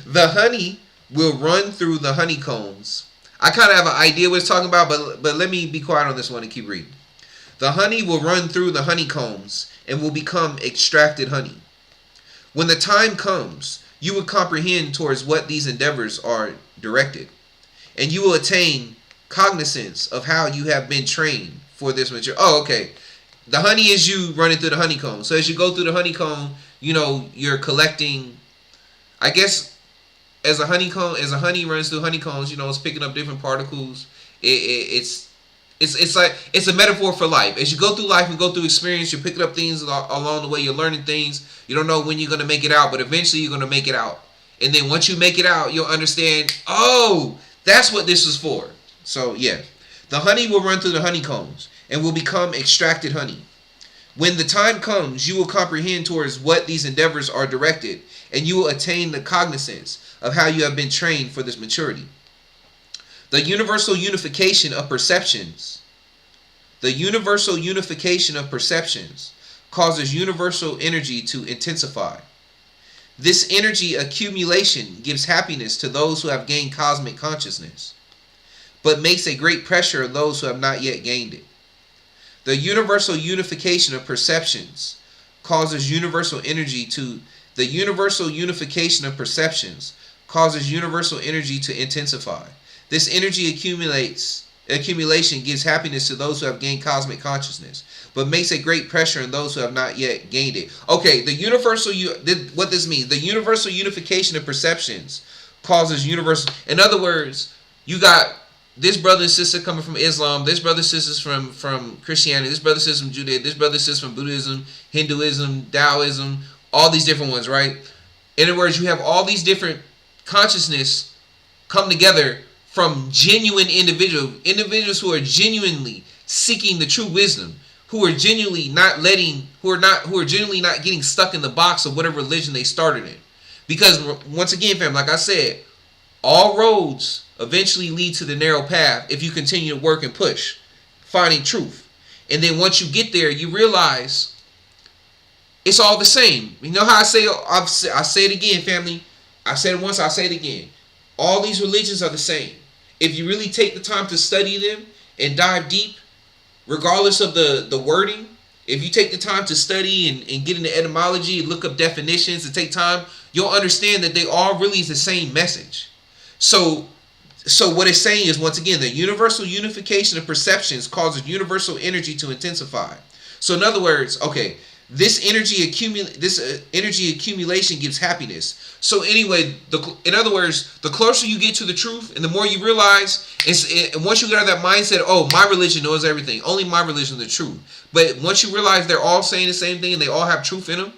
S1: The honey will run through the honeycombs. I kind of have an idea what it's talking about, but let me be quiet on this one and keep reading. The honey will run through the honeycombs and will become extracted honey. When the time comes, you will comprehend towards what these endeavors are directed, and you will attain cognizance of how you have been trained for this material. Oh, okay. The honey is you running through the honeycomb. So as you go through the honeycomb, you're collecting, I guess, as a honey runs through honeycombs, it's picking up different particles. It's like it's a metaphor for life. As you go through life and go through experience, you're picking up things along the way. You're learning things. You don't know when you're gonna make it out, but eventually you're gonna make it out. And then once you make it out, you'll understand. Oh, that's what this is for. So yeah, the honey will run through the honeycombs and will become extracted honey. When the time comes, you will comprehend towards what these endeavors are directed, and you will attain the cognizance of how you have been trained for this maturity. The universal unification of perceptions. The universal unification of perceptions causes universal energy to intensify. This energy accumulation gives happiness to those who have gained cosmic consciousness, but makes a great pressure on those who have not yet gained it. The universal unification of perceptions causes universal energy to the universal unification of perceptions causes universal energy to intensify. This energy accumulation gives happiness to those who have gained cosmic consciousness, but makes a great pressure on those who have not yet gained it. Okay, what this means, the universal unification of perceptions causes universal. In other words, you got this brother and sister coming from Islam, this brother and sisters from Christianity, this brother and sister from Judaism, this brother and sister from Buddhism, Hinduism, Taoism, all these different ones, right? In other words, you have all these different consciousness come together from genuine individuals who are genuinely seeking the true wisdom, who are genuinely not getting stuck in the box of whatever religion they started in. Because once again, fam, like I said, all roads eventually lead to the narrow path if you continue to work and push, finding truth. And then once you get there, you realize it's all the same. You know how I say it again, family. I said it once, I'll say it again. All these religions are the same. If you really take the time to study them and dive deep, regardless of the wording, if you take the time to study and get into etymology, look up definitions and take time, you'll understand that they all really is the same message. So what it's saying is, once again, the universal unification of perceptions causes universal energy to intensify. So in other words, okay, this energy accumulation gives happiness. So anyway, in other words, the closer you get to the truth and the more you realize, and once you get out of that mindset, oh, my religion knows everything, only my religion is the truth. But once you realize they're all saying the same thing and they all have truth in them,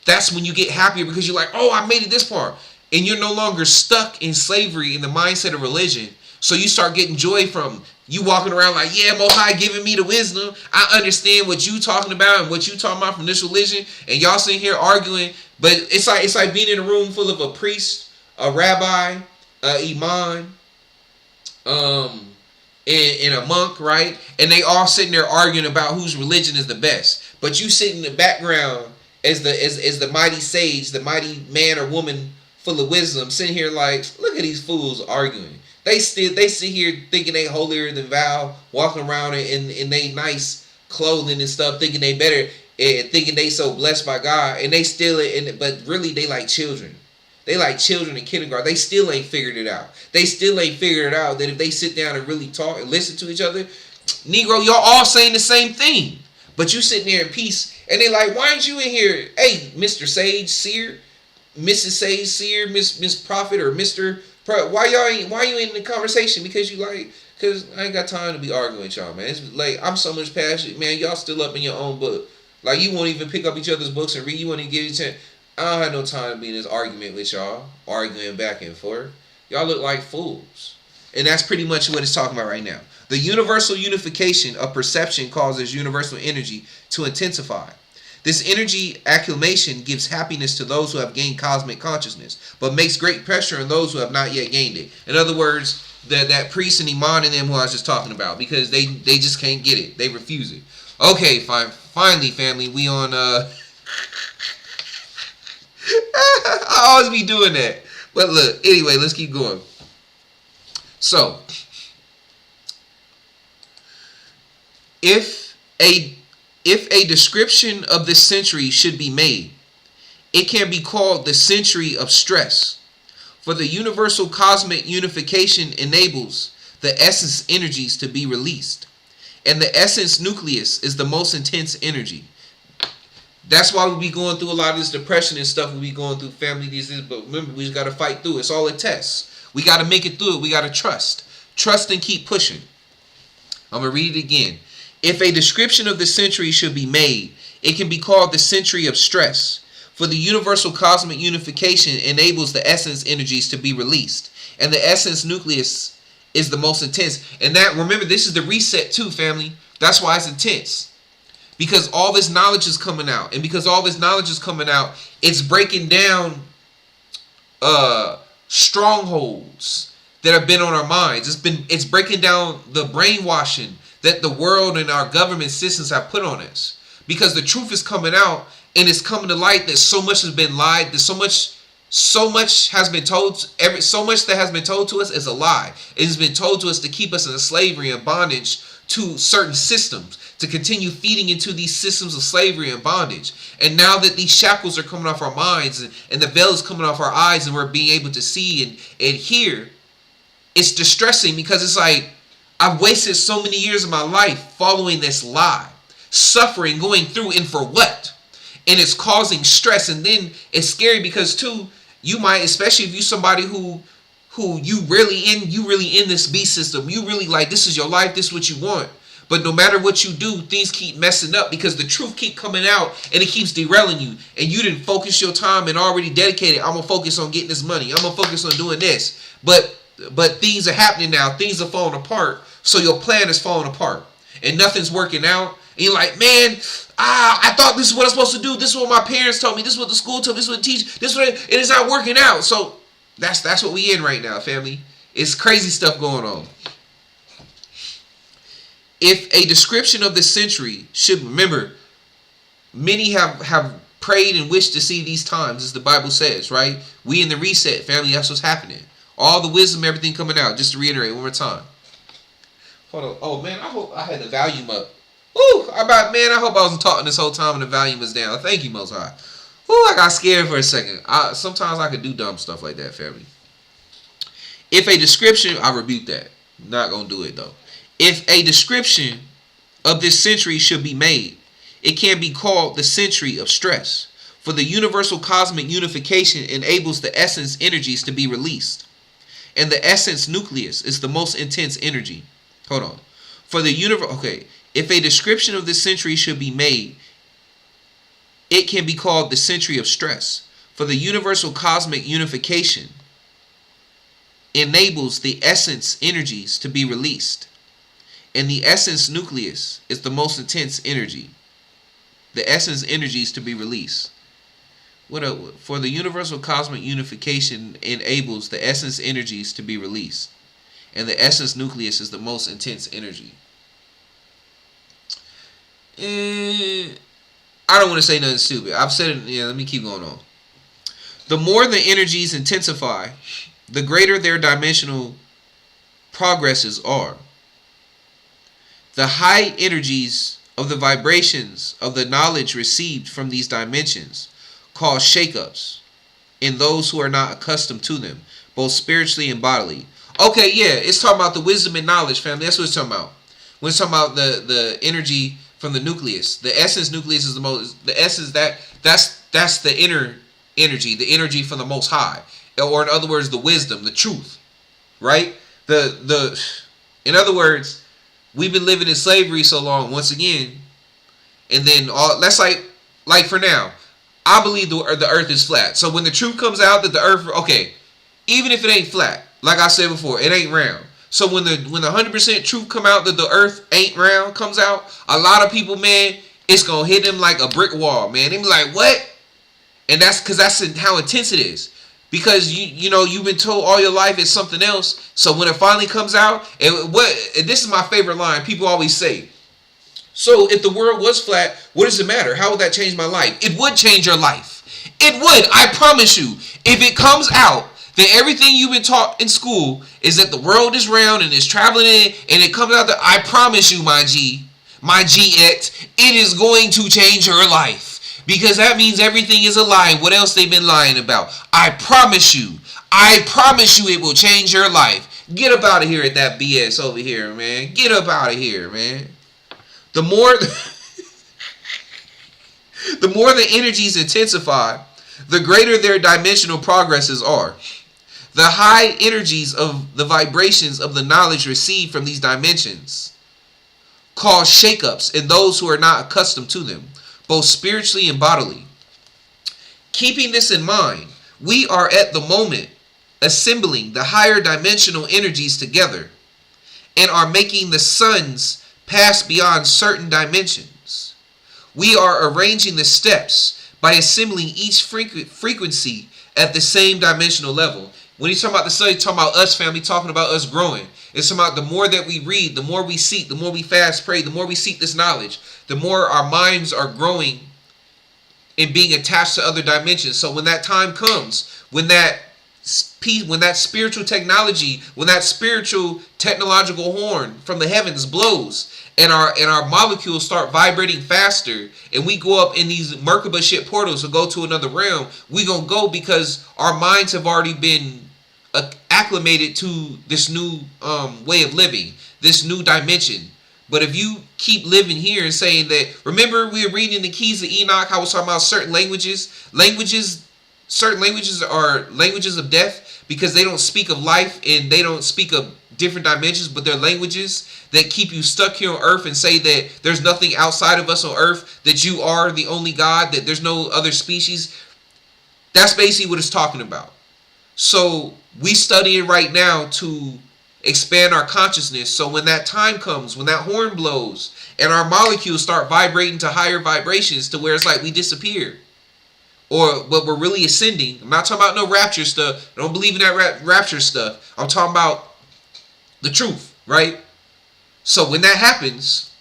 S1: that's when you get happier, because you're like, oh, I made it this far. And you're no longer stuck in slavery in the mindset of religion. So you start getting joy from you walking around like, yeah, Most High giving me the wisdom. I understand what you talking about and what you talking about from this religion. And y'all sitting here arguing. But it's like being in a room full of a priest, a rabbi, a imam, and a monk, right? And they all sitting there arguing about whose religion is the best. But you sit in the background as the mighty sage, the mighty man or woman full of wisdom, sitting here like, look at these fools arguing. They sit here thinking they holier than thou, walking around in they nice clothing and stuff, thinking they better, thinking they so blessed by God, and they still, but really they like children. They like children in kindergarten. They still ain't figured it out. They still ain't figured it out that if they sit down and really talk and listen to each other, Negro, y'all all saying the same thing, but you sitting there in peace, and they like, why aren't you in here? Hey, Mr. Sage Seer, Mrs. Sage Seer, Miss Prophet, or Mr. Why you in the conversation? Because I ain't got time to be arguing with y'all, man. It's like, I'm so much passionate, man. Y'all still up in your own book. Like, you won't even pick up each other's books and read. You won't even give each other. I don't have no time to be in this argument with y'all, arguing back and forth. Y'all look like fools. And that's pretty much what it's talking about right now. The universal unification of perception causes universal energy to intensify. This energy accumulation gives happiness to those who have gained cosmic consciousness, but makes great pressure on those who have not yet gained it. In other words, that priest and imam and them who I was just talking about, because they just can't get it. They refuse it. Okay, fine. Finally, family, we on I always be doing that. But look, anyway, let's keep going. So, if a description of this century should be made, it can be called the century of stress. For the universal cosmic unification enables the essence energies to be released. And the essence nucleus is the most intense energy. That's why we be going through a lot of this depression and stuff. We be going through family disease, but remember, we just got to fight through it. It's all a test. We got to make it through it. We got to trust. Trust and keep pushing. I'm going to read it again. If a description of the century should be made, it can be called the century of stress. For the universal cosmic unification enables the essence energies to be released. And the essence nucleus is the most intense. And that, remember, this is the reset too, family. That's why it's intense. Because all this knowledge is coming out. And because all this knowledge is coming out, it's breaking down strongholds that have been on our minds. It's breaking down the brainwashing that the world and our government systems have put on us. Because the truth is coming out, and it's coming to light that so much has been lied, that so much has been told, so much that has been told to us is a lie. It has been told to us to keep us in slavery and bondage to certain systems, to continue feeding into these systems of slavery and bondage. And now that these shackles are coming off our minds and the veil is coming off our eyes and we're being able to see and hear, it's distressing because it's like, I've wasted so many years of my life following this lie, suffering, going through, and for what? And it's causing stress. And then it's scary because too, you might, especially if you're somebody who you really in this beast system, you really like, this is your life, this is what you want. But no matter what you do, things keep messing up because the truth keep coming out and it keeps derailing you. And you didn't focus your time and already dedicated, I'm going to focus on getting this money. I'm going to focus on doing this. But things are happening now. Things are falling apart. So your plan is falling apart. And nothing's working out. And you're like, man, I thought this is what I'm supposed to do. This is what my parents told me. This is what the school told me. This is what the teacher. This is what it is not working out. So that's what we in right now, family. It's crazy stuff going on. If a description of the century should, remember, many have prayed and wished to see these times, as the Bible says, right? We in the reset, family, that's what's happening. All the wisdom, everything coming out. Just to reiterate one more time. Hold on. Oh, man, I hope I had the volume up. Ooh, I hope I wasn't talking this whole time and the volume was down. Thank you, Most High. Ooh, I got scared for a second. Sometimes I could do dumb stuff like that, family. If a description, I rebuke that. Not going to do it, though. If a description of this century should be made, it can be called the century of stress. For the universal cosmic unification enables the essence energies to be released. And the essence nucleus is the most intense energy. Hold on. For the if a description of this century should be made, it can be called the century of stress. For the universal cosmic unification enables the essence energies to be released. And the essence nucleus is the most intense energy. The essence energies to be released. For the universal cosmic unification enables the essence energies to be released. And the essence nucleus is the most intense energy. I don't want to say nothing stupid. I've said it. Yeah, let me keep going on. The more the energies intensify, the greater their dimensional progresses are. The high energies of the vibrations of the knowledge received from these dimensions cause shakeups in those who are not accustomed to them, both spiritually and bodily. Okay, yeah, it's talking about the wisdom and knowledge, family. That's what it's talking about. When it's talking about the energy from the nucleus, the essence nucleus is the most. The essence that's the inner energy, the energy from the Most High, or in other words, the wisdom, the truth, right? In other words, we've been living in slavery so long. Once again, and then that's like for now, I believe the earth is flat. So when the truth comes out that the earth, okay, even if it ain't flat, like I said before, it ain't round. So when the 100% truth come out that the earth ain't round comes out, a lot of people, man, it's gonna hit them like a brick wall, man. They be like, what? And that's because that's how intense it is. Because you know you've been told all your life it's something else. So when it finally comes out, and this is my favorite line. People always say, So if the world was flat, what does it matter? How would that change my life? It would change your life. It would. I promise you. If it comes out that everything you've been taught in school is that the world is round and is traveling in it, and it comes out that, I promise you, my G, my GX, it is going to change your life. Because that means everything is a lie. What else they've been lying about? I promise you. I promise you it will change your life. Get up out of here at that BS over here, man. Get up out of here, man. The more the more the energies intensify, the greater their dimensional progresses are. The high energies of the vibrations of the knowledge received from these dimensions cause shakeups in those who are not accustomed to them, both spiritually and bodily. Keeping this in mind, we are at the moment assembling the higher dimensional energies together and are making the suns pass beyond certain dimensions. We are arranging the steps by assembling each frequency at the same dimensional level. When he's talking about the sun, he's talking about us, family, talking about us growing. It's about the more that we read, the more we seek, the more we fast, pray, the more we seek this knowledge, the more our minds are growing and being attached to other dimensions. So when that time comes, when that spiritual technology, when that spiritual technological horn from the heavens blows, and our molecules start vibrating faster, and we go up in these Merkaba ship portals to go to another realm, we gonna go because our minds have already been acclimated to this new way of living, this new dimension. But if you keep living here and saying that, remember we were reading the keys of Enoch, how I was talking about certain certain languages are languages of death because they don't speak of life and they don't speak of different dimensions, but they're languages that keep you stuck here on earth and say that there's nothing outside of us on earth, that you are the only God, that there's no other species. That's basically what it's talking about. So we study it right now to expand our consciousness, so when that time comes, when that horn blows and our molecules start vibrating to higher vibrations to where it's like we disappear, or but we're really ascending. I'm not talking about no rapture stuff. I don't believe in that rapture stuff. I'm talking about the truth, right? So when that happens,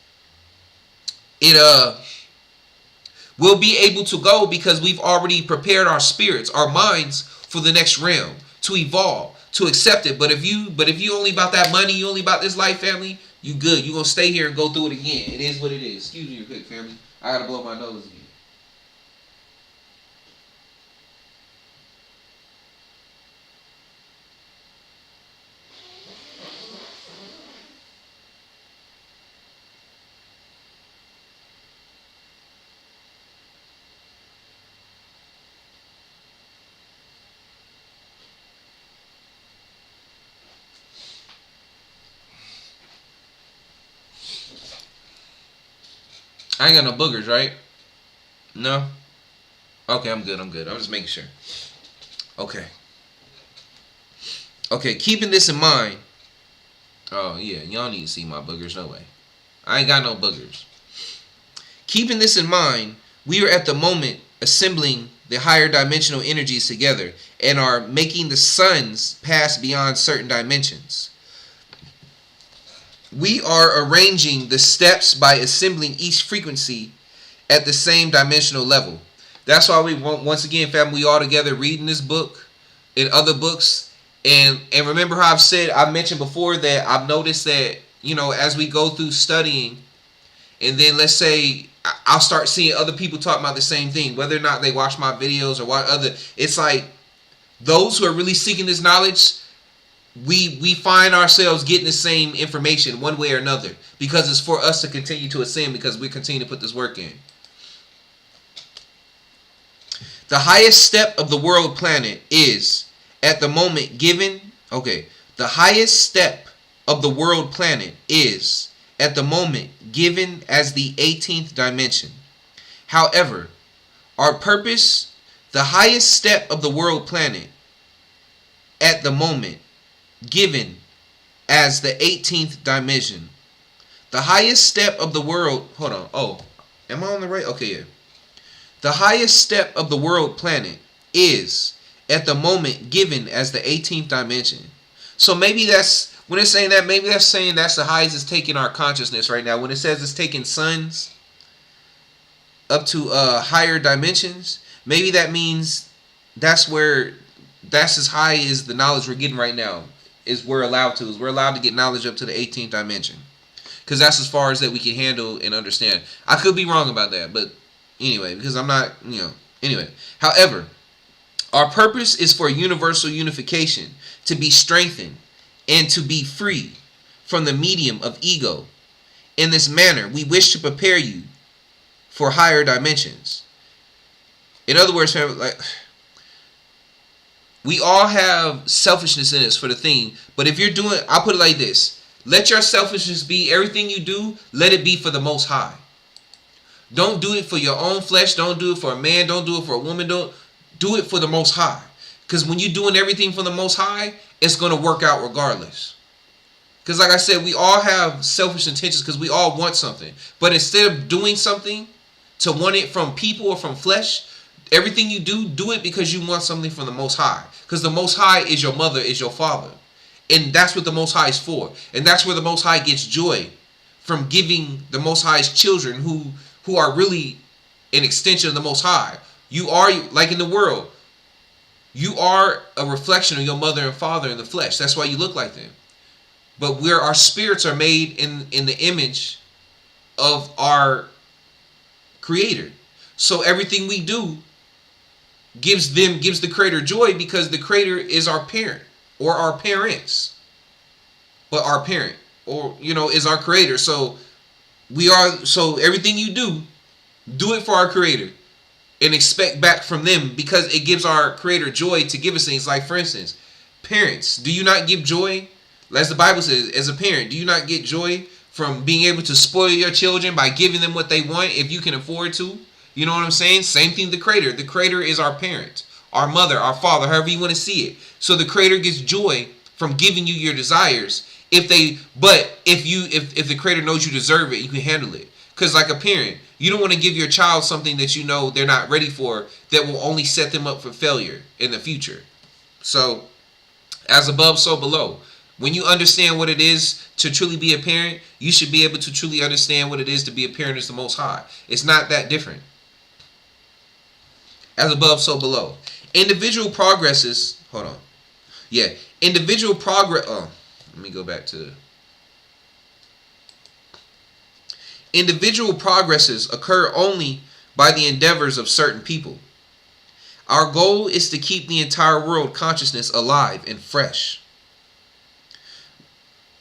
S1: we'll be able to go because we've already prepared our spirits, our minds for the next realm, to evolve, to accept it. But if you only about that money, you only about this life, family, you good. You gonna stay here and go through it again. It is what it is. Excuse me real quick, family. I gotta blow my nose again. I ain't got no boogers, right? No? Okay, I'm good. I'm just making sure. Okay. Okay, keeping this in mind. Oh, yeah. Y'all need to see my boogers. No way. I ain't got no boogers. Keeping this in mind, we are at the moment assembling the higher dimensional energies together and are making the suns pass beyond certain dimensions. We are arranging the steps by assembling each frequency at the same dimensional level. That's why we want, once again, family, we all together reading this book and other books. And remember how I mentioned before that I've noticed that, as we go through studying, and then let's say I'll start seeing other people talking about the same thing, whether or not they watch my videos or watch other. It's like those who are really seeking this knowledge, we find ourselves getting the same information one way or another, because it's for us to continue to ascend, because we continue to put this work in. The highest step of the world planet is at the moment given. Okay, the highest step of the world planet is at the moment given as the 18th dimension. However, our purpose, the highest step of the world planet at the moment given as the 18th dimension. The highest step of the world, hold on, oh, am I on the right? Okay, yeah. The highest step of the world planet is at the moment given as the 18th dimension. So maybe that's When it's saying that, maybe that's saying that's the highest it's taking our consciousness right now. When it says it's taking suns up to higher dimensions, maybe that means that's as high as the knowledge we're getting right now is we're allowed to get knowledge up to the 18th dimension, because that's as far as that we can handle and understand. I could be wrong about that, but anyway, because I'm not, anyway. However, our purpose is for universal unification, to be strengthened and to be free from the medium of ego. In this manner, we wish to prepare you for higher dimensions. In other words, like, we all have selfishness in us for the thing, but if you're doing, I'll put it like this: let your selfishness be everything you do. Let it be for the Most High. Don't do it for your own flesh. Don't do it for a man. Don't do it for a woman. Don't do it for the Most High. Because when you're doing everything for the Most High, it's going to work out regardless. Because like I said, we all have selfish intentions because we all want something. But instead of doing something to want it from people or from flesh, everything you do it because you want something from the Most High. Because the Most High is your mother, is your father. And that's what the Most High is for. And that's where the Most High gets joy from giving the Most High's children who are really an extension of the Most High. You are, like in the world, you are a reflection of your mother and father in the flesh. That's why you look like them. But where our spirits are made in the image of our Creator. So everything we do gives the Creator joy, because the Creator is our parent or our parents. But our parent or is our Creator. So everything you do it for our Creator and expect back from them, because it gives our Creator joy to give us things. Like, for instance, parents, do you not give joy? As the Bible says, as a parent, do you not get joy from being able to spoil your children by giving them what they want if you can afford to? You know what I'm saying? Same thing, the Creator. The Creator is our parent, our mother, our father, however you want to see it. So the Creator gets joy from giving you your desires. If the Creator knows you deserve it, you can handle it. Because like a parent, you don't want to give your child something that you know they're not ready for, that will only set them up for failure in the future. So, as above, so below. When you understand what it is to truly be a parent, you should be able to truly understand what it is to be a parent as the Most High. It's not that different. As above, so below. Individual progresses. Hold on. Yeah. Individual progress. Oh, let me go back to. Individual progresses occur only by the endeavors of certain people. Our goal is to keep the entire world consciousness alive and fresh.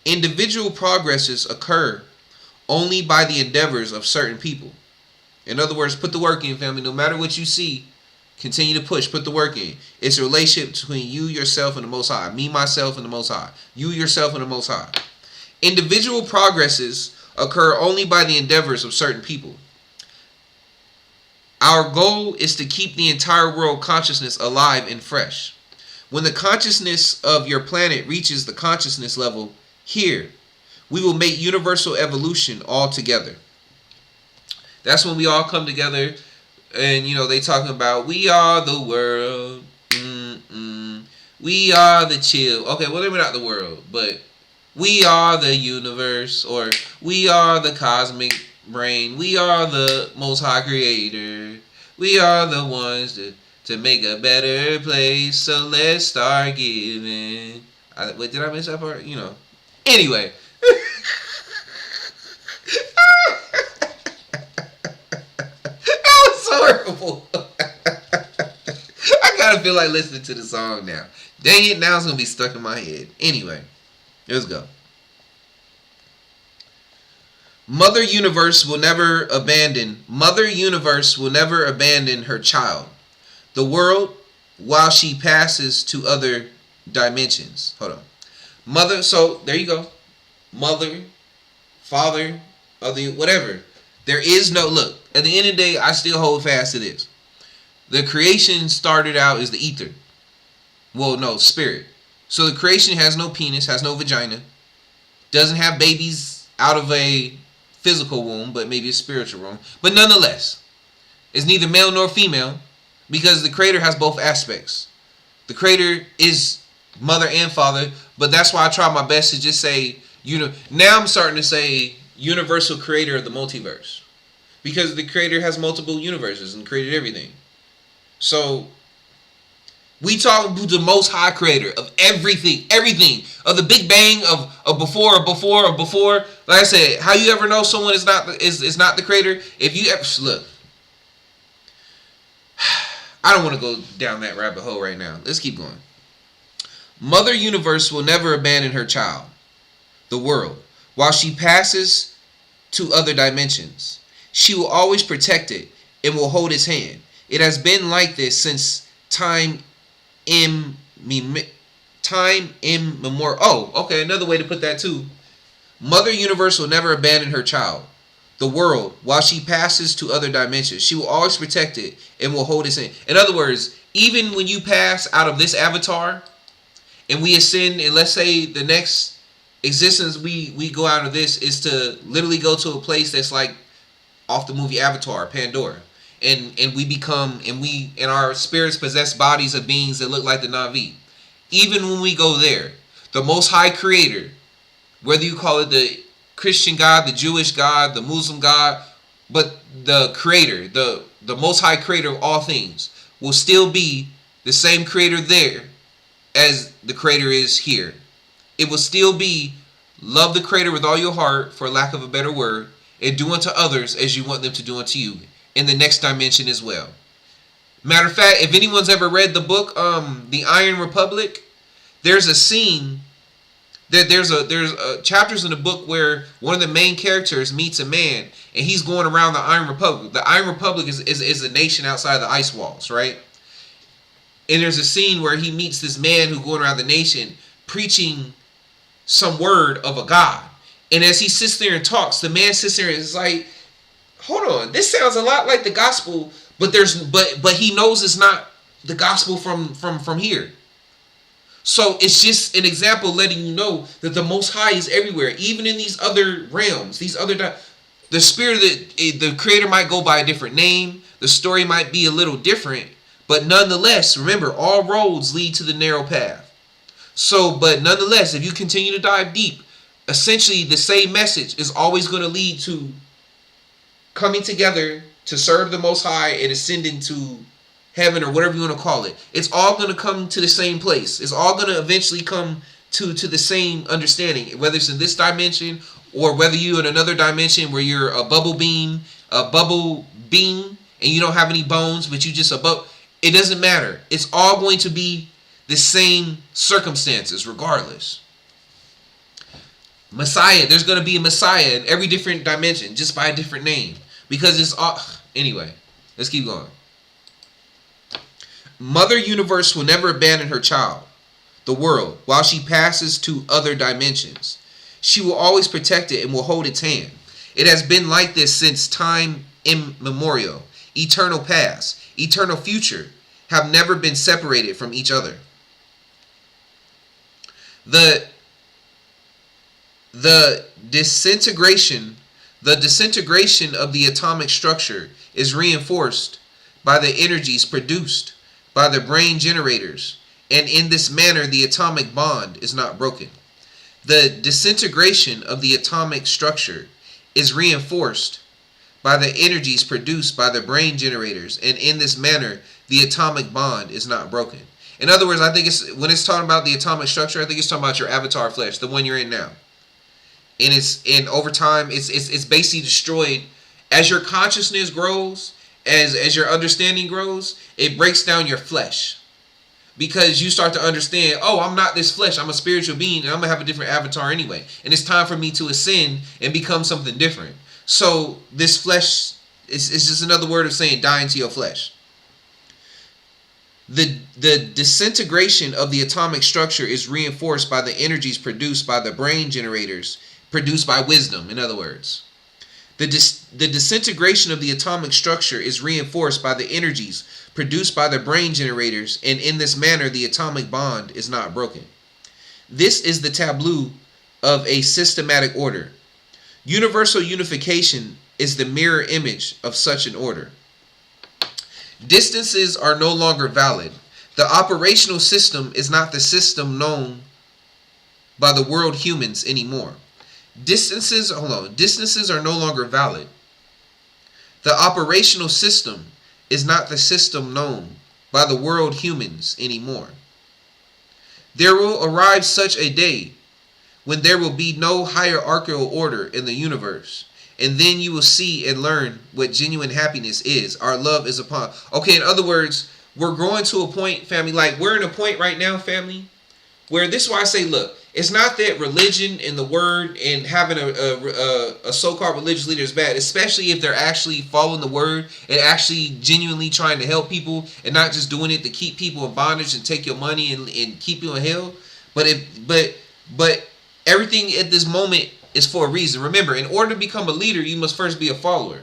S1: Individual progresses occur only by the endeavors of certain people. In other words, put the work in, family. No matter what you see, continue to push. Put the work in. It's a relationship between you, yourself, and the Most High. Me, myself, and the Most High. You, yourself, and the Most High. Individual progresses occur only by the endeavors of certain people. Our goal is to keep the entire world consciousness alive and fresh. When the consciousness of your planet reaches the consciousness level here, we will make universal evolution all together. That's when we all come together, and they talking about we are the world, we are the chill. Okay, well, maybe not the world, but we are the universe, or we are the cosmic brain. We are the Most High Creator. We are the ones to make a better place. So let's start giving. Wait, did I miss that part? Anyway. That was so horrible. I gotta feel like listening to the song now. Dang it, now it's gonna be stuck in my head. Anyway, let's go. Mother Universe will never abandon her child, the world, while she passes to other dimensions. Hold on. Mother, so there you go. Mother, father, other, whatever. There is no, look, at the end of the day, I still hold fast to this. The creation started out as the ether. Well, no, spirit. So the creation has no penis, has no vagina, doesn't have babies out of a physical womb, but maybe a spiritual womb. But nonetheless, it's neither male nor female, because the Creator has both aspects. The Creator is mother and father. But that's why I try my best to just say, now I'm starting to say universal creator of the multiverse, because the creator has multiple universes and created everything. So we talk about the most high creator of everything, of the Big Bang, of before. Like I said, how you ever know someone is not the creator? If you ever look, I don't want to go down that rabbit hole right now. Let's keep going. Mother Universe will never abandon her child, the world, while she passes to other dimensions. She will always protect it and will hold its hand. It has been like this since time immemorial. Oh, okay, another way to put that too. Mother Universe will never abandon her child, the world, while she passes to other dimensions. She will always protect it and will hold its hand. In other words, even when you pass out of this avatar and we ascend, and let's say the next existence we go out of this is to literally go to a place that's like off the movie Avatar, Pandora. And we become, and our spirits possess bodies of beings that look like the Na'vi. Even when we go there, the Most High Creator, whether you call it the Christian God, the Jewish God, the Muslim God, but the Creator, the Most High Creator of all things, will still be the same Creator there as the Creator is here. It will still be love the Creator with all your heart, for lack of a better word, and do unto others as you want them to do unto you in the next dimension as well. Matter of fact, if anyone's ever read the book, The Iron Republic, there's a scene that there's chapters in the book where one of the main characters meets a man and he's going around the Iron Republic. The Iron Republic is a nation outside of the ice walls, right? And there's a scene where he meets this man who's going around the nation preaching some word of a God. And as he sits there and talks, the man sits there and is like, hold on, this sounds a lot like the gospel, but he knows it's not the gospel from here. So it's just an example letting you know that the Most High is everywhere, even in these other realms, the spirit of the Creator might go by a different name, the story might be a little different, but nonetheless, remember, all roads lead to the narrow path. So, but nonetheless, if you continue to dive deep, essentially the same message is always going to lead to coming together to serve the Most High and ascending to heaven, or whatever you want to call it. It's all going to come to the same place. It's all going to eventually come to the same understanding, whether it's in this dimension or whether you're in another dimension where you're a bubble being, and you don't have any bones, but you just it doesn't matter. It's all going to be the same circumstances regardless. Messiah, there's going to be a Messiah in every different dimension, just by a different name, because it's all. Anyway, let's keep going. Mother Universe will never abandon her child, the world, while she passes to other dimensions. She will always protect it and will hold its hand. It has been like this since time immemorial. Eternal past, eternal future have never been separated from each other. The disintegration of the atomic structure is reinforced by the energies produced by the brain generators, and in this manner the atomic bond is not broken. The disintegration of the atomic structure is reinforced by the energies produced by the brain generators, and in this manner the atomic bond is not broken. In other words, I think when it's talking about the atomic structure, I think it's talking about your avatar flesh, the one you're in now. And over time, it's basically destroyed as your consciousness grows, as your understanding grows. It breaks down your flesh, because you start to understand, oh, I'm not this flesh. I'm a spiritual being, and I'm gonna have a different avatar anyway. And it's time for me to ascend and become something different. So this flesh is just another word of saying die into your flesh. The disintegration of the atomic structure is reinforced by the energies produced by the brain generators, produced by wisdom, in other words. The disintegration of the atomic structure is reinforced by the energies produced by the brain generators, and in this manner the atomic bond is not broken. This is the tableau of a systematic order. Universal unification is the mirror image of such an order. Distances are no longer valid. The operational system is not the system known by the world humans anymore. Distances are no longer valid. The operational system is not the system known by the world humans anymore. There will arrive such a day when there will be no hierarchical order in the universe. And then you will see and learn what genuine happiness is. Our love is upon. Okay, in other words, we're growing to a point, family, like we're in a point right now, family, where this is why I say, look, it's not that religion and the word and having a so-called religious leader is bad, especially if they're actually following the word and actually genuinely trying to help people and not just doing it to keep people in bondage and take your money and keep you in hell. But everything at this moment is for a reason. Remember, in order to become a leader, you must first be a follower.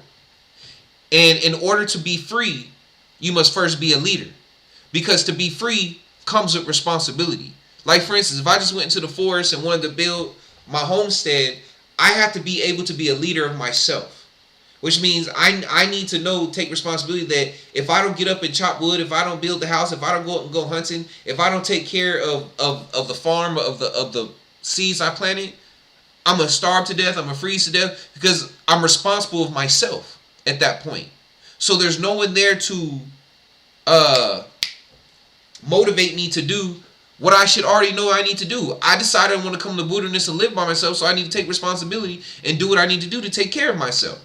S1: And in order to be free, you must first be a leader. Because to be free comes with responsibility. Like, for instance, if I just went into the forest and wanted to build my homestead, I have to be able to be a leader of myself. Which means I need to take responsibility that if I don't get up and chop wood, if I don't build the house, if I don't go out and go hunting, if I don't take care of the farm, of the seeds I planted, I'm going to starve to death, I'm going to freeze to death, because I'm responsible of myself at that point. So there's no one there to motivate me to do what I should already know I need to do. I decided I want to come to the wilderness and live by myself, so I need to take responsibility and do what I need to do to take care of myself.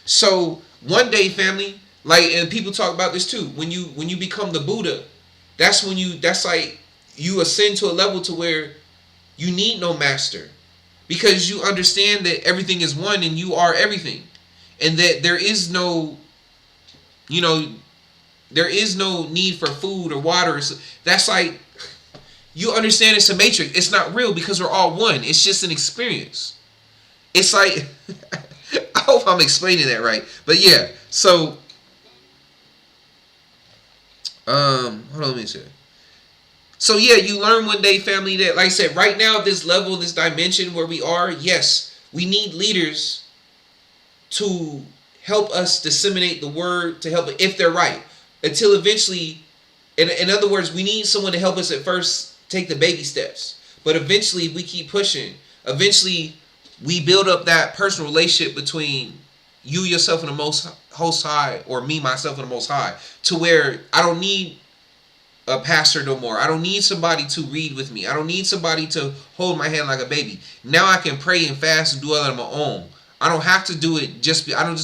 S1: So one day, family, like, and people talk about this too, when you become the Buddha, that's like you ascend to a level to where you need no master. Because you understand that everything is one and you are everything. And that there is no, there is no need for food or water. That's like, you understand it's a matrix. It's not real because we're all one. It's just an experience. It's like, I hope I'm explaining that right. But yeah, so, hold on, let me see. So yeah, you learn one day, family, that, like I said, right now, this level, this dimension where we are, yes, we need leaders to help us disseminate the word, to help, if they're right, until eventually, in other words, we need someone to help us at first take the baby steps. But eventually, we keep pushing. Eventually, we build up that personal relationship between you, yourself, and the Most High, or me, myself, and the Most High, to where I don't need a pastor no more. I don't need somebody to read with me. I don't need somebody to hold my hand like a baby. Now I can pray and fast and do all that on my own. I don't have to do it I don't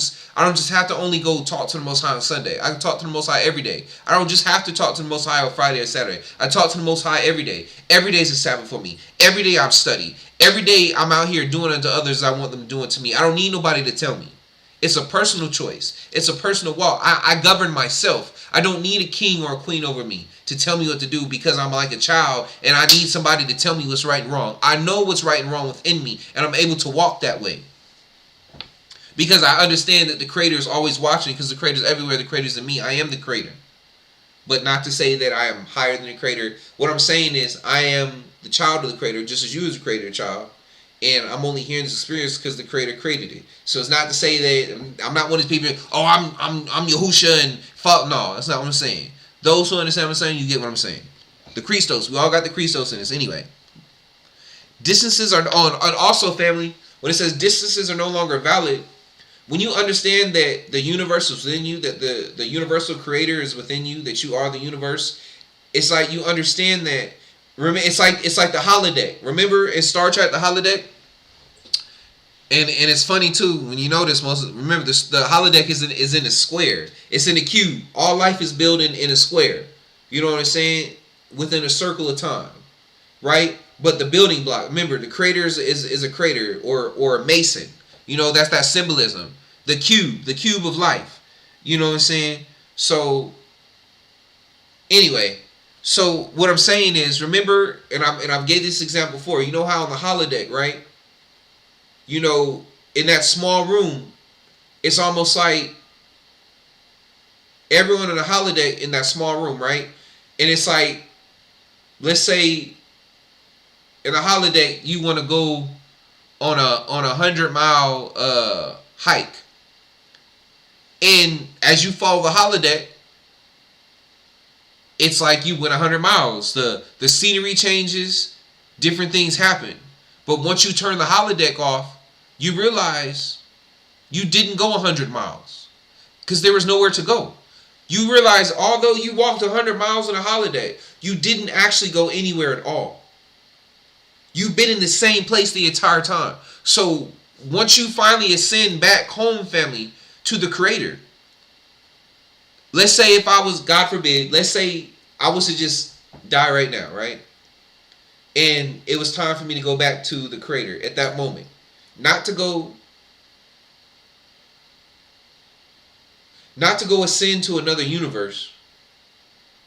S1: just have to only go talk to the Most High on Sunday. I can talk to the Most High every day. I don't just have to talk to the Most High on Friday or Saturday. I talk to the Most High every day. Every day is a Sabbath for me. Every day I'm studying. Every day I'm out here doing unto others as I want them doing to me. I don't need nobody to tell me. It's a personal choice. It's a personal walk. I govern myself. I don't need a king or a queen over me to tell me what to do because I'm like a child and I need somebody to tell me what's right and wrong. I know what's right and wrong within me and I'm able to walk that way. Because I understand that the Creator is always watching, because the Creator is everywhere. The Creator is in me. I am the Creator. But not to say that I am higher than the Creator. What I'm saying is I am the child of the Creator, just as you as a Creator child. And I'm only hearing this experience because the Creator created it. So it's not to say that I'm not one of these people, oh, I'm Yahusha and fuck. No, that's not what I'm saying. Those who understand what I'm saying, you get what I'm saying. The Christos. We all got the Christos in us. Anyway. Distances are on. And also, family, when it says distances are no longer valid, when you understand that the universe is within you, that the universal creator is within you, that you are the universe, it's like you understand that. Remember, it's like the holodeck. Remember in Star Trek, the holodeck? And it's funny too when you notice remember the holodeck is in a square. It's in a cube. All life is built in a square. You know what I'm saying? Within a circle of time, right? But the building block, remember, the crater is a crater or a mason. You know, that's that symbolism. The cube of life. You know what I'm saying? So anyway, so what I'm saying is, remember, and I've gave this example before. You know how on the holodeck, right? You know, in that small room, it's almost like everyone in the holodeck in that small room, right? And it's like, let's say in a holodeck you want to go on a 100-mile hike, and as you follow the holodeck, it's like you went 100 miles. The scenery changes, different things happen. But once you turn the holodeck off, you realize you didn't go 100 miles because there was nowhere to go. You realize although you walked 100 miles on a holodeck, you didn't actually go anywhere at all. You've been in the same place the entire time. So once you finally ascend back home, family, to the Creator, let's say if I was, God forbid, let's say I was to just die right now, right? And it was time for me to go back to the Creator at that moment. Not to go ascend to another universe,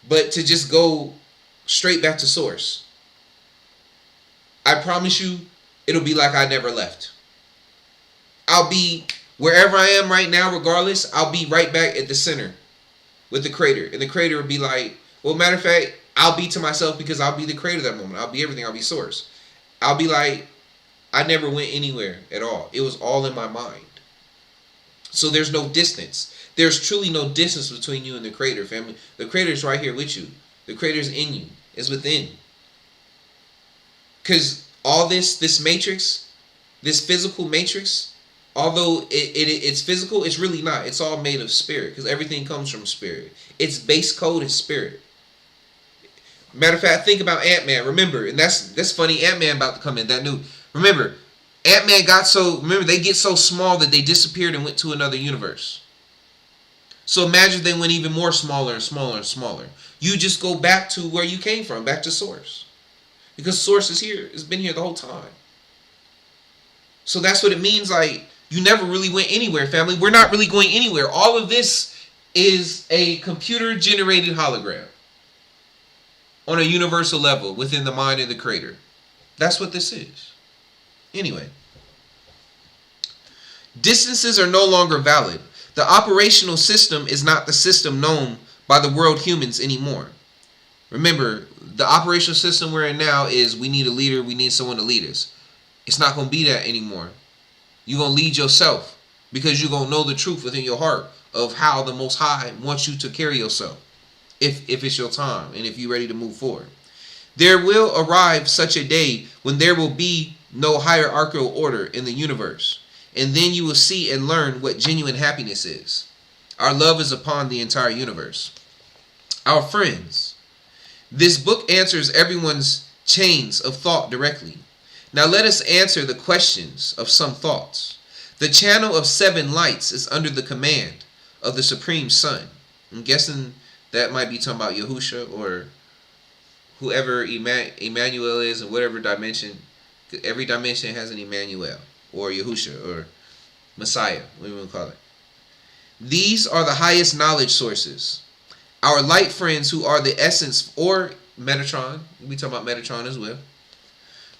S1: but to just go straight back to source. I promise you, it'll be like I never left. I'll be wherever I am right now, regardless, I'll be right back at the center with the Creator. And the Creator will be like, well, matter of fact, I'll be to myself because I'll be the Creator that moment. I'll be everything. I'll be source. I'll be like, I never went anywhere at all. It was all in my mind. So there's no distance. There's truly no distance between you and the Creator, family. The Creator is right here with you. The Creator is in you. It's within. Because all this matrix, this physical matrix, although it's physical, it's really not. It's all made of spirit because everything comes from spirit. Its base code is spirit. Matter of fact, think about Ant-Man. Remember, and that's funny, Ant-Man about to come in. That new. Remember, Ant-Man they get so small that they disappeared and went to another universe. So imagine they went even more smaller and smaller and smaller. You just go back to where you came from, back to source. Because source is here. It's been here the whole time. So that's what it means, like, you never really went anywhere, family. We're not really going anywhere. All of this is a computer-generated hologram on a universal level within the mind of the Creator. That's what this is. Anyway. Distances are no longer valid. The operational system is not the system known by the world humans anymore. Remember, the operational system we're in now is we need a leader, we need someone to lead us. It's not going to be that anymore. You're going to lead yourself because you're going to know the truth within your heart of how the Most High wants you to carry yourself if it's your time and if you're ready to move forward. There will arrive such a day when there will be no hierarchical order in the universe, and then you will see and learn what genuine happiness is. Our love is upon the entire universe. Our friends, this book answers everyone's chains of thought directly. Now let us answer the questions of some thoughts. The channel of 7 lights is under the command of the Supreme Sun. I'm guessing that might be talking about Yahusha or whoever Emmanuel is in whatever dimension. Every dimension has an Emmanuel or Yahusha or Messiah, what do you want to call it. These are the highest knowledge sources. Our light friends who are the essence, or Metatron, we talk about Metatron as well.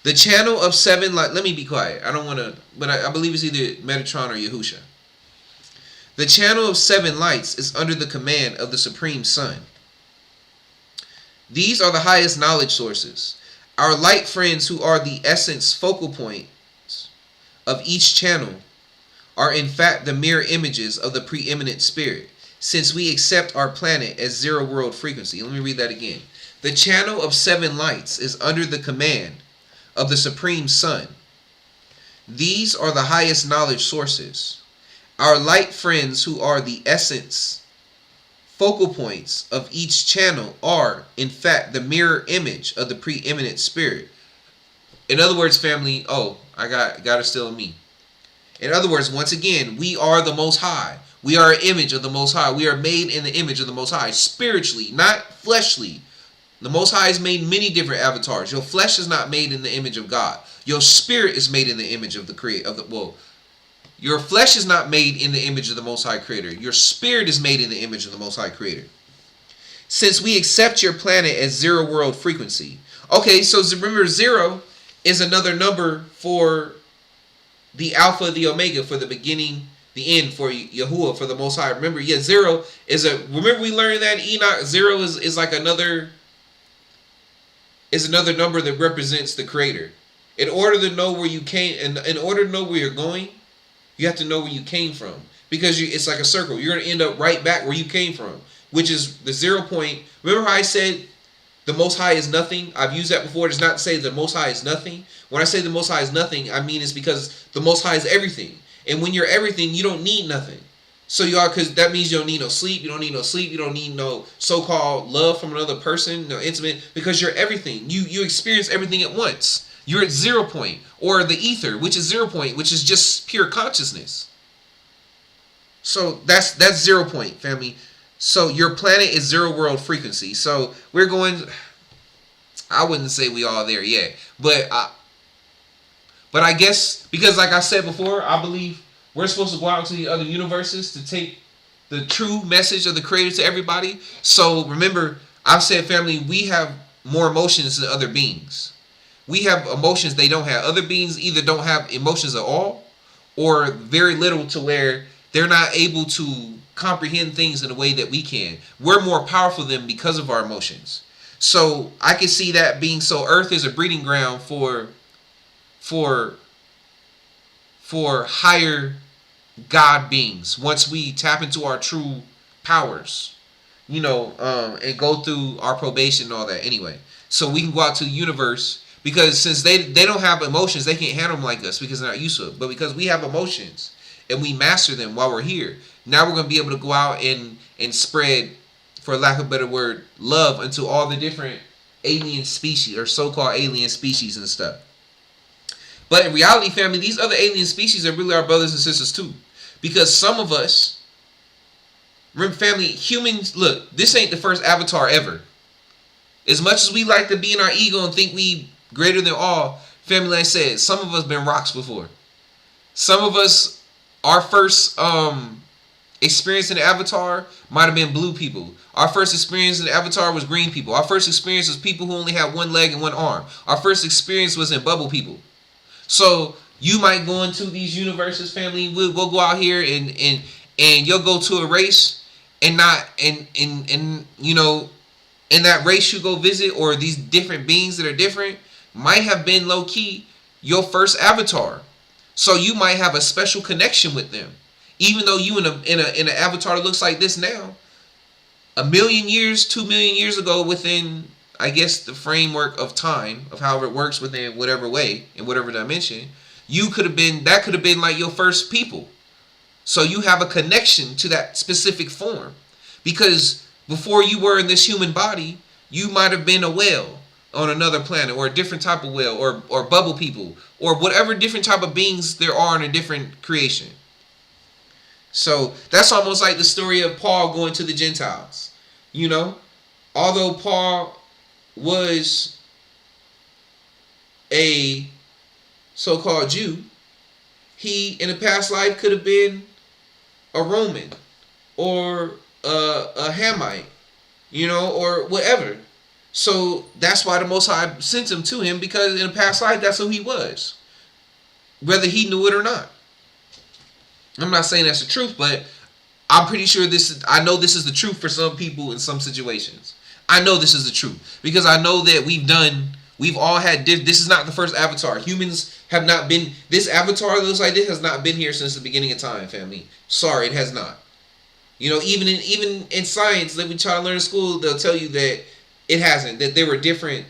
S1: The channel of 7 light. Let me be quiet. I don't want to, but I believe it's either Metatron or Yahusha. The channel of 7 lights is under the command of the Supreme Sun. These are the highest knowledge sources. Our light friends who are the essence focal points of each channel are in fact the mirror images of the preeminent spirit, since we accept our planet as zero world frequency. Let me read that again. The channel of 7 lights is under the command of the Supreme Sun. These are the highest knowledge sources. Our light friends who are the essence focal points of each channel are, in fact, the mirror image of the preeminent spirit. In other words, family, I got it still in me. In other words, once again, we are the Most High. We are an image of the Most High. We are made in the image of the Most High, spiritually, not fleshly. The Most High has made many different avatars. Your flesh is not made in the image of God. Your spirit is made in the image of the Creator. Your flesh is not made in the image of the Most High Creator. Your spirit is made in the image of the Most High Creator. Since we accept your planet as zero world frequency. Okay, so remember 0 is another number for the Alpha, the Omega, for the beginning, the end, for Yahuwah, for the Most High. Remember, 0 is remember we learned that Enoch, 0 is like another number that represents the Creator. In order to know where you came, and in order to know where you're going, you have to know where you came from. Because it's like a circle. You're going to end up right back where you came from. which is the 0 point. Remember how I said the Most High is nothing? I've used that before. It's not to say the Most High is nothing. When I say the Most High is nothing, I mean it's because the Most High is everything. And when you're everything, you don't need nothing. So you are, because that means you don't need no sleep. You don't need no sleep. You don't need no so-called love from another person, no intimate, because you're everything. You experience everything at once. You're at 0 point, or the ether, which is 0 point, which is just pure consciousness. So that's 0 point, family. So your planet is 0 world frequency. So we're going. I wouldn't say we all there yet, but I guess because, like I said before, I believe we're supposed to go out into the other universes to take the true message of the Creator to everybody. So remember, I've said, family, we have more emotions than other beings. We have emotions they don't have. Other beings either don't have emotions at all, or very little, to where they're not able to comprehend things in a way that we can. We're more powerful than them because of our emotions. So I can see that being so. Earth is a breeding ground for higher God beings. Once we tap into our true powers, and go through our probation and all that. Anyway, so we can go out to the universe, because since they don't have emotions, they can't handle them like us because they're not used to it. But because we have emotions and we master them while we're here, now we're going to be able to go out and spread, for lack of a better word, love into all the different alien species, or so-called alien species and stuff. But in reality, family, these other alien species are really our brothers and sisters too. Because some of us, remember, family, humans, look, this ain't the first avatar ever. As much as we like to be in our ego and think we greater than all, family, like I said, some of us been rocks before. Some of us, our first experience in the avatar might have been blue people. Our first experience in the avatar was green people. Our first experience was people who only had one leg and one arm. Our first experience was in bubble people. So you might go into these universes, family. We'll go out here and you'll go to a race and not in that race you go visit, or these different beings that are different, might have been low key your first avatar. So you might have a special connection with them, even though you in an avatar that looks like this now. 1 million years, 2 million years ago, within, I guess, the framework of time, of however it works within whatever way, in whatever dimension, that could have been like your first people. So you have a connection to that specific form. Because before you were in this human body, you might have been a whale on another planet, or a different type of whale, or bubble people, or whatever different type of beings there are in a different creation. So that's almost like the story of Paul going to the Gentiles. Although Paul was a so-called Jew, he in a past life could have been a Roman, or a Hamite, or whatever. So that's why the Most High sent him to him, because in a past life that's who he was, whether he knew it or not. I'm not saying that's the truth, but I'm pretty sure I know this is the truth for some people in some situations. I know this is the truth because I know that we've all had, this is not the first avatar. Humans have not been, this avatar that looks like this has not been here since the beginning of time, family. Sorry, it has not. Even in science that we try to learn in school, they'll tell you that it hasn't, that there were different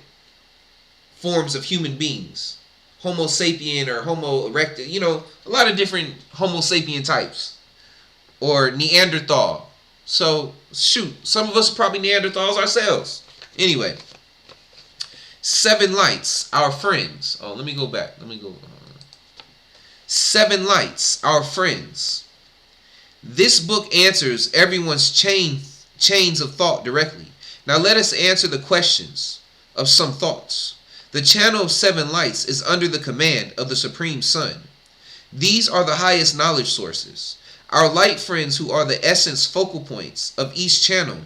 S1: forms of human beings. Homo sapien or Homo erectus, a lot of different Homo sapien types, or Neanderthal. So shoot, some of us are probably Neanderthals ourselves. Anyway, 7 lights, our friends. Oh, let me go back. 7 lights, our friends. This book answers everyone's chains of thought directly. Now let us answer the questions of some thoughts. The channel of 7 lights is under the command of the Supreme Sun. These are the highest knowledge sources. Our light friends, who are the essence focal points of each channel,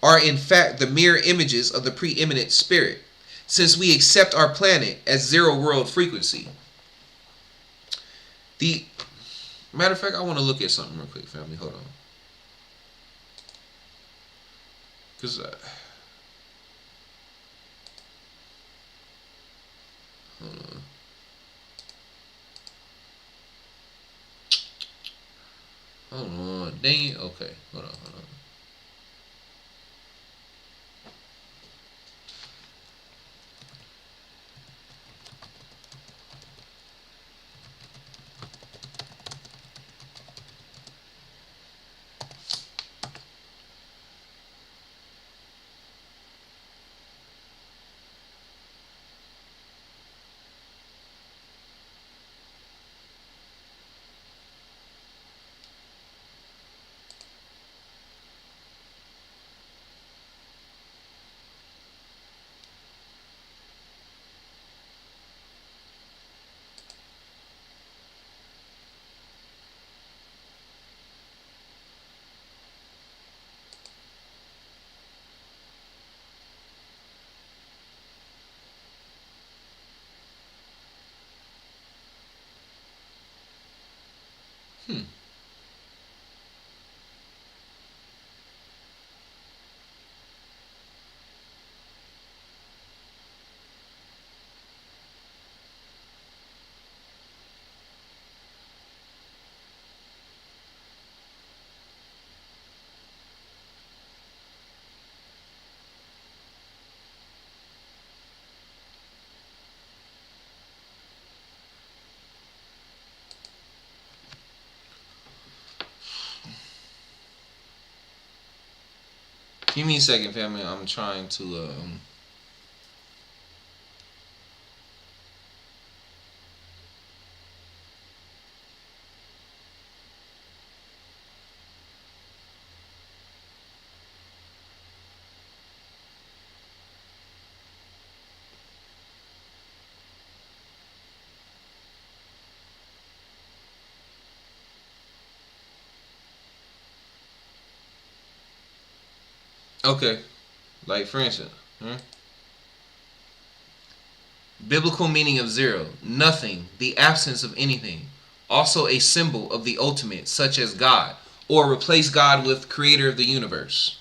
S1: are in fact the mirror images of the preeminent spirit, since we accept our planet as 0 world frequency. Matter of fact, I want to look at something real quick, family. Hold on. Because hold on. Hold on. Dang it. Okay. Hold on. Hmm. Give me a second, family. I'm trying to. Okay. Like, for instance, biblical meaning of zero: nothing, the absence of anything. Also a symbol of the ultimate, such as God, or replace God with creator of the universe.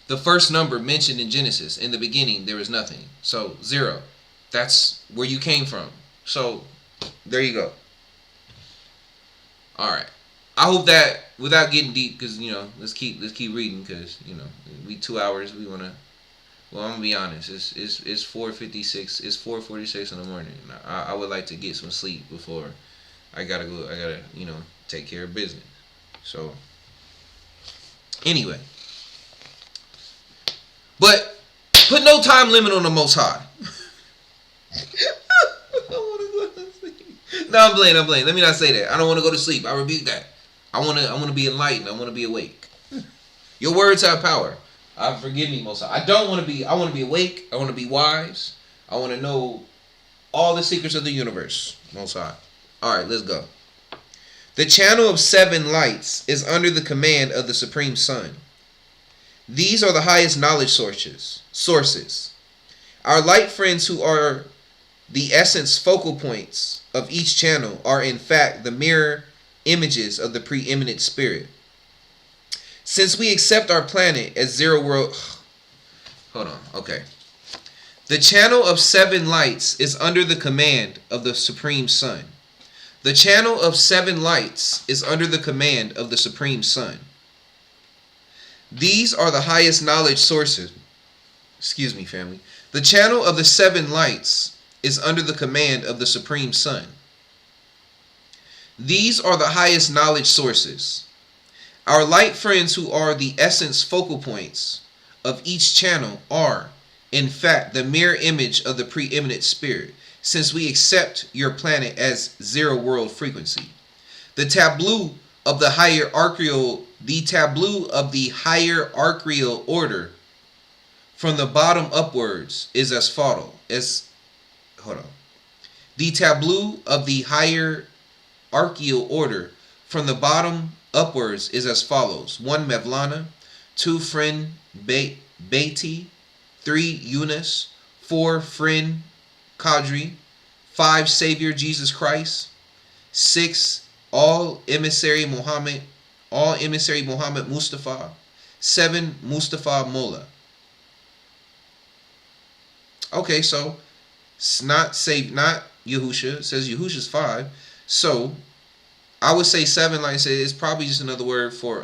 S1: The first number mentioned in Genesis, in the beginning there was nothing. So zero. That's where you came from. So there you go. All right. I hope that without getting deep, because let's keep reading, because we 2 hours. We wanna. Well, I'm gonna be honest. It's 4:56. It's 4:46 in the morning. I would like to get some sleep before I gotta go. I gotta take care of business. So anyway, but put no time limit on the Most High. I want to go to sleep. No, I'm playing. Let me not say that. I don't want to go to sleep. I rebuke that. I want to be enlightened. I want to be awake. Your words have power. Forgive me, Most High. I want to be awake. I want to be wise. I want to know all the secrets of the universe, Most High. All right, let's go. The channel of 7 lights is under the command of the Supreme Sun. These are the highest knowledge sources. Our light friends, who are the essence focal points of each channel, are in fact the mirror images of the preeminent spirit. Since we accept our planet as zero world... Hold on, okay. The channel of 7 lights is under the command of the Supreme Sun. The channel of 7 lights is under the command of the Supreme Sun. These are the highest knowledge sources. Excuse me, family. The channel of the 7 lights is under the command of the Supreme Sun. These are the highest knowledge sources. Our light friends, who are the essence focal points of each channel, are, in fact, the mirror image of the preeminent spirit, since we accept your planet as zero world frequency. The tableau of the hierarchical order from the bottom upwards is as follows. The tableau of the hierarchical order from the bottom upwards is as follows: 1 Mevlana, 2 friend Beatty, 3 Yunus, 4 friend Kadri, 5 Savior Jesus Christ, 6 all emissary Muhammad Mustafa, 7 Mustafa Mullah. Okay, so it's not Yahusha. It says Yahusha's 5. So I would say 7, like I said, is probably just another word for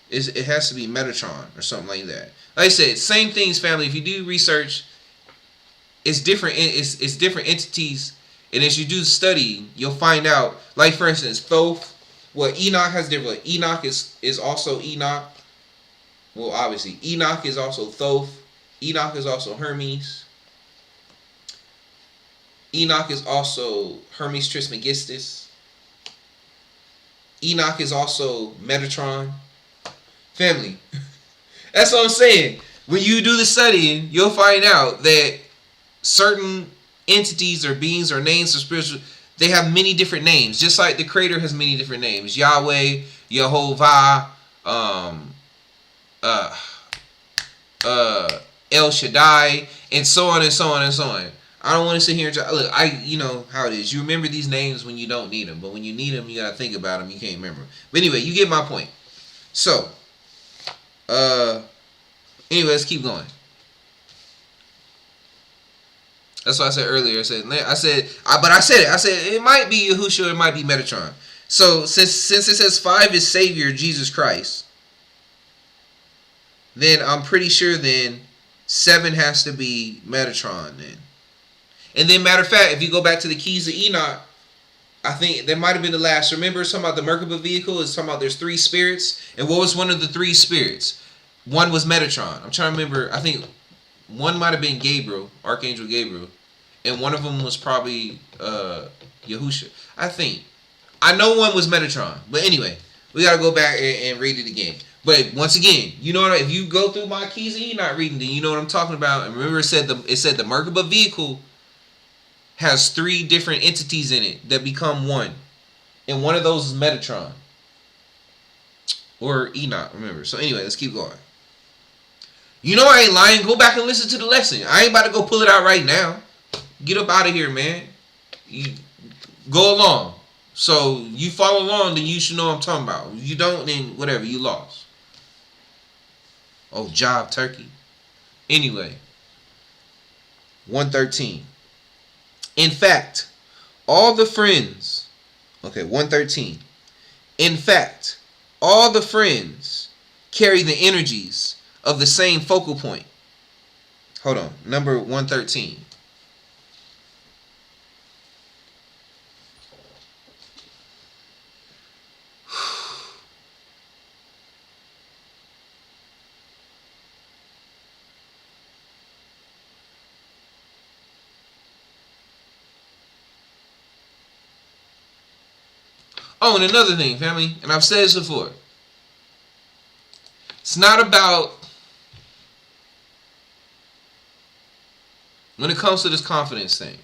S1: it has to be Metatron or something like that. Like I said, same things, family. If you do research, it's different. It's different entities, and as you do study, you'll find out. Like, for instance, Thoth. Well, Enoch has different. Enoch is also Enoch. Well, obviously, Enoch is also Thoth. Enoch is also Hermes. Enoch is also Hermes Trismegistus. Enoch is also Metatron. Family. That's what I'm saying. When you do the studying, you'll find out that certain entities or beings or names or spiritual, they have many different names. Just like the Creator has many different names. Yahweh, Yehovah, El Shaddai, and so on and so on and so on. I don't want to sit here and try. Look, you know how it is. You remember these names when you don't need them, but when you need them, you gotta think about them. You can't remember. But anyway, you get my point. So, anyway, let's keep going. That's what I said earlier. I said it might be Yahushua, it might be Metatron. So since it says 5 is Savior Jesus Christ, then I'm pretty sure then 7 has to be Metatron then. And then, matter of fact, if you go back to the keys of Enoch, I think that might have been the last. Remember, it's talking about the Merkaba vehicle. It's talking about there's 3 spirits. And what was one of the 3 spirits? One was Metatron. I'm trying to remember. I think one might have been Gabriel, Archangel Gabriel. And one of them was probably Yahusha. I think. I know one was Metatron. But anyway, we got to go back and read it again. But once again, you know what? If you go through my keys of Enoch reading, then you know what I'm talking about. And remember, it said the Merkaba vehicle has 3 different entities in it that become one. And one of those is Metatron. Or Enoch, remember. So anyway, let's keep going. You know I ain't lying. Go back and listen to the lesson. I ain't about to go pull it out right now. Get up out of here, man. You go along. So you follow along, then you should know what I'm talking about. If you don't, then whatever, you lost. Oh, job turkey. Anyway. 113. In fact, all the friends, okay, 113. In fact, all the friends carry the energies of the same focal point. Hold on, number 113. Oh, and another thing, family, and I've said this before. It's not about, when it comes to this confidence thing,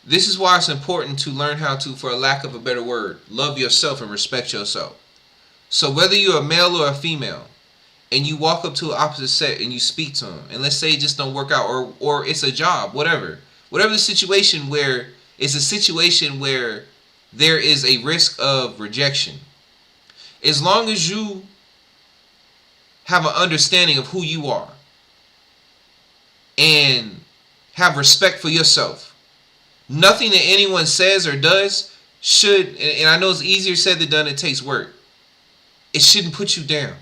S1: this is why it's important to learn how to, for a lack of a better word, love yourself and respect yourself. So whether you're a male or a female, and you walk up to an opposite sex and you speak to them, and let's say it just don't work out, or it's a job, whatever the situation where it's a situation where there is a risk of rejection. As long as you have an understanding of who you are and have respect for yourself, nothing that anyone says or does should, and I know it's easier said than done, it takes work, it shouldn't put you down.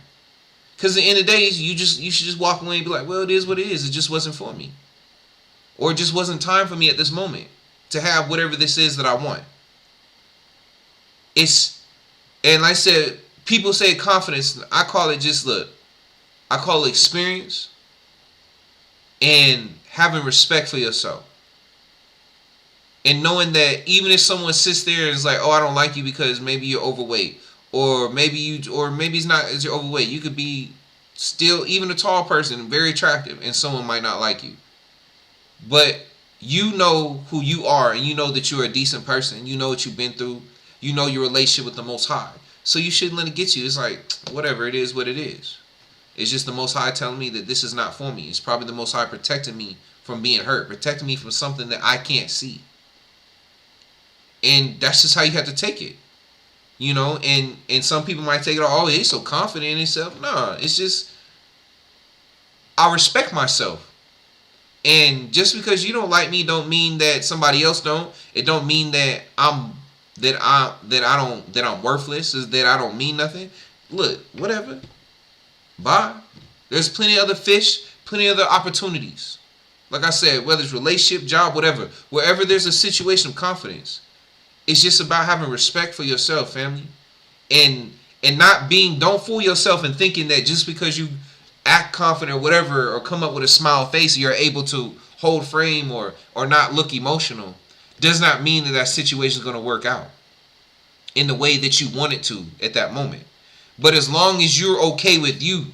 S1: Because at the end of the day, you should just walk away and be like, well, it is what it is. It just wasn't for me. Or it just wasn't time for me at this moment to have whatever this is that I want. And like I said, people say confidence. I call it just, look, I call it experience and having respect for yourself. And knowing that even if someone sits there and is like, oh, I don't like you because maybe you're overweight. Or maybe it's not as you're overweight. You could be still, even a tall person, very attractive, and someone might not like you. But you know who you are, and you know that you're a decent person. You know what you've been through. You know your relationship with the Most High. So you shouldn't let it get you. It's like, whatever, it is what it is. It's just the Most High telling me that this is not for me. It's probably the Most High protecting me from being hurt, protecting me from something that I can't see. And that's just how you have to take it. You know, and some people might take it, oh, he's so confident in himself. No, it's just, I respect myself. And just because you don't like me don't mean that somebody else don't. It don't mean that I'm worthless, is that I don't mean nothing. Look, whatever. Bye. There's plenty of other fish, plenty of other opportunities. Like I said, whether it's relationship, job, whatever. Wherever there's a situation of confidence, it's just about having respect for yourself, family. And not being, don't fool yourself in thinking that just because you act confident or whatever, or come up with a smile face, you're able to hold frame or not look emotional, does not mean that situation is going to work out in the way that you want it to at that moment. But as long as you're okay with you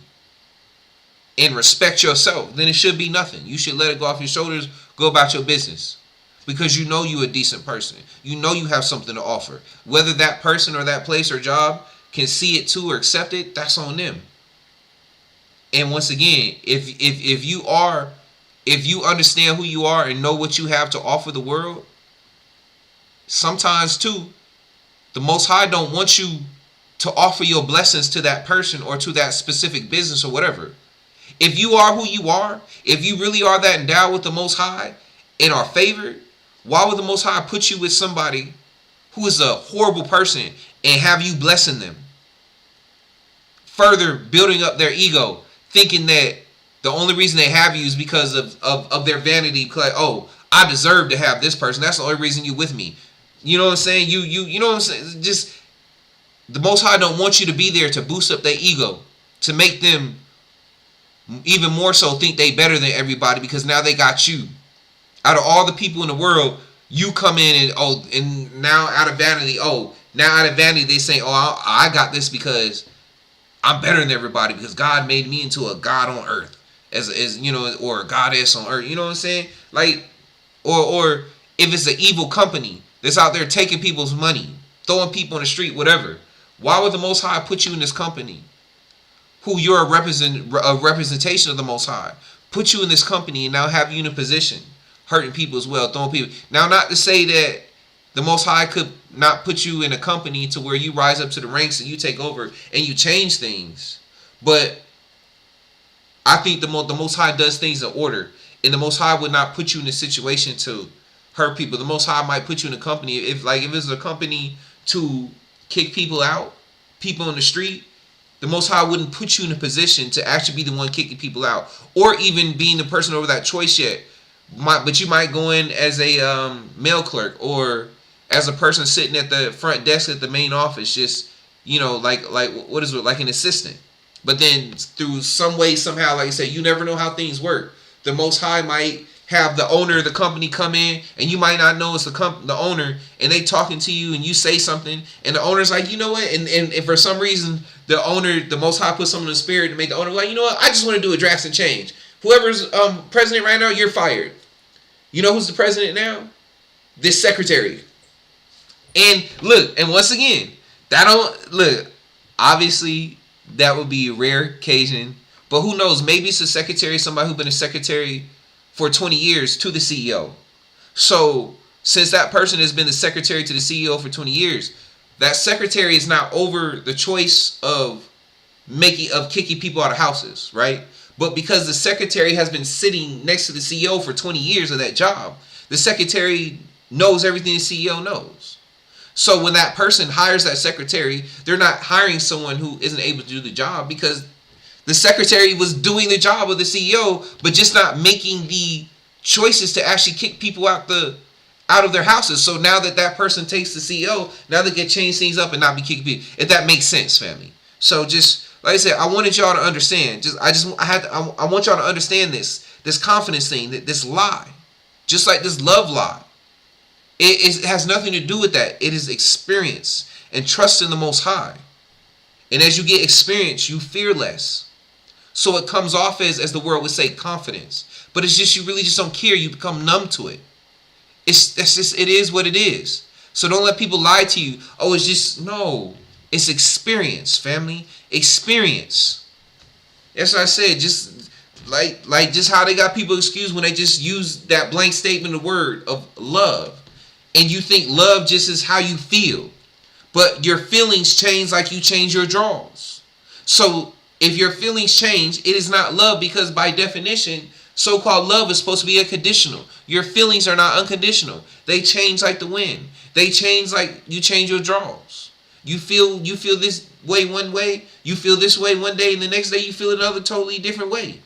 S1: and respect yourself, then it should be nothing. You should let it go off your shoulders, go about your business. Because you know you're a decent person. You know you have something to offer. Whether that person or that place or job can see it too or accept it, that's on them. And once again, if you are if you understand who you are and know what you have to offer the world, sometimes too, the Most High don't want you to offer your blessings to that person or to that specific business or whatever. If you are who you are, if you really are that endowed with the Most High and are favored, why would the Most High put you with somebody who is a horrible person and have you blessing them? Further building up their ego, thinking that the only reason they have you is because of their vanity. Like, oh, I deserve to have this person. That's the only reason you with me. You know what I'm saying? You know what I'm saying? Just the Most High don't want you to be there to boost up their ego, to make them even more so think they better than everybody because now they got you. Out of all the people in the world, you come in and now out of vanity, they say, oh, I got this because I'm better than everybody because God made me into a God on earth, as you know, or a goddess on earth. You know what I'm saying? Like, or if it's an evil company that's out there taking people's money, throwing people in the street, whatever. Why would the Most High put you in this company? Who you're a representation of the Most High, put you in this company and now have you in a position, hurting people as well, throwing people. Now, not to say that the Most High could not put you in a company to where you rise up to the ranks and you take over and you change things. But I think the Most High does things in order. And the Most High would not put you in a situation to hurt people. The Most High might put you in a company. If it's a company to kick people out, people in the street, the Most High wouldn't put you in a position to actually be the one kicking people out. Or even being the person over that choice yet. But you might go in as a mail clerk or as a person sitting at the front desk at the main office, just, you know, like what is it, like an assistant. But then through some way, somehow, like I said, you never know how things work. The Most High might have the owner of the company come in, and you might not know it's the owner, and they talking to you, and you say something, and the owner's like, you know what, and for some reason, the Most High put something in the spirit to make the owner like, you know what, I just want to do a drastic change. Whoever's president right now, you're fired. You know who's the president now? This secretary. And look, and once again, obviously that would be a rare occasion, but who knows, maybe it's a secretary, somebody who's been a secretary for 20 years to the CEO. So since that person has been the secretary to the CEO for 20 years, that secretary is not over the choice of kicking people out of houses, right? But because the secretary has been sitting next to the CEO for 20 years of that job, the secretary knows everything the CEO knows. So when that person hires that secretary, they're not hiring someone who isn't able to do the job, because the secretary was doing the job of the CEO, but just not making the choices to actually kick people out of their houses. So now that person takes the CEO, now they can change things up and not be kicking people. If that makes sense, family. So just like I said, I wanted y'all to understand. I want y'all to understand this confidence thing, this lie, just like this love lie. It has nothing to do with that. It is experience and trust in the Most High. And as you get experience, you fear less. So it comes off as the world would say, confidence. But it's just, you really just don't care. You become numb to it. It is what it is. So don't let people lie to you. Oh, it's just, no. It's experience, family. Experience. That's what I said. Just like just how they got people excused when they just use that blank statement of word of love. And you think love just is how you feel. But your feelings change like you change your draws. So if your feelings change, it is not love, because by definition, so-called love is supposed to be unconditional. Your feelings are not unconditional. They change like the wind. They change like you change your draws. You feel this way one way, you feel this way one day, and the next day you feel another totally different way.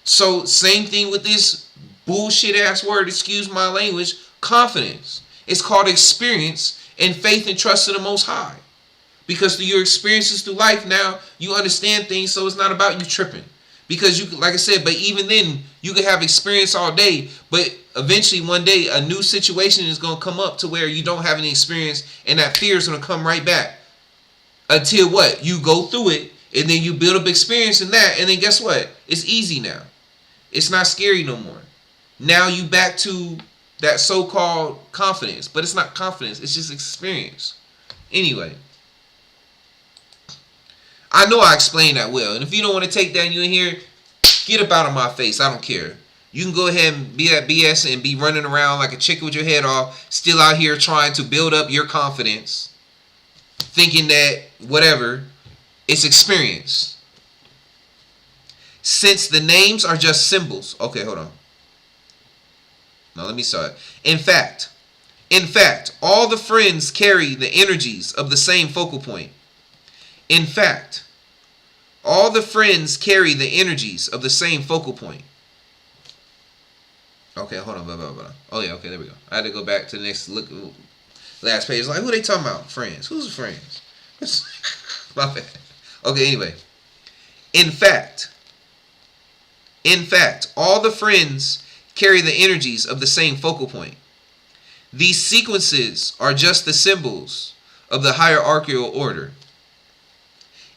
S1: So same thing with this bullshit ass word, excuse my language, confidence. It's called experience and faith and trust in the Most High. Because through your experiences through life, now you understand things, so it's not about you tripping. Because you, like I said, but even then, you can have experience all day, but eventually one day a new situation is going to come up to where you don't have any experience, and that fear is going to come right back. Until what? You go through it, and then you build up experience in that, and then guess what? It's easy now. It's not scary no more. Now you back to that so-called confidence, but it's not confidence, it's just experience. Anyway, I know I explained that well, and if you don't want to take that and you in here, Get up out of my face. I don't care. You can go ahead and be at BS and be running around like a chicken with your head off, still out here trying to build up your confidence, thinking that whatever, it's experience. Since the names are just symbols. Okay, hold on. Now let me start. In fact, all the friends carry the energies of the same focal point. In fact, all the friends carry the energies of the same focal point. Okay, hold on. Blah, blah, blah. Oh, yeah, okay, there we go. I had to go back to the next look. Last page. Like, who are they talking about? Friends. Who's friends? My bad. Okay, anyway. In fact, all the friends carry the energies of the same focal point. These sequences are just the symbols of the hierarchical order.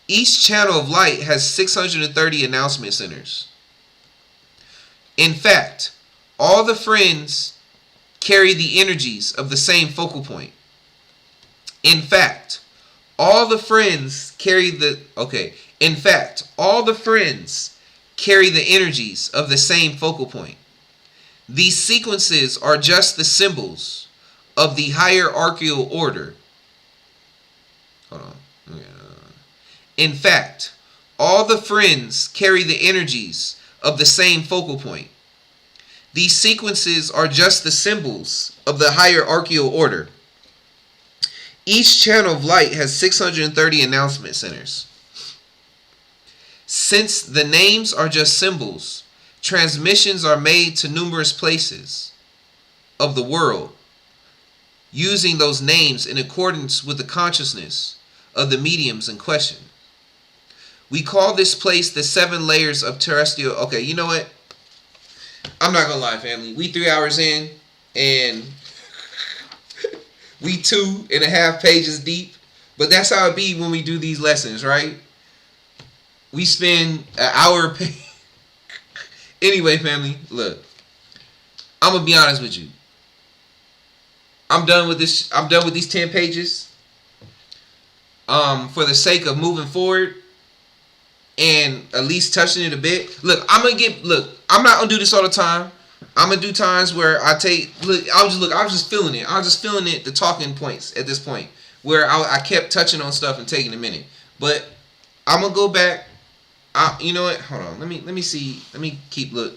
S1: Each channel of light has 630 announcement centers. In fact, all the friends carry the energies of the same focal point. In fact, all the friends carry the energies of the same focal point. These sequences are just the symbols of the hierarchical order. Hold on. In fact, all the friends carry the energies of the same focal point. These sequences are just the symbols of the hierarchical order. Each channel of light has 630 announcement centers. Since the names are just symbols, transmissions are made to numerous places of the world using those names in accordance with the consciousness of the mediums in question. We call this place the 7 layers of terrestrial. Okay, you know what? I'm not gonna lie, family. We 3 hours in, and we 2.5 pages deep. But that's how it be when we do these lessons, right? We spend an hour. Anyway, family, look. I'm gonna be honest with you. I'm done with this. I'm done with these 10 pages. For the sake of moving forward and at least touching it a bit. Look, I'm not gonna do this all the time. I'm gonna do times where I was just feeling it. I was just feeling it, the talking points at this point, where I kept touching on stuff and taking a minute. But I'm gonna go back. You know what? Hold on. Let me see. Let me keep look.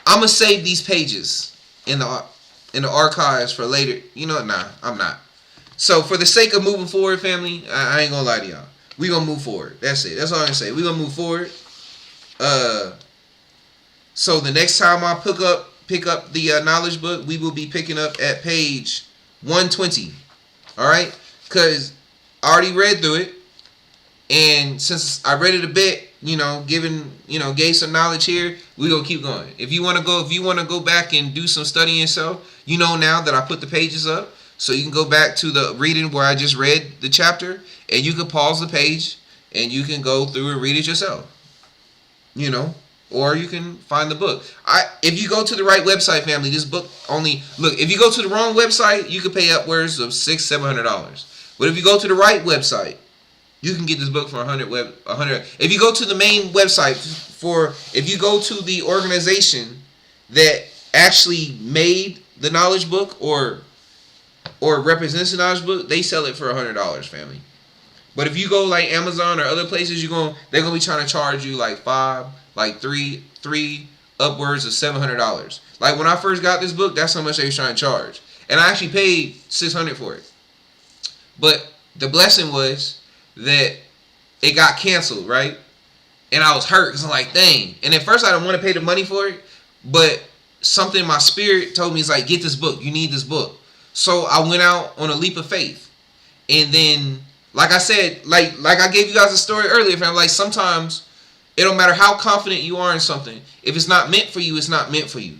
S1: I'm gonna save these pages in the archives for later. You know what? Nah, I'm not. So for the sake of moving forward, family, I ain't gonna lie to y'all. We gonna move forward. That's it. That's all I'm gonna say. We gonna move forward. So the next time I pick up the knowledge book, we will be picking up at page 120. All right, because I already read through it, and since I read it a bit, gave some knowledge here, we gonna keep going. If you wanna go back and do some studying yourself, now that I put the pages up, so you can go back to the reading where I just read the chapter, and you can pause the page and you can go through and read it yourself. Or you can find the book. If you go to the right website, family, this book if you go to the wrong website, you could pay upwards of $600-700. But if you go to the right website, you can get this book for $100. If you go to the main website if you go to the organization that actually made the knowledge book or represents the knowledge book, they sell it for $100, family. But if you go like Amazon or other places, they're gonna be trying to charge you like three upwards of $700. Like when I first got this book, that's how much they was trying to charge, and I actually paid $600 for it. But the blessing was that it got canceled, right? And I was hurt because I'm like, dang. And at first I didn't want to pay the money for it, but something in my spirit told me, it's like, get this book. You need this book. So I went out on a leap of faith. And then, like I said, like I gave you guys a story earlier, fam, like sometimes it don't matter how confident you are in something. If it's not meant for you, it's not meant for you.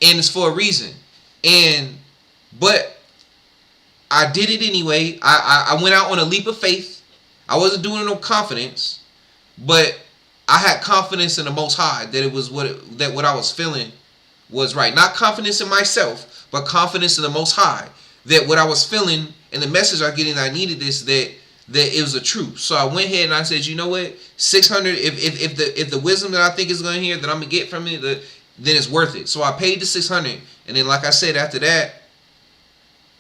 S1: And it's for a reason. But I did it anyway. I went out on a leap of faith. I wasn't doing it no confidence, but I had confidence in the Most High that it was what I was feeling was right. Not confidence in myself, but confidence in the Most High that what I was feeling and the message I was getting that I needed this, that that it was a truth. So I went ahead and I said, you know what, 600. If the wisdom that I think is going to hear that I'm gonna get from it, then it's worth it. So I paid the 600, and then like I said, after that,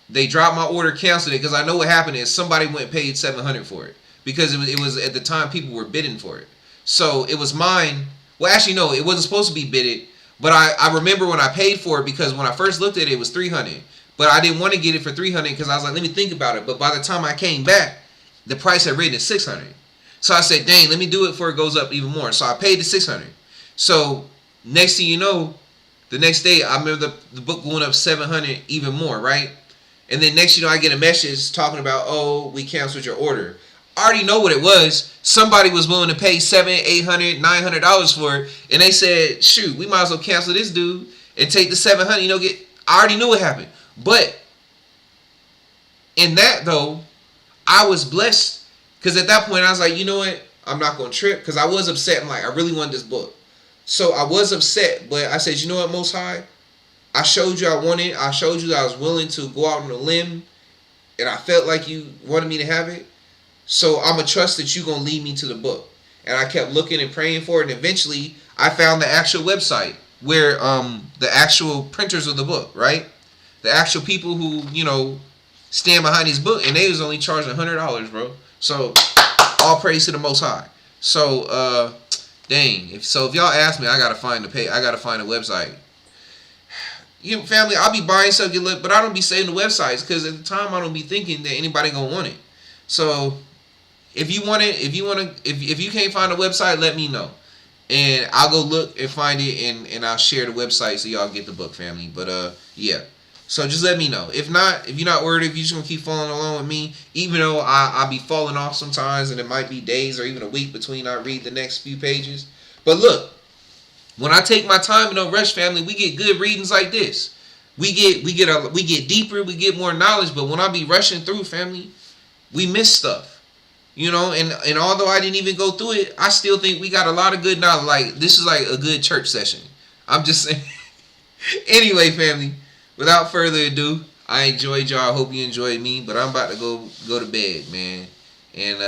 S1: they dropped my order, canceled it, because I know what happened is somebody went and paid 700 for it, because it was at the time people were bidding for it. So it was mine. Well, actually no, it wasn't supposed to be bidded, but I remember when I paid for it, because when I first looked at it, it was 300, but I didn't want to get it for 300 because I was like, let me think about it. But by the time I came back, the price had written at 600. So I said, dang, let me do it before it goes up even more. So I paid the 600. So next thing you know, the next day I remember the book going up 700 even more, right? And then next, I get a message talking about, oh, we canceled your order. I already know what it was. Somebody was willing to pay $700, $800, $900 for it, and they said, shoot, we might as well cancel this dude and take the 700. I already knew what happened. But in that though, I was blessed, because at that point I was like, you know what, I'm not gonna trip, because I was upset. I'm like, I really want this book. So I was upset, but I said, you know what, Most High, I showed you I wanted. I showed you that I was willing to go out on a limb, and I felt like you wanted me to have it. So I'm going to trust that you're going to lead me to the book. And I kept looking and praying for it, and eventually I found the actual website where the actual printers of the book, right? The actual people who, stand behind this book, and they was only charging $100, bro. So all praise to the Most High. So dang, if y'all ask me, I got to find a website. Family, I'll be buying stuff, but I don't be saving the websites, because at the time I don't be thinking that anybody gonna want it. So if you want it, if you can't find a website, let me know, and I'll go look and find it, and I'll share the website so y'all get the book, family. But yeah, so just let me know. If not, if you're not worried, if you just gonna keep following along with me, even though I'll be falling off sometimes, and it might be days or even a week between I read the next few pages. But look, when I take my time and don't rush, family, we get good readings like this. We get deeper, we get more knowledge. But when I be rushing through, family, we miss stuff. And although I didn't even go through it, I still think we got a lot of good knowledge. Like, this is like a good church session. I'm just saying. Anyway, family, without further ado, I enjoyed y'all. I hope you enjoyed me. But I'm about to go to bed, man. And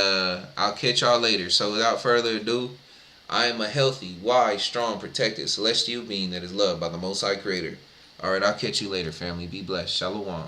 S1: I'll catch y'all later. So without further ado, I am a healthy, wise, strong, protected, celestial being that is loved by the Most High Creator. Alright, I'll catch you later, family. Be blessed. Shalom.